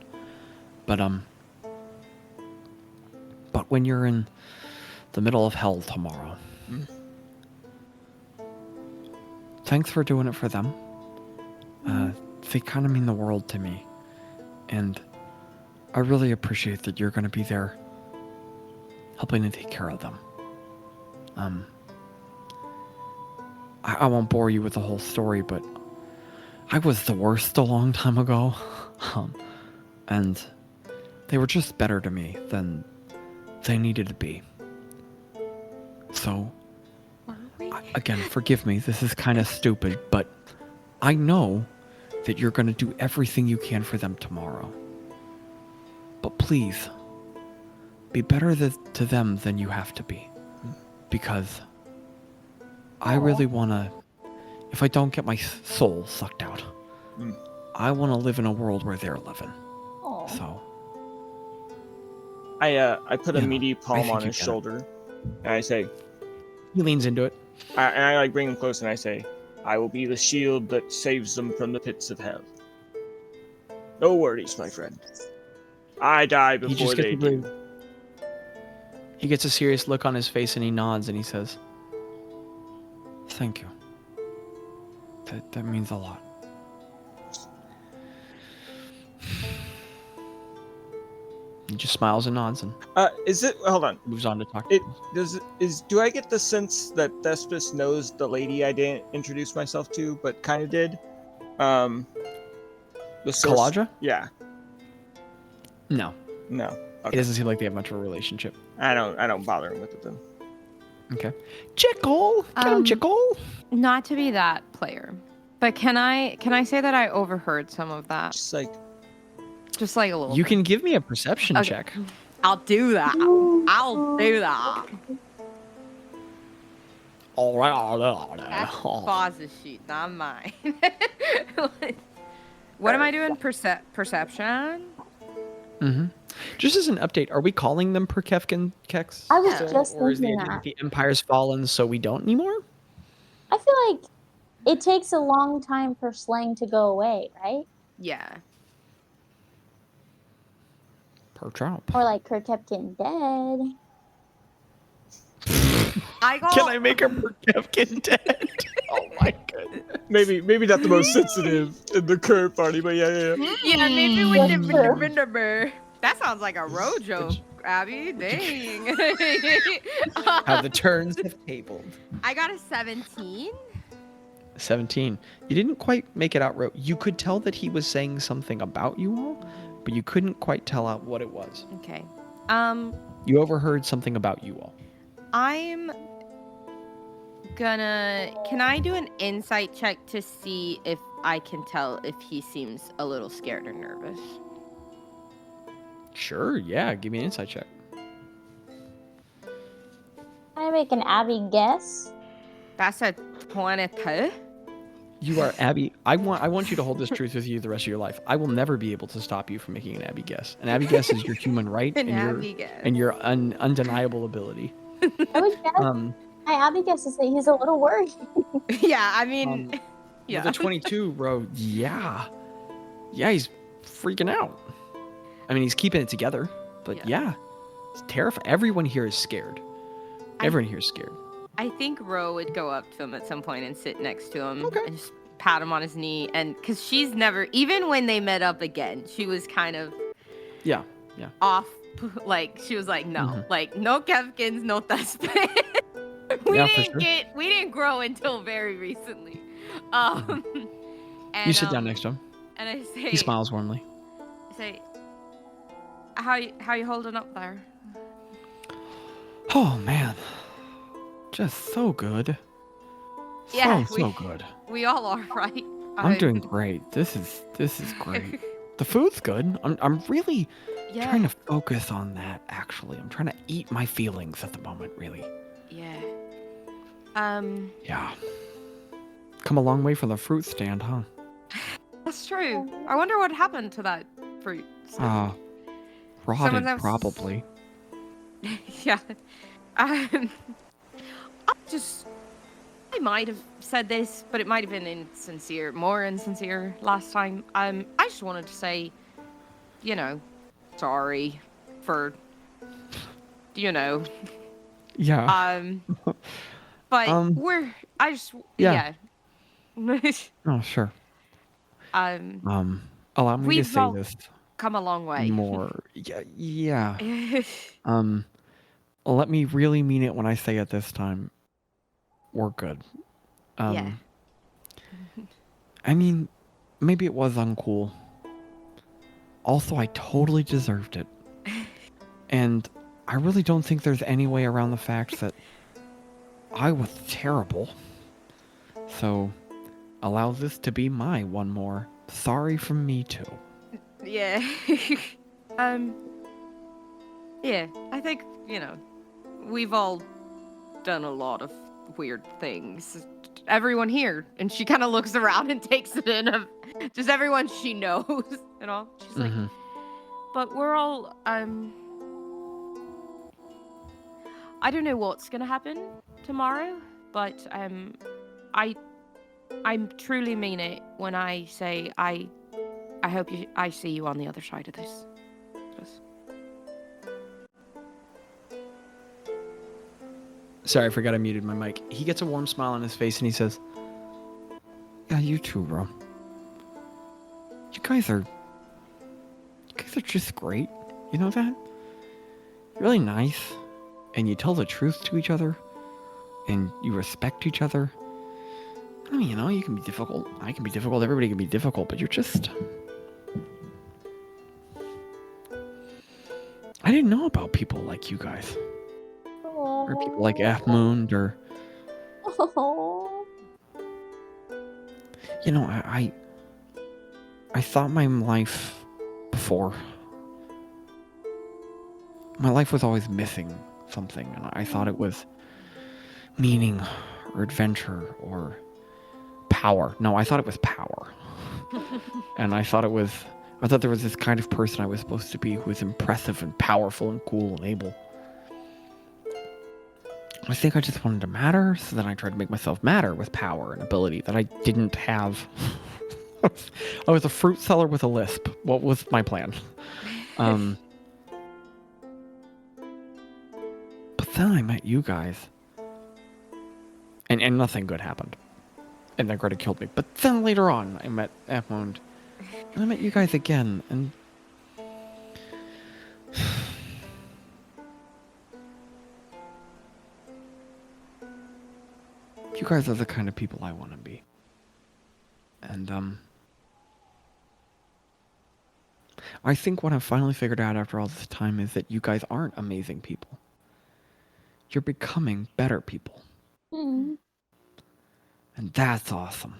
But when you're in the middle of hell tomorrow, thanks for doing it for them. They kind of mean the world to me, and I really appreciate that you're going to be there helping to take care of them. I won't bore you with the whole story, but I was the worst a long time ago. And they were just better to me than they needed to be. So, again, forgive me, this is kind of stupid, but I know that you're going to do everything you can for them tomorrow. But please, be better to them than you have to be. Because I really want to, if I don't get my soul sucked out, I want to live in a world where they're living. So. I put a meaty palm on his shoulder, and I say... He leans into it. And I like bring him close, and I say, I will be the shield that saves them from the pits of hell. No worries, my friend. I die before they do. He gets a serious look on his face, and he nods, and he says, Thank you. That means a lot. He just smiles and nods, and hold on. Moves on to talk. Do I get the sense that Thespis knows the lady I didn't introduce myself to, but kind of did? The Kaladra? Yeah. No. Okay. It doesn't seem like they have much of a relationship. I don't bother him with it then. Okay. Jekyll! Get him, Jekyll! Not to be that player, but can I say that I overheard some of that? Just like a little. You bit. can give me a perception check. I'll do that. I'll do that. All right. That's Bazz's sheet, not mine. What am I doing? Perception? Mm-hmm. Just as an update, are we calling them Perkefkin Kex? I was just or is thinking that. The Empire's fallen, so we don't anymore? I feel like it takes a long time for slang to go away, right? Yeah. Per Trump. Or like Kirkepkin dead. Can I make a Perkefkin dead? Oh my goodness. Maybe not the most sensitive in the current party, but yeah. Yeah, maybe with the that sounds like a road joke, Abby. Dang. How the turns have tabled. I got a 17. 17. You didn't quite make it out. You could tell that he was saying something about you all, but you couldn't quite tell out what it was. Okay. You overheard something about you all. I'm gonna... Can I do an insight check to see if I can tell if he seems a little scared or nervous? Sure, yeah. Give me an insight check. Can I make an Abby guess? That's a 22. You are Abby. I want you to hold this truth with you the rest of your life. I will never be able to stop you from making an Abby guess. An Abby guess is your human right and your undeniable ability. I would guess. My Abby guess is that he's a little worried. Yeah, I mean, yeah. The 22, bro. Yeah, he's freaking out. I mean, he's keeping it together, but yeah he's terrified. Everyone here is scared. Everyone here is scared. I think Ro would go up to him at some point and sit next to him and just pat him on his knee. And because she's never, even when they met up again, she was kind of off. Like she was like, no, like no Kevkins, no Thespin. We didn't grow until very recently. And, you sit down next to him. And I say, he smiles warmly. I say, how you holding up there? Oh man. Just so good. Yeah, so good. We all are, right? I'm doing great. This is great. The food's good. I'm really trying to focus on that. Actually, I'm trying to eat my feelings at the moment. Really. Yeah. Yeah. Come a long way from the fruit stand, huh? That's true. I wonder what happened to that fruit stand. Rotted, probably. Yeah. I might have said this, but it might have been more insincere last time. I just wanted to say, sorry for, Yeah. But yeah. Oh, sure. Allow me to say this. Come a long way. More. Yeah. Let me really mean it when I say it this time. We're good. Yeah. I mean, maybe it was uncool. Also, I totally deserved it. And I really don't think there's any way around the fact that I was terrible. So, allow this to be my one more sorry from me too. Yeah. Yeah, I think, we've all done a lot of weird things. Everyone here. And she kind of looks around and takes it in of just everyone she knows and all. She's like, but we're all, I don't know what's going to happen tomorrow, but I truly mean it when I say I hope I see you on the other side of this. Sorry, I forgot I muted my mic. He gets a warm smile on his face and he says, yeah, you too, bro. You guys are just great. You know that? You're really nice. And you tell the truth to each other. And you respect each other. I mean, you can be difficult. I can be difficult. Everybody can be difficult. But you're just... I didn't know about people like you guys. Or people like F-Moon, or... I thought my life before... My life was always missing something, and I thought it was meaning, or adventure, or power. No, I thought it was power. And I thought there was this kind of person I was supposed to be who was impressive and powerful and cool and able. I think I just wanted to matter, so then I tried to make myself matter with power and ability that I didn't have. I was a fruit seller with a lisp. What was my plan? But then I met you guys. And nothing good happened. And then Greta killed me. But then later on, I met F-Moon. And I met you guys again, and... You guys are the kind of people I want to be. And, I think what I've finally figured out after all this time is that you guys aren't amazing people. You're becoming better people. And that's awesome.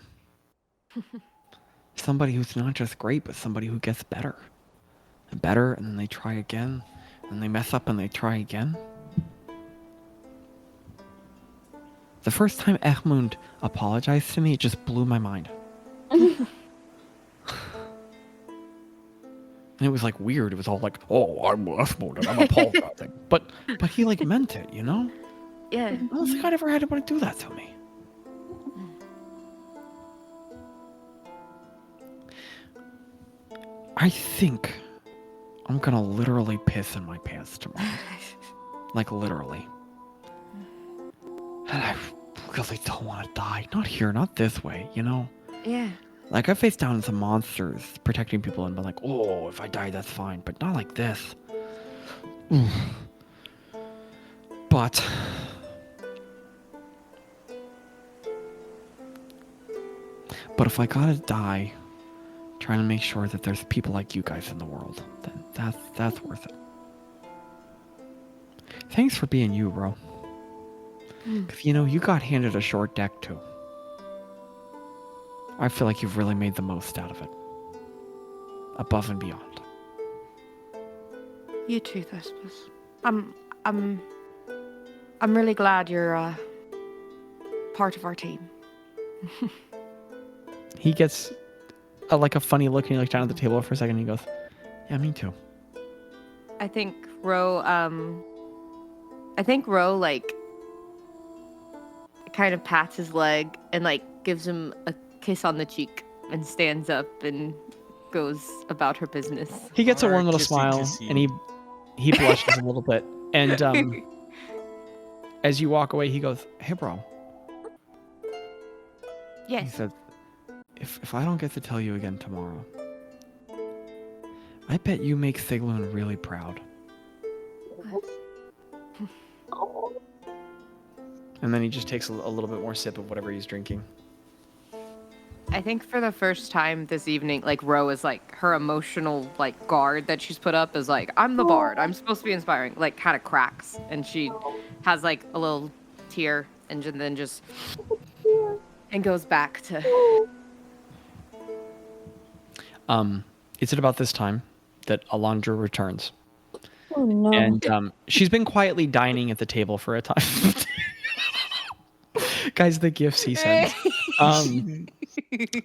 Somebody who's not just great, but somebody who gets better. And better, and then they try again. And they mess up and they try again. The first time Ehmund apologized to me, it just blew my mind. And it was like weird. It was all like, oh, I'm Ehmund and I'm apologizing. But he like meant it, you know? Yeah. I don't think I'd ever had anybody do that to me. I think I'm gonna literally piss in my pants tomorrow. Like literally. And I really don't want to die. Not here, not this way, you know? Yeah. Like I faced down some monsters protecting people and been like, oh, if I die, that's fine. But not like this. But if I gotta die trying to make sure that there's people like you guys in the world, then that's worth it. Thanks for being you, bro. Because, you know, you got handed a short deck, too. I feel like you've really made the most out of it. Above and beyond. You too, Thespis. I'm really glad you're part of our team. He gets like a funny look and he looks down at the table for a second and he goes, yeah, me too. I think Ro like kind of pats his leg and like gives him a kiss on the cheek and stands up and goes about her business. He gets a warm little smile and he blushes a little bit. And as you walk away, he goes, hey, bro. Yes. He said, if I don't get to tell you again tomorrow, I bet you make Sigloon really proud. And then he just takes a little bit more sip of whatever he's drinking. I think for the first time this evening, like Ro is like her emotional like guard that she's put up is like, I'm the bard, I'm supposed to be inspiring, like kind of cracks, and she has like a little tear and then just and goes back to. It's at about this time that Alondra returns. Oh no! And she's been quietly dining at the table for a time. Guys, the gifts he sends.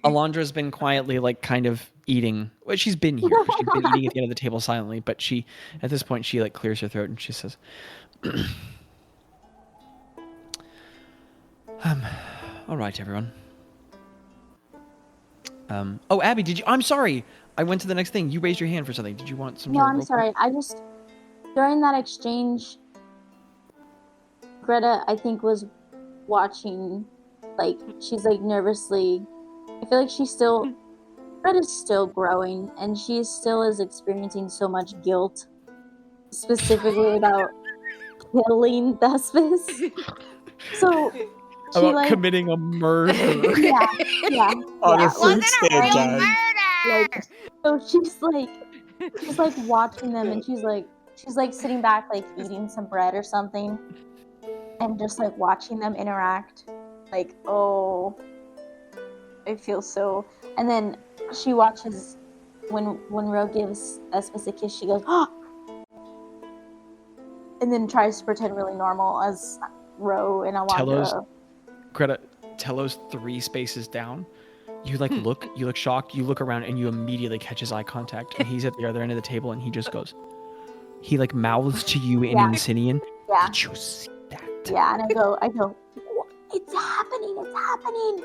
Alondra's been quietly, like, kind of eating. Well, she's been here. She's been eating at the end of the table silently, but she, at this point, she, like, clears her throat and she says, all right, everyone. Oh, Abby, I'm sorry. I went to the next thing. You raised your hand for something. Did you want some? No, I'm sorry. During that exchange, Gretta, I think, was watching, like, she's, like, nervously. I feel like Gretta's still growing, and she still is experiencing so much guilt, specifically about killing Thespis. So she, about like, committing a murder. Yeah. On a fruit stand, guys. Like, so she's like watching them, and she's like sitting back, like eating some bread or something, and just like watching them interact. Like, oh, I feel so. And then she watches when Ro gives Thespis a kiss. She goes, oh, and then tries to pretend really normal as Ro and Alondra. Greta, Tello's 3 spaces down. You like look shocked, you look around and you immediately catch his eye contact, and he's at the other end of the table and he just goes, he like mouths to you in Insinian. Yeah. Did you see that? Yeah, and I go, it's happening.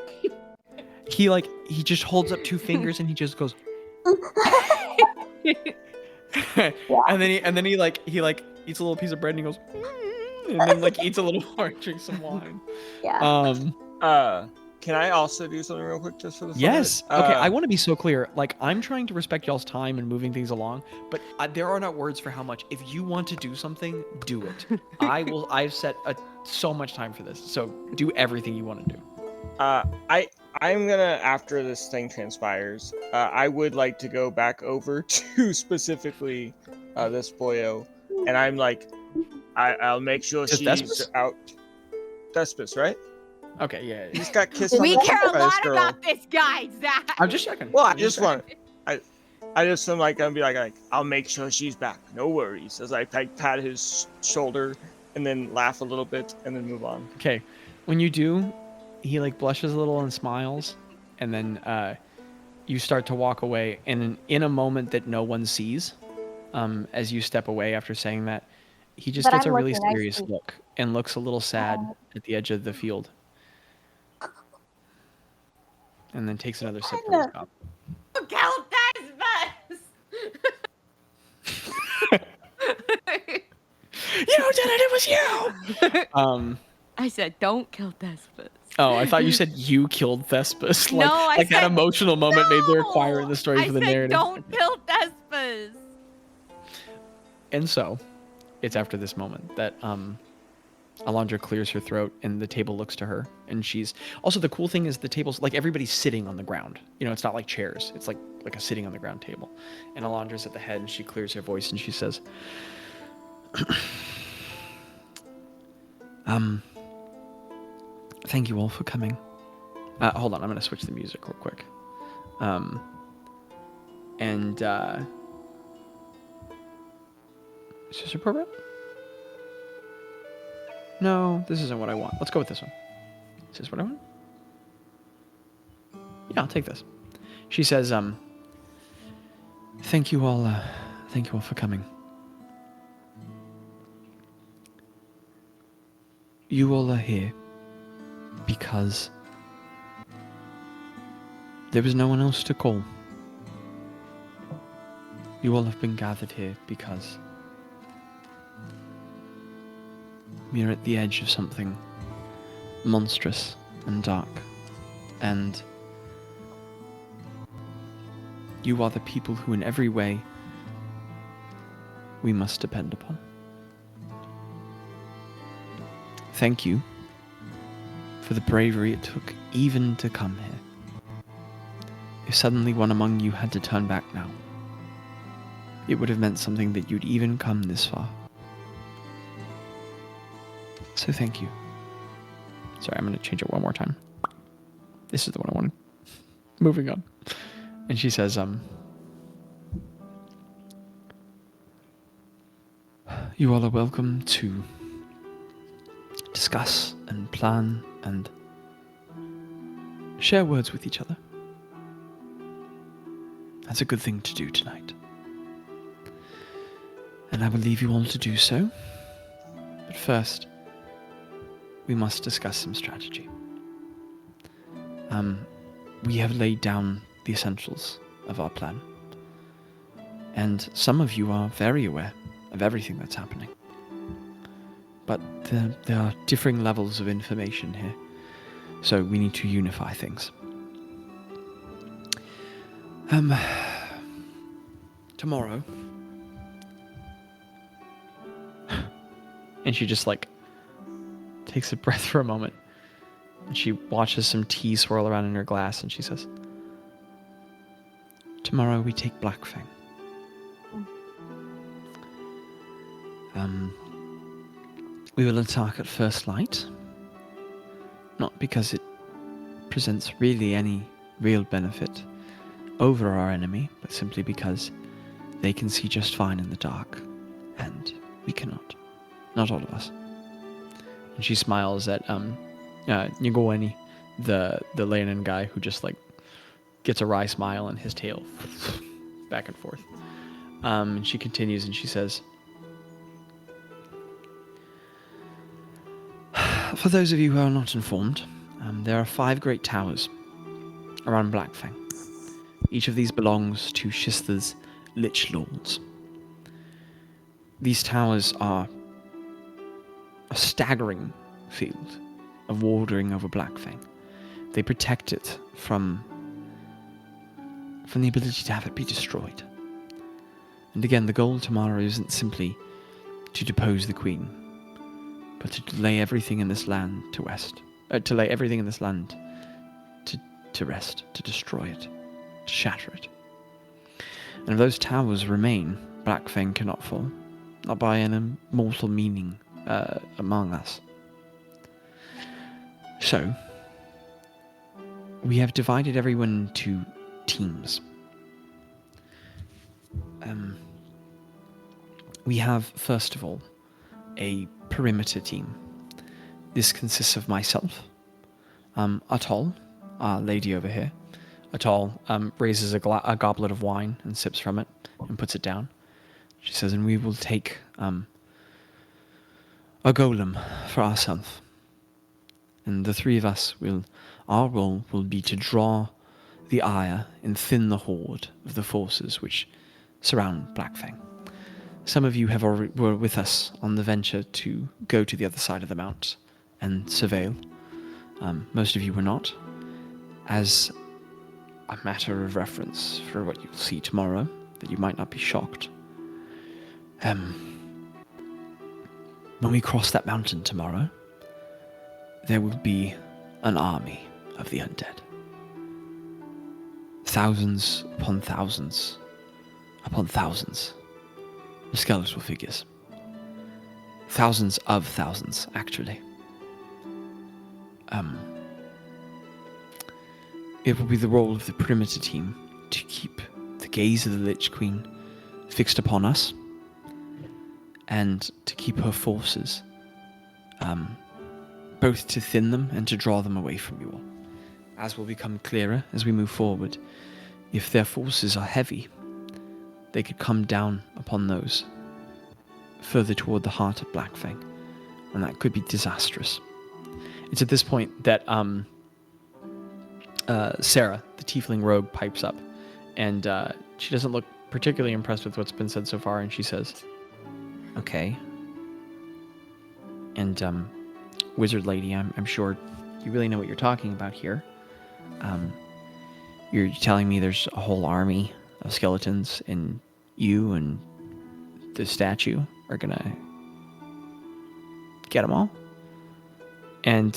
He just holds up 2 fingers and he just goes and then he eats a little piece of bread and he goes and then like eats a little more and drinks some wine. Yeah. Can I also do something real quick just for the fun? Yes. Okay, I want to be so clear. Like, I'm trying to respect y'all's time and moving things along, but there are not words for how much. If you want to do something, do it. I've set so much time for this, so do everything you want to do. I I'm gonna, after this thing transpires, I would like to go back over to specifically this boyo, and I'm like, I'll make sure she's Thespis? out. Thespis, right? Okay, yeah. He's got kissed on We the care cheek a by this lot girl. about this guy, Zach. I'm just checking. Well, I just want, I just am like gonna be like, I'll make sure she's back. No worries. As I pat his shoulder and then laugh a little bit and then move on. Okay, when you do, he like blushes a little and smiles, and then you start to walk away. And in a moment that no one sees, as you step away after saying that, he just gets a really serious look and looks a little sad at the edge of the field, and then takes another sip from his cup. Count Thespis! You did it! It was you! I said, don't kill Thespis. Oh, I thought you said you killed Thespis. Like, No, I like said, that emotional moment made the require in the story for the I narrative. said, don't kill Thespis. And so, it's after this moment that Alondra clears her throat and the table looks to her, and she's also, the cool thing is the table's like everybody's sitting on the ground. You know, it's not like chairs. It's like a sitting on the ground table. And Alondra's at the head, and she clears her voice and she says, thank you all for coming. Hold on, I'm gonna switch the music real quick. Is this appropriate? No, this isn't what I want. Let's go with this one. Is this what I want? Yeah, I'll take this. She says, thank you all for coming. You all are here because there was no one else to call. You all have been gathered here because we are at the edge of something monstrous and dark, and you are the people who in every way we must depend upon. Thank you for the bravery it took even to come here. If suddenly one among you had to turn back now, it would have meant something that you'd even come this far. So thank you. Sorry, I'm going to change it one more time. This is the one I wanted. Moving on. And she says, you all are welcome to discuss and plan and share words with each other. That's a good thing to do tonight. And I will leave you all to do so. But first, we must discuss some strategy. We have laid down the essentials of our plan. And some of you are very aware of everything that's happening. But there are differing levels of information here. So we need to unify things. Tomorrow. And she just takes a breath for a moment. And she watches some tea swirl around in her glass, and she says, tomorrow we take Blackfang. We will attack at first light. Not because it presents really any real benefit over our enemy, but simply because they can see just fine in the dark, and we cannot. Not all of us. And she smiles at Nyagoweni, the Leonin guy who just gets a wry smile and his tail back and forth. And she continues and she says, for those of you who are not informed, there are 5 great towers around Blackfang. Each of these belongs to Shistha's Lich Lords. These towers are a staggering field of warding over Blackfang. They protect it from the ability to have it be destroyed. And again, the goal tomorrow isn't simply to depose the Queen, but to lay everything in this land to to rest, to destroy it, to shatter it. And if those towers remain, Blackfang cannot fall, not by an immortal meaning among us. So, we have divided everyone into teams. We have, first of all, a perimeter team. This consists of myself, Atoll, our lady over here. Atoll raises a goblet of wine and sips from it and puts it down. She says, and we will take a golem for ourselves. And the three of us our role will be to draw the ire and thin the horde of the forces which surround Blackfang. Some of you were with us on the venture to go to the other side of the mount and surveil. Most of you were not. As a matter of reference for what you'll see tomorrow, that you might not be shocked. When we cross that mountain tomorrow, there will be an army of the undead. Thousands upon thousands upon thousands of skeletal figures. Thousands of thousands, actually. It will be the role of the perimeter team to keep the gaze of the Lich Queen fixed upon us, and to keep her forces, both to thin them and to draw them away from you all. As will become clearer as we move forward, if their forces are heavy, they could come down upon those further toward the heart of Blackfang, and that could be disastrous. It's at this point that Sarah, the tiefling rogue, pipes up, and she doesn't look particularly impressed with what's been said so far, and she says, okay. And Wizard Lady, I'm sure you really know what you're talking about here. You're telling me there's a whole army of skeletons, and you and the statue are gonna get them all? And,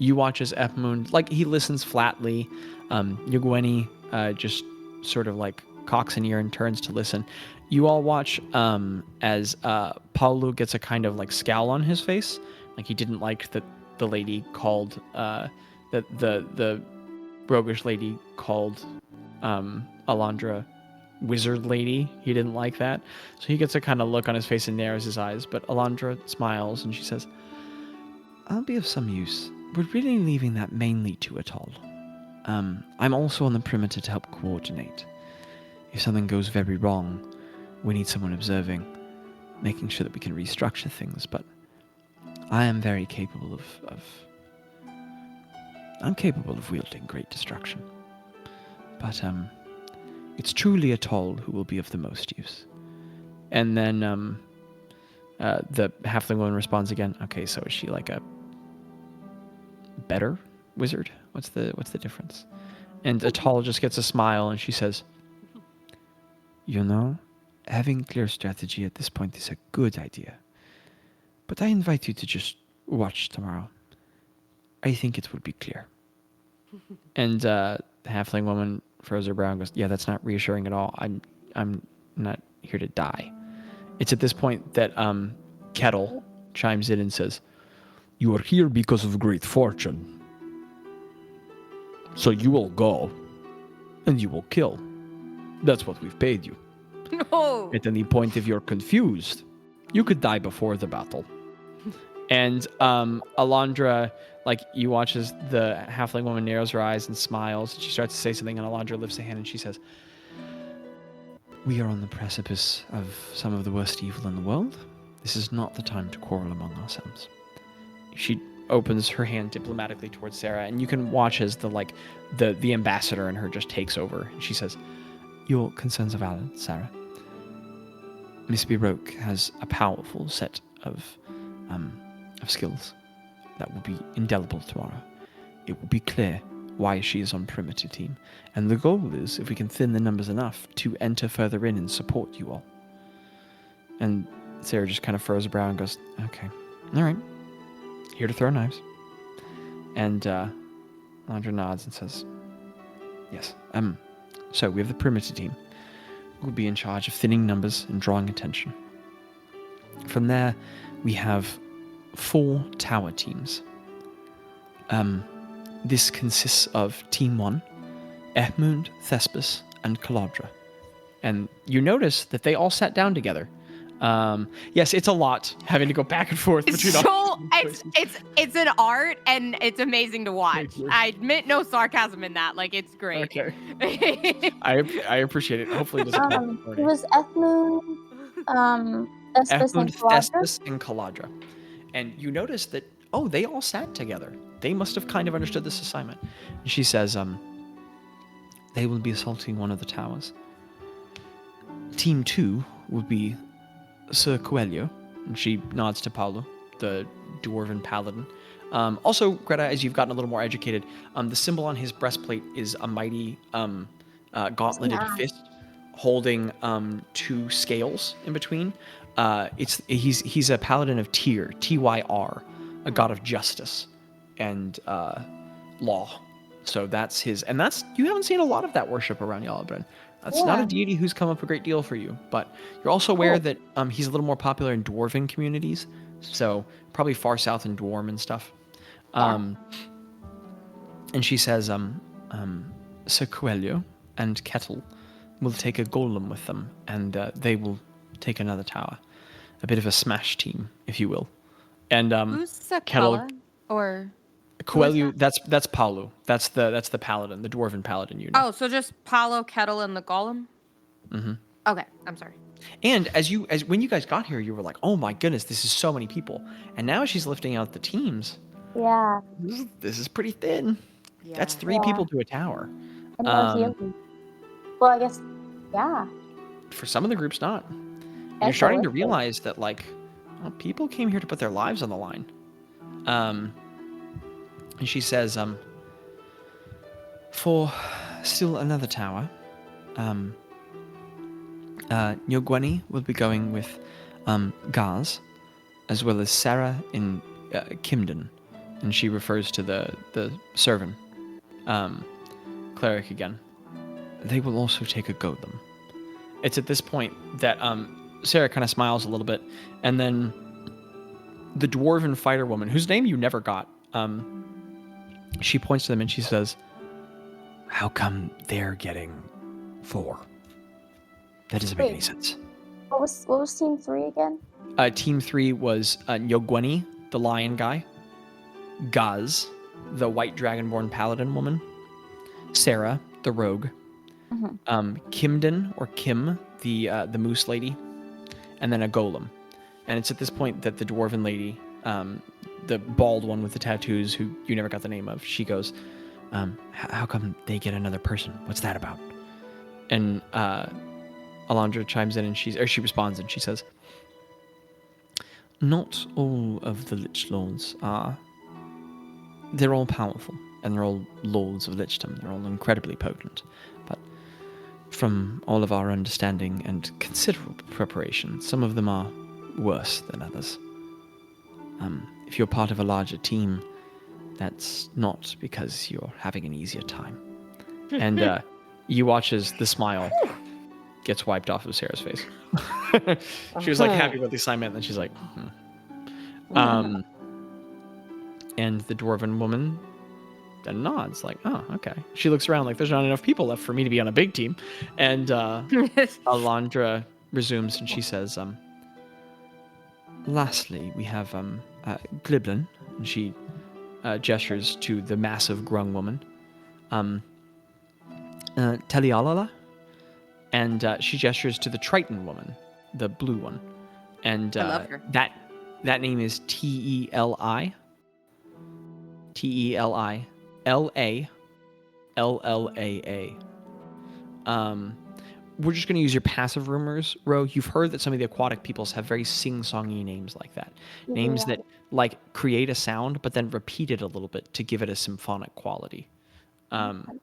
you watch as Epmoon, like, he listens flatly. Yugweni just sort of like cocks an ear and turns to listen. You all watch as Paolo gets a kind of like scowl on his face, like he didn't like that the lady called the roguish lady called Alondra Wizard Lady. He didn't like that, so he gets a kind of look on his face and narrows his eyes. But Alondra smiles and she says, "I'll be of some use. We're really leaving that mainly to Atoll. I'm also on the perimeter to help coordinate. If something goes very wrong, we need someone observing, making sure that we can restructure things. But I am very capable I'm capable of wielding great destruction. But it's truly Atoll who will be of the most use." And then the halfling woman responds again. Okay, so is she like a better wizard? What's the difference? And Atoll just gets a smile and she says, having clear strategy at this point is a good idea. But I invite you to just watch tomorrow. I think it will be clear. And the halfling woman furrows her brow and goes, "Yeah, that's not reassuring at all. I'm not here to die." It's at this point that Kettle chimes in and says, "You are here because of great fortune. So you will go, and you will kill. That's what we've paid you. No. At any point, if you're confused, you could die before the battle." And Alondra, like, you watch as the halfling woman narrows her eyes and smiles, and she starts to say something, and Alondra lifts a hand and she says, "We are on the precipice of some of the worst evil in the world. This is not the time to quarrel among ourselves." She opens her hand diplomatically towards Sarah, and you can watch as the ambassador in her just takes over. And she says, "Your concerns are valid, Sarah. Miss Baroque has a powerful set of skills that will be indelible tomorrow. It will be clear why she is on perimeter team, and the goal is, if we can thin the numbers enough, to enter further in and support you all." And Sarah just kind of furrows her brow and goes, "Okay, all right, here to throw knives." And Landra nods and says, yes. So we have the perimeter team. We'll be in charge of thinning numbers and drawing attention. From there, we have 4 tower teams. This consists of Team 1, Ehmund, Thespis, and Caladra. And you notice that they all sat down together. Yes, it's a lot having to go back and forth between all. It's an art and it's amazing to watch. I admit no sarcasm in that. Like, it's great. Okay. I appreciate it. Hopefully it doesn't. It was Ethmoon, Thespis, and Caladra. And you notice that they all sat together. They must have kind of understood this assignment. And she says, they will be assaulting one of the towers. Team 2 will be Sir Coelho, and she nods to Paulo, the dwarven paladin. Also, Greta, as you've gotten a little more educated, the symbol on his breastplate is a mighty gauntleted fist holding 2 scales in between. He's a paladin of Tyr, Tyr, a god of justice and law. So that's his, and you haven't seen a lot of that worship around Yalabren. That's not a deity who's come up a great deal for you, but you're also aware that he's a little more popular in dwarven communities, so probably far south in Dwarm and stuff. And she says, Sir Coelho and Kettle will take a golem with them, and they will take another tower. A bit of a smash team, if you will. And who's Sakella? Or Coelho, that's Paulo. That's the paladin, the dwarven paladin you know. Oh, so just Paulo, Kettle, and the golem? Mm-hmm. Okay, I'm sorry. And as when you guys got here, you were like, oh my goodness, this is so many people. And now she's lifting out the teams. Yeah. This is pretty thin. Yeah. That's 3 people to a tower. Well, I guess, yeah. For some of the groups, not. And you're starting to realize that, like, people came here to put their lives on the line. And she says, for still another tower, Nyogwani will be going with Gaz, as well as Sarah in Kimden. And she refers to the servant, cleric again. They will also take a golem. It's at this point that Sarah kind of smiles a little bit, and then the dwarven fighter woman, whose name you never got, she points to them and she says, how come they're getting 4? That doesn't make any sense. What was Team 3 again? Team 3 was Nyogwani, the lion guy, Gaz, the white dragonborn paladin woman, Sarah, the rogue, Kimden, or Kim, the moose lady, and then a golem. And it's at this point that the dwarven lady, the bald one with the tattoos, who you never got the name of, she goes, how come they get another person? What's that about? And Alondra chimes in and she responds and she says, not all of the Lich Lords are. They're all powerful, and they're all Lords of Lichdom. They're all incredibly potent. But from all of our understanding and considerable preparation, some of them are worse than others. If you're part of a larger team, that's not because you're having an easier time. And you watch as the smile gets wiped off of Sarah's face. She was like happy with the assignment, and then she's like, and the dwarven woman then nods, like, oh, okay. She looks around like there's not enough people left for me to be on a big team. And Alondra resumes and she says, lastly, we have Gliblin, and she gestures to the massive grung woman. Telialala, and she gestures to the Triton woman, the blue one. And I love her. That name is Teli. Telilalaa. We're just going to use your passive rumors, Ro. You've heard that some of the aquatic peoples have very sing-songy names like that. Yeah. Names that, like, create a sound, but then repeat it a little bit to give it a symphonic quality. And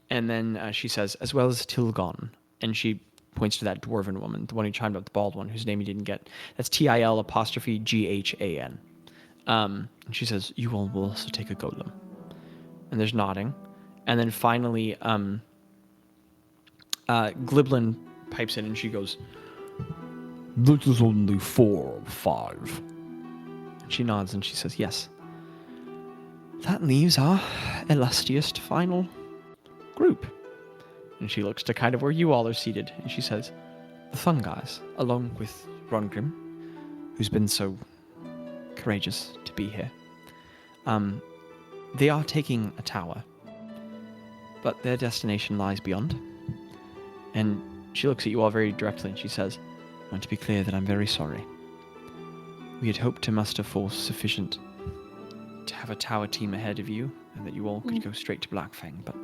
then she says, as well as Tilgon. And she points to that dwarven woman, the one who chimed up, the bald one, whose name you didn't get. That's Til'Ghan. And she says, you all will also take a golem. And there's nodding. And then finally, Gliblin pipes in and she goes, That is only 4 of 5. And she nods and she says, yes. That leaves our illustrious final group. And she looks to kind of where you all are seated. And she says, the fun guys, along with Rongrim, who's been so courageous to be here. They are taking a tower, but their destination lies beyond. And she looks at you all very directly and she says, I want to be clear that I'm very sorry. We had hoped to muster force sufficient to have a tower team ahead of you and that you all could go straight to Blackfang, but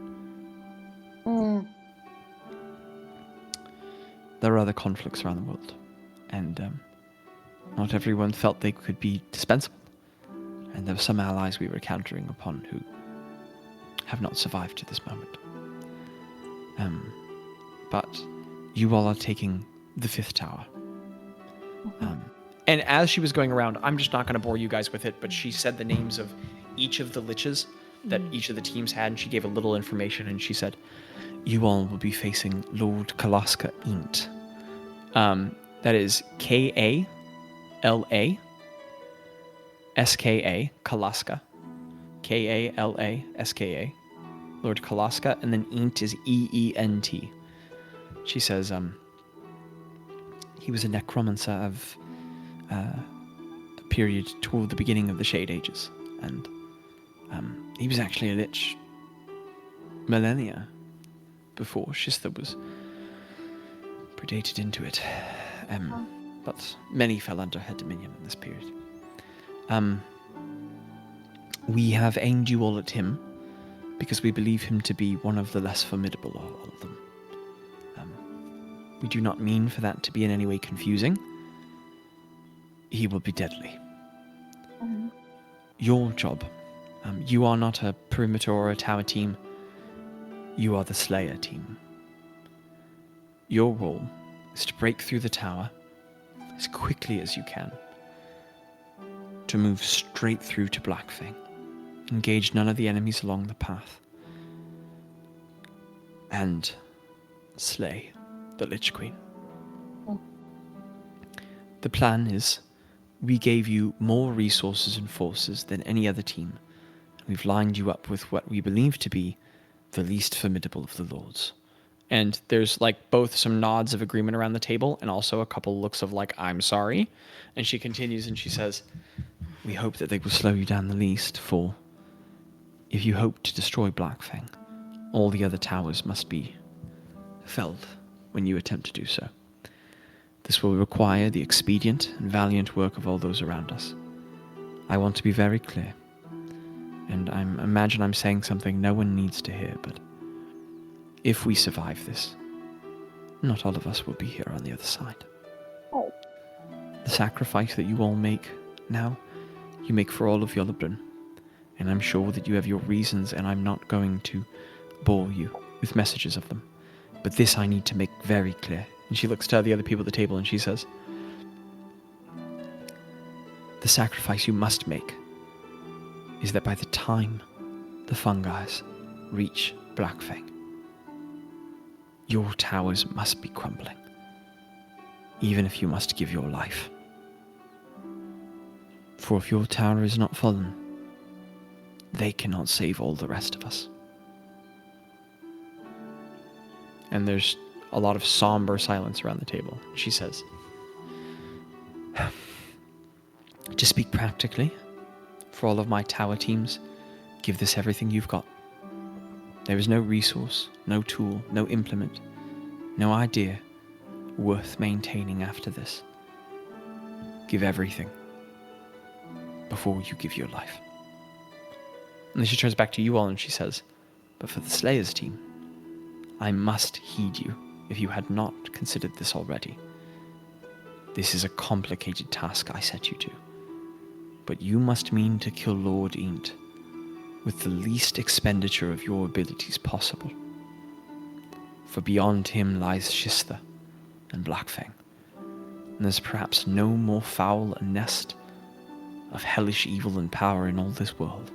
there are other conflicts around the world, and not everyone felt they could be dispensable. And there were some allies we were countering upon who have not survived to this moment. But you all are taking the 5th tower. And as she was going around, I'm just not going to bore you guys with it, but she said the names of each of the liches that each of the teams had, and she gave a little information, and she said, you all will be facing Lord Kalaska Int. That is Kalaska, Kalaska. Kalaska, Lord Kalaska, and then Int is Eent. She says, he was a necromancer of a period toward the beginning of the Shade Ages, and he was actually a lich millennia before Shista was predated into it. But many fell under her dominion in this period. We have aimed you all at him because we believe him to be one of the less formidable of all of them. We do not mean for that to be in any way confusing. He will be deadly. Your job, you are not a perimeter or a tower team. You are the Slayer team. Your role is to break through the tower as quickly as you can, to move straight through to Blackfang, engage none of the enemies along the path, and slay the Lich Queen. The plan is, we gave you more resources and forces than any other team. We've lined you up with what we believe to be the least formidable of the lords. And there's like both some nods of agreement around the table and also a couple looks of like, I'm sorry. And she continues and she says, we hope that they will slow you down the least, for if you hope to destroy Blackfang, all the other towers must be felled when you attempt to do so. This will require the expedient and valiant work of all those around us. I want to be very clear, and I imagine I'm saying something no one needs to hear, but if we survive this, not all of us will be here on the other side. Oh. The sacrifice that you all make now, you make for all of Yulabrin, and I'm sure that you have your reasons, and I'm not going to bore you with messages of them. But this I need to make very clear. And she looks to the other people at the table and she says, the sacrifice you must make is that by the time the fungi reach Blackfang, your towers must be crumbling, even if you must give your life. For if your tower is not fallen, they cannot save all the rest of us. And there's a lot of somber silence around the table. She says, to speak practically, for all of my tower teams, give this everything you've got. There is no resource, no tool, no implement, no idea worth maintaining after this. Give everything before you give your life. And then she turns back to you all and she says, but for the Slayers team, I must heed you if you had not considered this already. This is a complicated task I set you to, but you must mean to kill Lord Eent with the least expenditure of your abilities possible. For beyond him lies Shista and Blackfang, and there's perhaps no more foul a nest of hellish evil and power in all this world.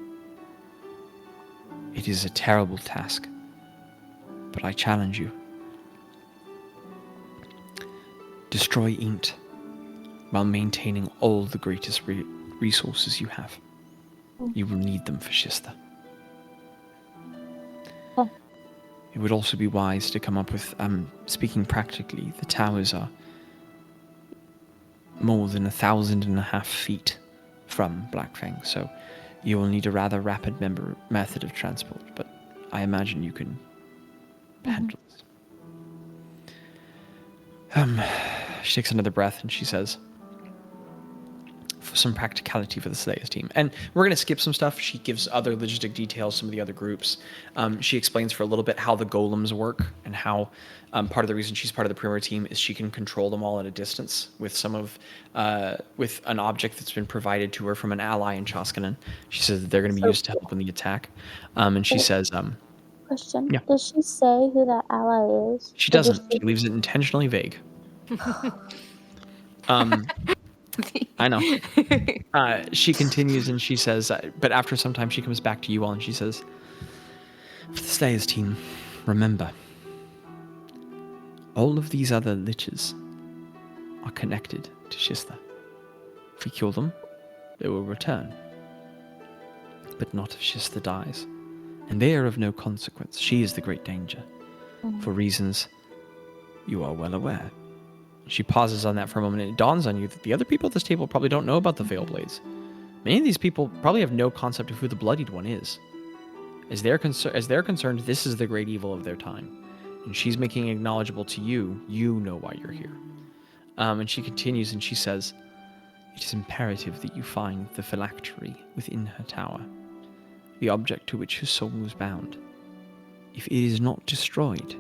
It is a terrible task, but I challenge you. Destroy Int while maintaining all the greatest resources you have. You will need them for Shista. It would also be wise to come up with, speaking practically, the towers are more than 1,500 feet from Blackfang, so you will need a rather rapid method of transport, but I imagine you can handle this. She takes another breath and she says, for some practicality for the Slayers team. And we're going to skip some stuff. She gives other logistic details, some of the other groups. She explains for a little bit how the golems work and how part of the reason she's part of the Primer team is she can control them all at a distance with with an object that's been provided to her from an ally in Chaskanen. She says that they're going to be used to help in the attack. And she says... Question. Yeah. Does she say who that ally is? She doesn't. She leaves it intentionally vague. I know. She continues and she says, but after some time she comes back to you all and she says, for the Slayers team, remember, all of these other liches are connected to Shista. If we kill them, they will return. But not if Shista dies. And they are of no consequence. She is the great danger. For reasons you are well aware. She pauses on that for a moment, and it dawns on you that the other people at this table probably don't know about the Veil Blades. Many of these people probably have no concept of who the Bloodied One is. As they're concerned, this is the great evil of their time. And she's making it acknowledgeable to you, you know why you're here. And she continues and she says, it is imperative that you find the phylactery within her tower, the object to which her soul was bound. If it is not destroyed,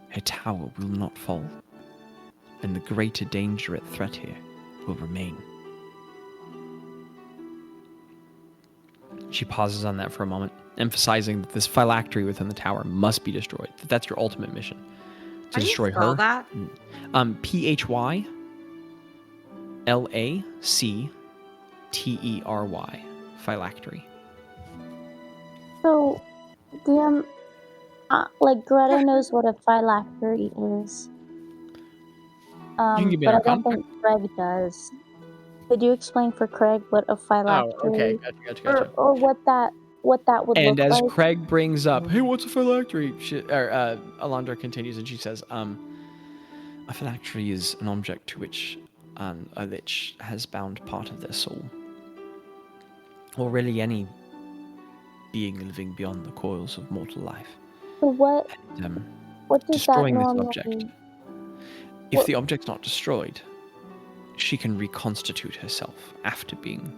her tower will not fall. And the greater danger at threat here will remain. She pauses on that for a moment, emphasizing that this phylactery within the tower must be destroyed. That's your ultimate mission. To destroy her. That? P-H-Y-L-A-C-T-E-R-Y. Phylactery. So, DM, like Greta knows what a phylactery is. But I don't think Craig does. Could you explain for Craig what a phylactery? Oh, okay, gotcha. Or what that would look like? And as Craig brings up, hey, what's a phylactery? Alondra continues and she says, a phylactery is an object to which a lich has bound part of their soul. Or really any being living beyond the coils of mortal life. So what does destroying that this normally... object. If the object's not destroyed, she can reconstitute herself after being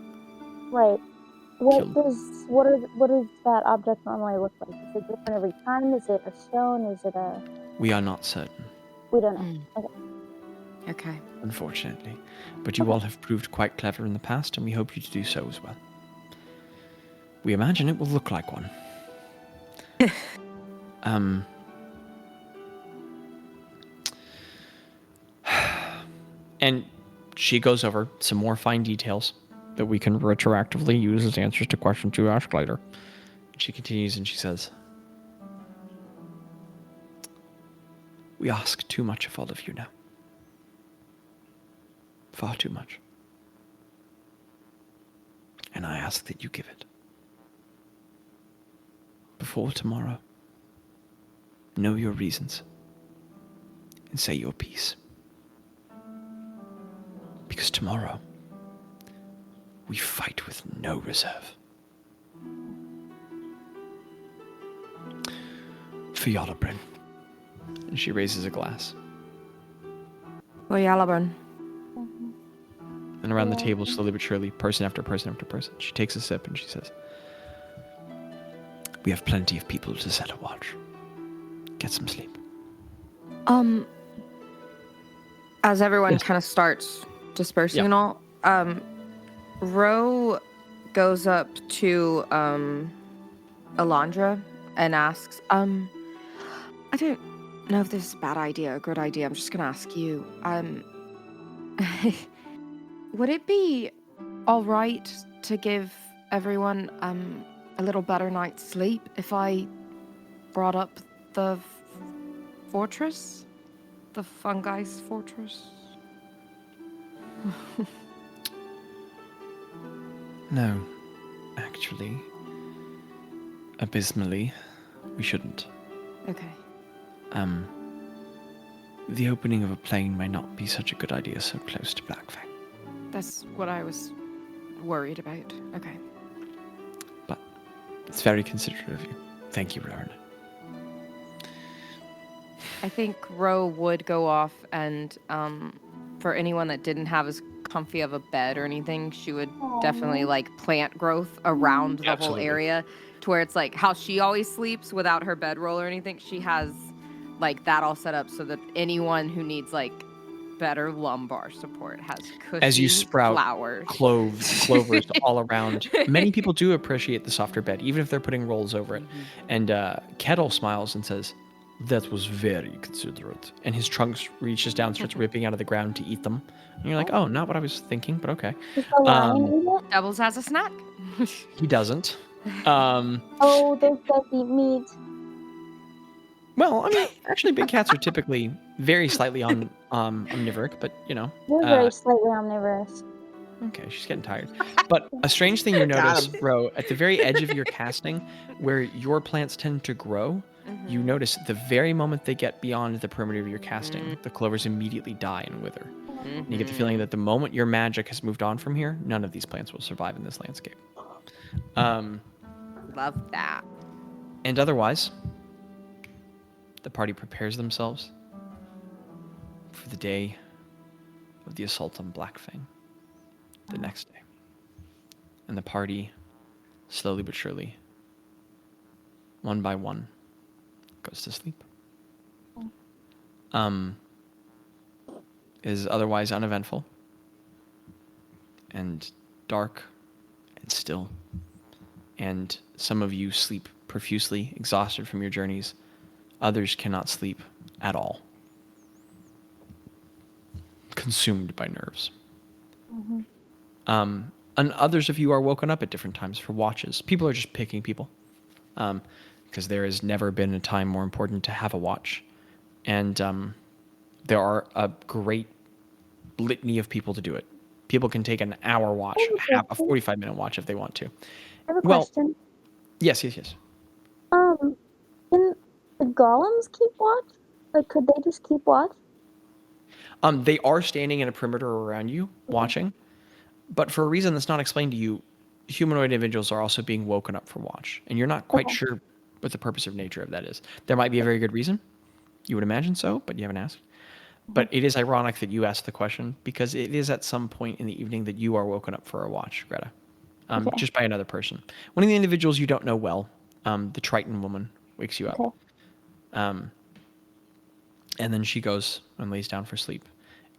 right. What killed. does that object normally look like? Is it different every time? Is it a stone? Is it a... We are not certain. We don't know. Okay. Unfortunately. But you all have proved quite clever in the past, and we hope you to do so as well. We imagine it will look like one. And she goes over some more fine details that we can retroactively use as answers to questions you ask later. She continues and she says, we ask too much of all of you now. Far too much. And I ask that you give it. Before tomorrow, know your reasons and say your piece. Because tomorrow, we fight with no reserve. For Yalabrin. And she raises a glass. For Yalabrin. And around the table, slowly but surely, person after person after person, she takes a sip and she says, we have plenty of people to set a watch. Get some sleep. As everyone kind of starts dispersing and all, Ro goes up to Alondra and asks, I don't know if this is a bad idea or a good idea. I'm just gonna ask you. Would it be all right to give everyone a little better night's sleep if I brought up the fortress? The fungi's fortress? No, actually, abysmally, we shouldn't. Okay. The opening of a plane may not be such a good idea so close to Blackfang. That's what I was worried about. Okay. But it's very considerate of you. Thank you, Lauren. I think Ro would go off and for anyone that didn't have as comfy of a bed or anything, she would definitely like plant growth around the whole area to where it's like how she always sleeps without her bedroll or anything. She has like that all set up so that anyone who needs like better lumbar support has cushy as you sprout flowers. clovers all around. Many people do appreciate the softer bed, even if they're putting rolls over it. And Kettle smiles and says, "That was very considerate." And his trunk reaches down, starts ripping out of the ground to eat them. And you're like, "Oh, not what I was thinking, but okay." Doubles has a snack. He doesn't. Oh, those guys eat meat. Well, I mean, actually, big cats are typically very slightly omnivoric, but you know. You're very slightly omnivorous. Okay, she's getting tired. But a strange thing you notice, Ro, at the very edge of your casting, where your plants tend to grow, you notice the very moment they get beyond the perimeter of your casting, the clovers immediately die and wither. And you get the feeling that the moment your magic has moved on from here, none of these plants will survive in this landscape. Love that. And otherwise, the party prepares themselves for the day of the assault on Blackfang, the next day. And the party, slowly but surely, one by one, goes to sleep. Is otherwise uneventful and dark and still. And some of you sleep profusely, exhausted from your journeys. Others cannot sleep at all, consumed by nerves. And others of you are woken up at different times for watches. People are just picking people, because there has never been a time more important to have a watch. And there are a great litany of people to do it. People can take an hour watch, a 45-minute watch if they want to. I have a question. Yes. Can the golems keep watch? Like, could they just keep watch? They are standing in a perimeter around you, watching. But for a reason that's not explained to you, humanoid individuals are also being woken up for watch. And you're not quite sure what the purpose or nature of that is. There might be a very good reason. You would imagine so, but you haven't asked. But it is ironic that you asked the question, because it is at some point in the evening that you are woken up for a watch, Greta. Just by another person. One of the individuals you don't know well, the Triton woman, wakes you up. And then she goes and lays down for sleep.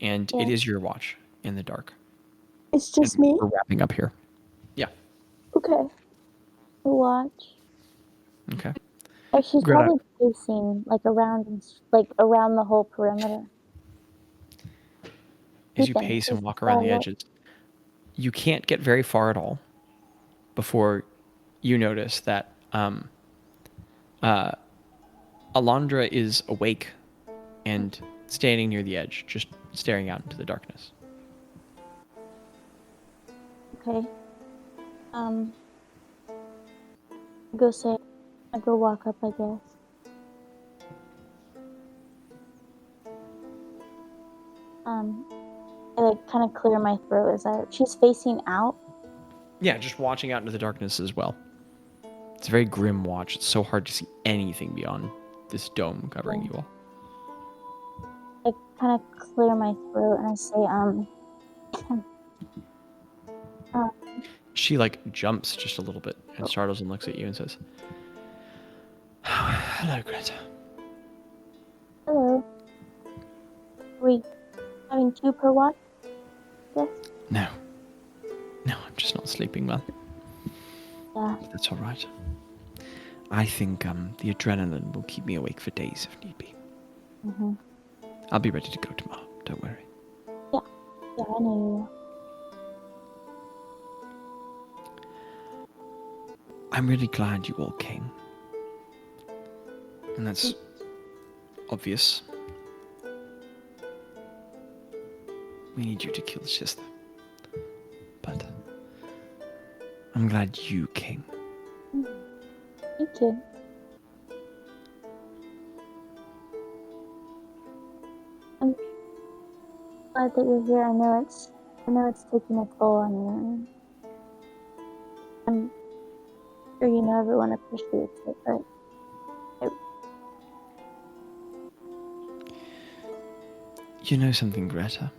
And it is your watch in the dark. It's just me? We're wrapping up here. Yeah. Okay. The watch. Okay. Like, she's Greta. probably pacing, like, around the whole perimeter. As you pace and walk around the edges, you can't get very far at all before you notice that Alondra is awake and standing near the edge, just staring out into the darkness. Okay. I go walk up, I guess. I like kind of clear my throat she's facing out. Yeah, just watching out into the darkness as well. It's a very grim watch. It's so hard to see anything beyond this dome covering you all. I kind of clear my throat and I say, She like jumps just a little bit and startles and looks at you and says, "Hello, Greta." Hello. Are we having 2 per watch? Yes? No, I'm just not sleeping well. Yeah. That's all right. I think the adrenaline will keep me awake for days if need be. I'll be ready to go tomorrow. Don't worry. Yeah, I know you I'm really glad you all came. And that's obvious. We need you to kill the sister. But I'm glad you came. Thank you. I'm glad that you're here. I know it's taking a toll on you. I'm sure you know everyone appreciates it, but You know something, Greta?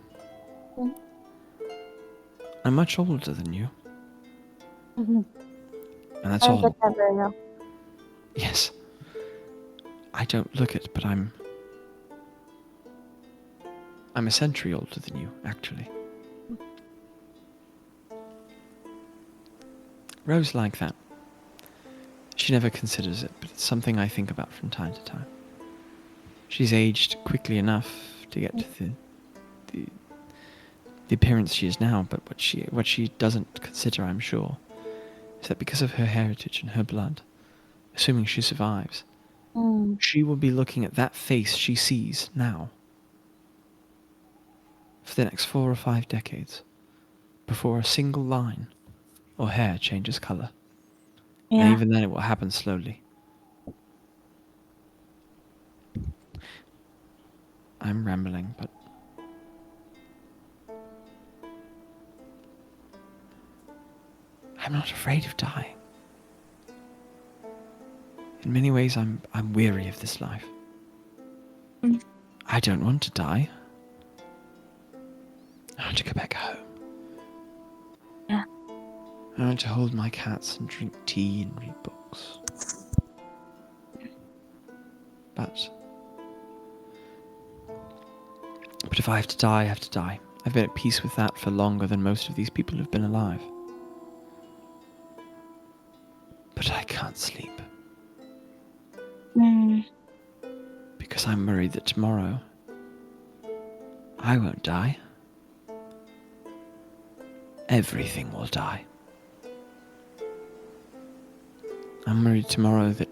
I'm much older than you. And that's all. get that very well. Yes. I don't look it, but I'm a century older than you, actually. Rose like that. She never considers it, but it's something I think about from time to time. She's aged quickly enough to get to the appearance she is now, but what she doesn't consider, I'm sure, is that because of her heritage and her blood, assuming she survives, she will be looking at that face she sees now for the next 4 or 5 decades before a single line or hair changes color. Yeah. And even then it will happen slowly. I'm rambling, but I'm not afraid of dying. In many ways, I'm weary of this life. I don't want to die. I want to go back home. Yeah. I want to hold my cats and drink tea and read books. But if I have to die, I have to die. I've been at peace with that for longer than most of these people have been alive. But I can't sleep. Because I'm worried that tomorrow I won't die. Everything will die. I'm worried tomorrow that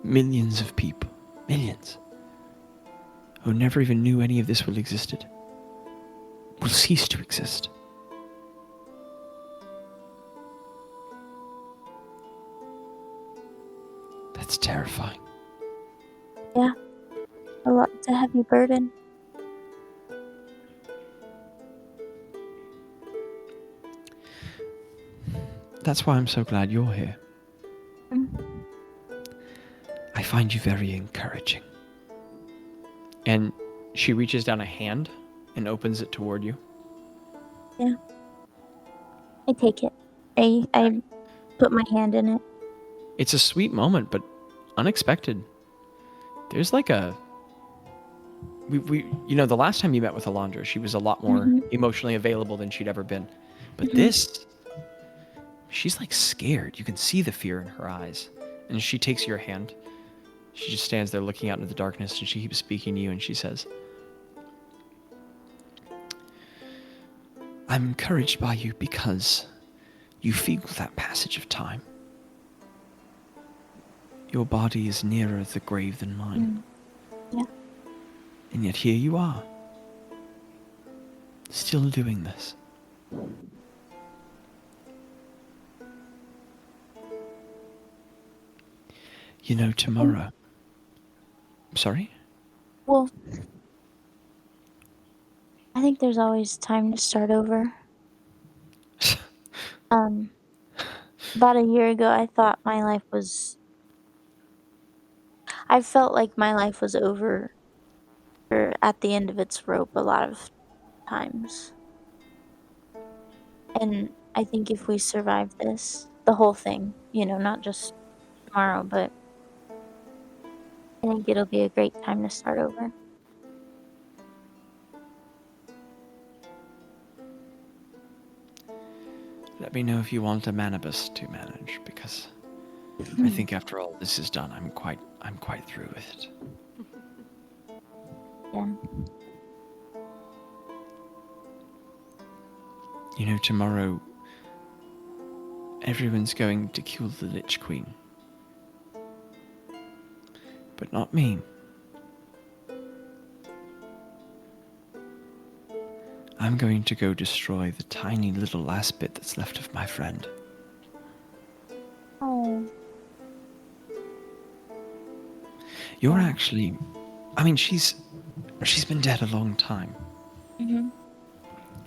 millions of people, millions, who never even knew any of this will existed, will cease to exist. That's terrifying. Yeah. It's a heavy burden. That's why I'm so glad you're here. I find you very encouraging. And she reaches down a hand and opens it toward you. Yeah. I take it. I put my hand in it. It's a sweet moment, but unexpected. There's like a... We the last time you met with Alondra, she was a lot more emotionally available than she'd ever been. But this... She's like scared. You can see the fear in her eyes. And she takes your hand. She just stands there looking out into the darkness, and she keeps speaking to you, and she says, I'm encouraged by you because you feel that passage of time. Your body is nearer the grave than mine. Yeah. And yet here you are, still doing this. You know, tomorrow... Sorry? Well, I think there's always time to start over. About a year ago, I thought my life was... I felt like my life was over or at the end of its rope a lot of times. And I think if we survive this, the whole thing, not just tomorrow, but I think it'll be a great time to start over. Let me know if you want a manibus to manage, because I think after all this is done, I'm quite through with it. Yeah. You know, tomorrow everyone's going to kill the Lich Queen. But not me. I'm going to go destroy the tiny little last bit that's left of my friend. Oh. You're actually... I mean, she's been dead a long time. Mm-hmm.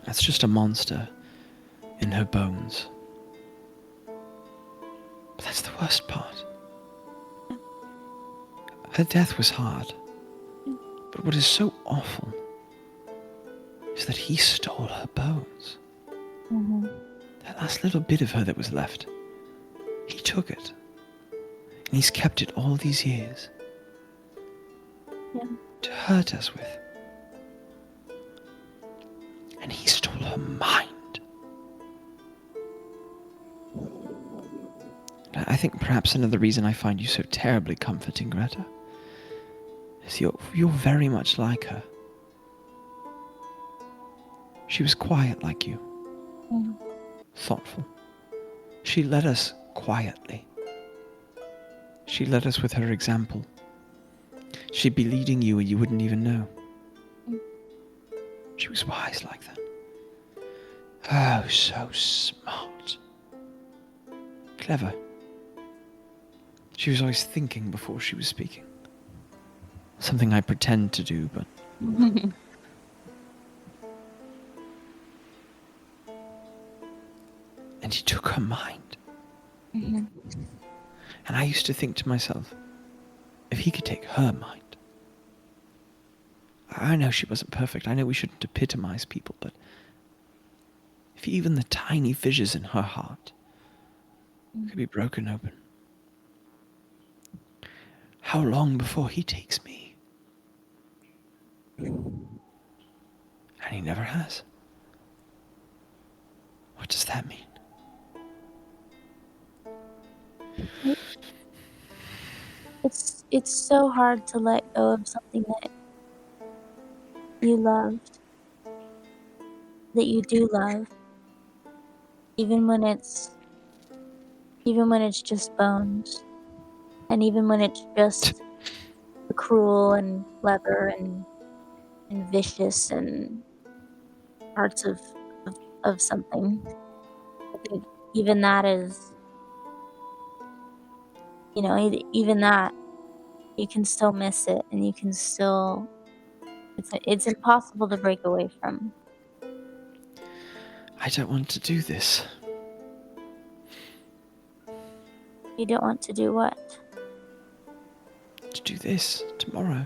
That's just a monster in her bones. But that's the worst part. Her death was hard. But what is so awful is that he stole her bones. Mm-hmm. That last little bit of her that was left. He took it. And he's kept it all these years. Yeah. To hurt us with. And he stole her mind. I think perhaps another reason I find you so terribly comforting, Greta, is you're very much like her. She was quiet like you. Mm. Thoughtful. She led us quietly. She led us with her example. She'd be leading you and you wouldn't even know. Mm. She was wise like that. Oh, so smart. Clever. She was always thinking before she was speaking. Something I pretend to do, but... And he took her mind. Mm-hmm. And I used to think to myself, if he could take her mind. I know she wasn't perfect. I know we shouldn't epitomize people, but if even the tiny fissures in her heart could be broken open, how long before he takes me? And he never has. What does that mean? It's so hard to let go of something that you loved, that you do love, even when it's just bones, and even when it's just cruel and clever and vicious and parts of something. I think even that is, even that, you can still miss it, and you can still, it's impossible to break away from. I don't want to do this. You don't want to do what? To do this tomorrow.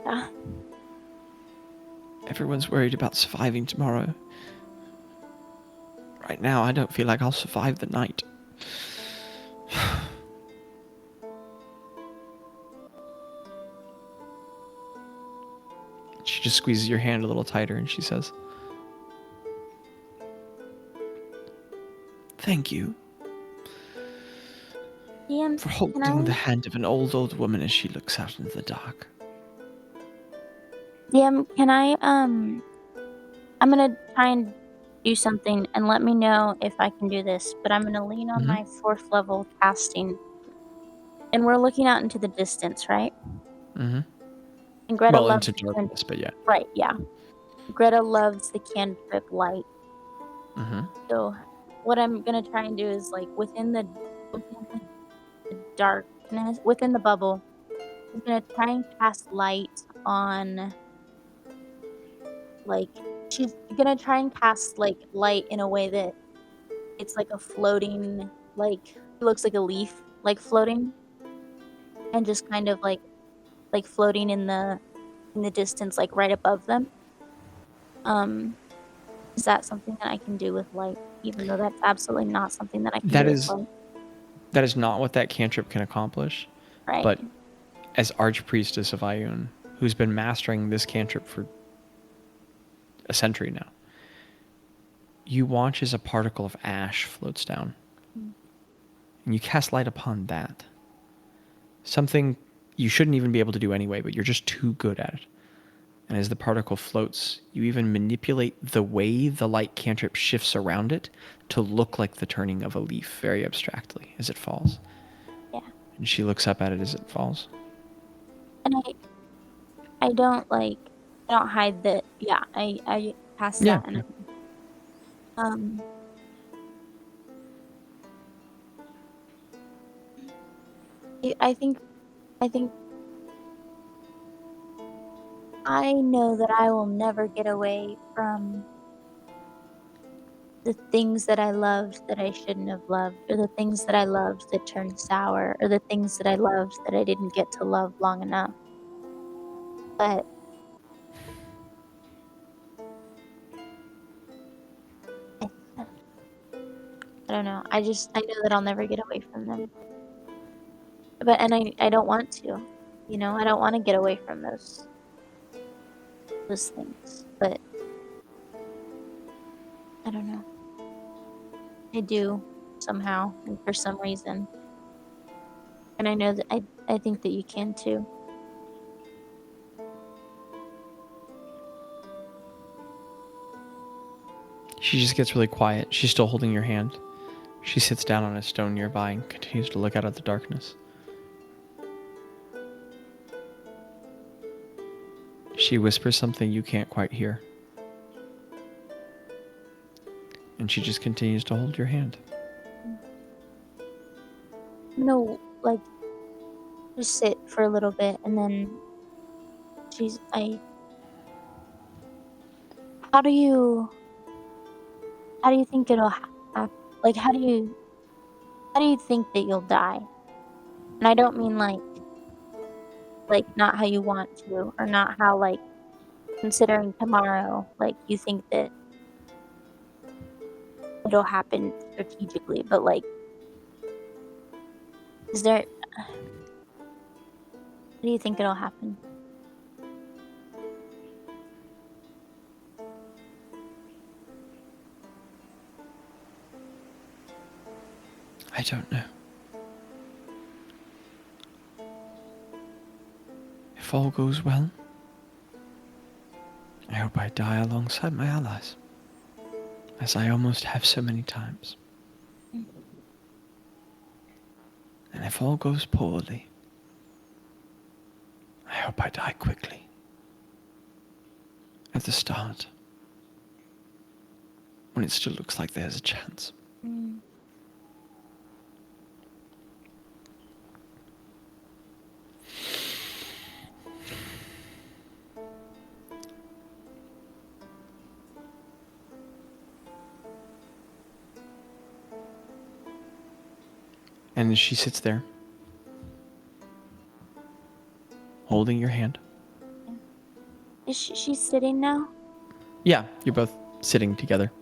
Yeah. Everyone's worried about surviving tomorrow. Right now, I don't feel like I'll survive the night. She just squeezes your hand a little tighter and she says, "Thank you for holding the hand of an old woman as she looks out into the dark." Can I, I'm gonna try and do something and let me know if I can do this, but I'm gonna lean on my 4th level casting. And we're looking out into the distance, right? Mm-hmm. And Greta well, loves into darkness, but yeah. Right, yeah. Greta loves the cantrip light. Mm-hmm. So what I'm gonna try and do is, like, within the darkness, within the bubble, I'm gonna try and cast light on, like, she's gonna try and cast, like, light in a way that it's like a floating, like, it looks like a leaf, like, floating, and just kind of like floating in the distance, like right above them. Is that something that I can do with light, even though that's absolutely not something that I can do with light? That is not what that cantrip can accomplish. Right. But as Archpriestess of Ioun, who's been mastering this cantrip for a century now, you watch as a particle of ash floats down. And you cast light upon that. Something you shouldn't even be able to do anyway, but you're just too good at it. And as the particle floats, you even manipulate the way the light cantrip shifts around it to look like the turning of a leaf, very abstractly, as it falls. Yeah. And she looks up at it as it falls. And I don't hide that. Yeah, I pass that, and I think I know that I will never get away from the things that I loved that I shouldn't have loved, or the things that I loved that turned sour, or the things that I loved that I didn't get to love long enough. But I don't know. I know that I'll never get away from them. But I don't want to. You know, I don't want to get away from those things. But I don't know. I do somehow, and for some reason. And I know that I think that you can too. She just gets really quiet. She's still holding your hand. She sits down on a stone nearby and continues to look out at the darkness. She whispers something you can't quite hear. And she just continues to hold your hand. No, like, just sit for a little bit, and then how do you think it'll happen? Like, how do you think that you'll die? And I don't mean like not how you want to, or not how, like, considering tomorrow, like, you think that it'll happen strategically, but like, how do you think it'll happen? I don't know. If all goes well, I hope I die alongside my allies, as I almost have so many times. And if all goes poorly, I hope I die quickly. At the start, when it still looks like there's a chance. And she sits there, holding your hand. Is she sitting now? Yeah, you're both sitting together.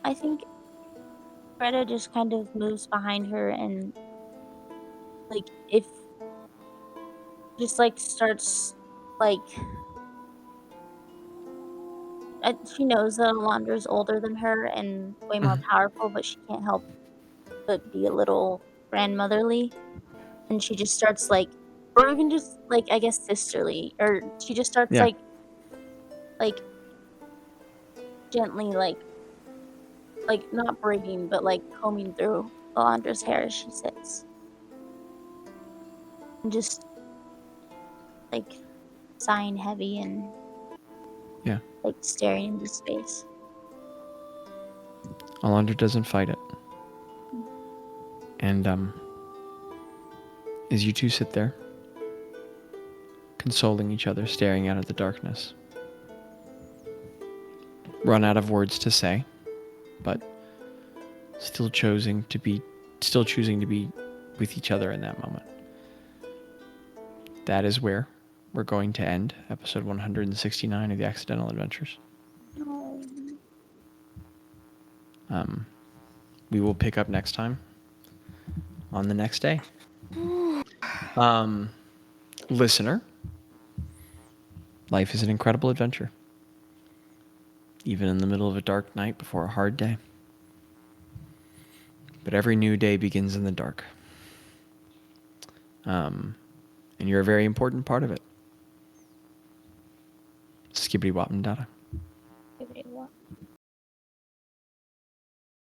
I think Greta just kind of moves behind her, and like, if just like starts like, she knows that Alondra's older than her and way more powerful, but she can't help but be a little grandmotherly, and she just starts like, or even just like, I guess sisterly, or she just starts like gently like not braiding, but like combing through Alondra's hair as she sits, and just like sighing heavy and like staring into space. Alondra doesn't fight it. And as you two sit there, consoling each other, staring out at the darkness, run out of words to say, but still choosing to be with each other in that moment. That is where we're going to end episode 169 of the Accidental Adventures. We will pick up next time on the next day. Listener, life is an incredible adventure, even in the middle of a dark night before a hard day. But every new day begins in the dark. And you're a very important part of it. Skibbity wop and data.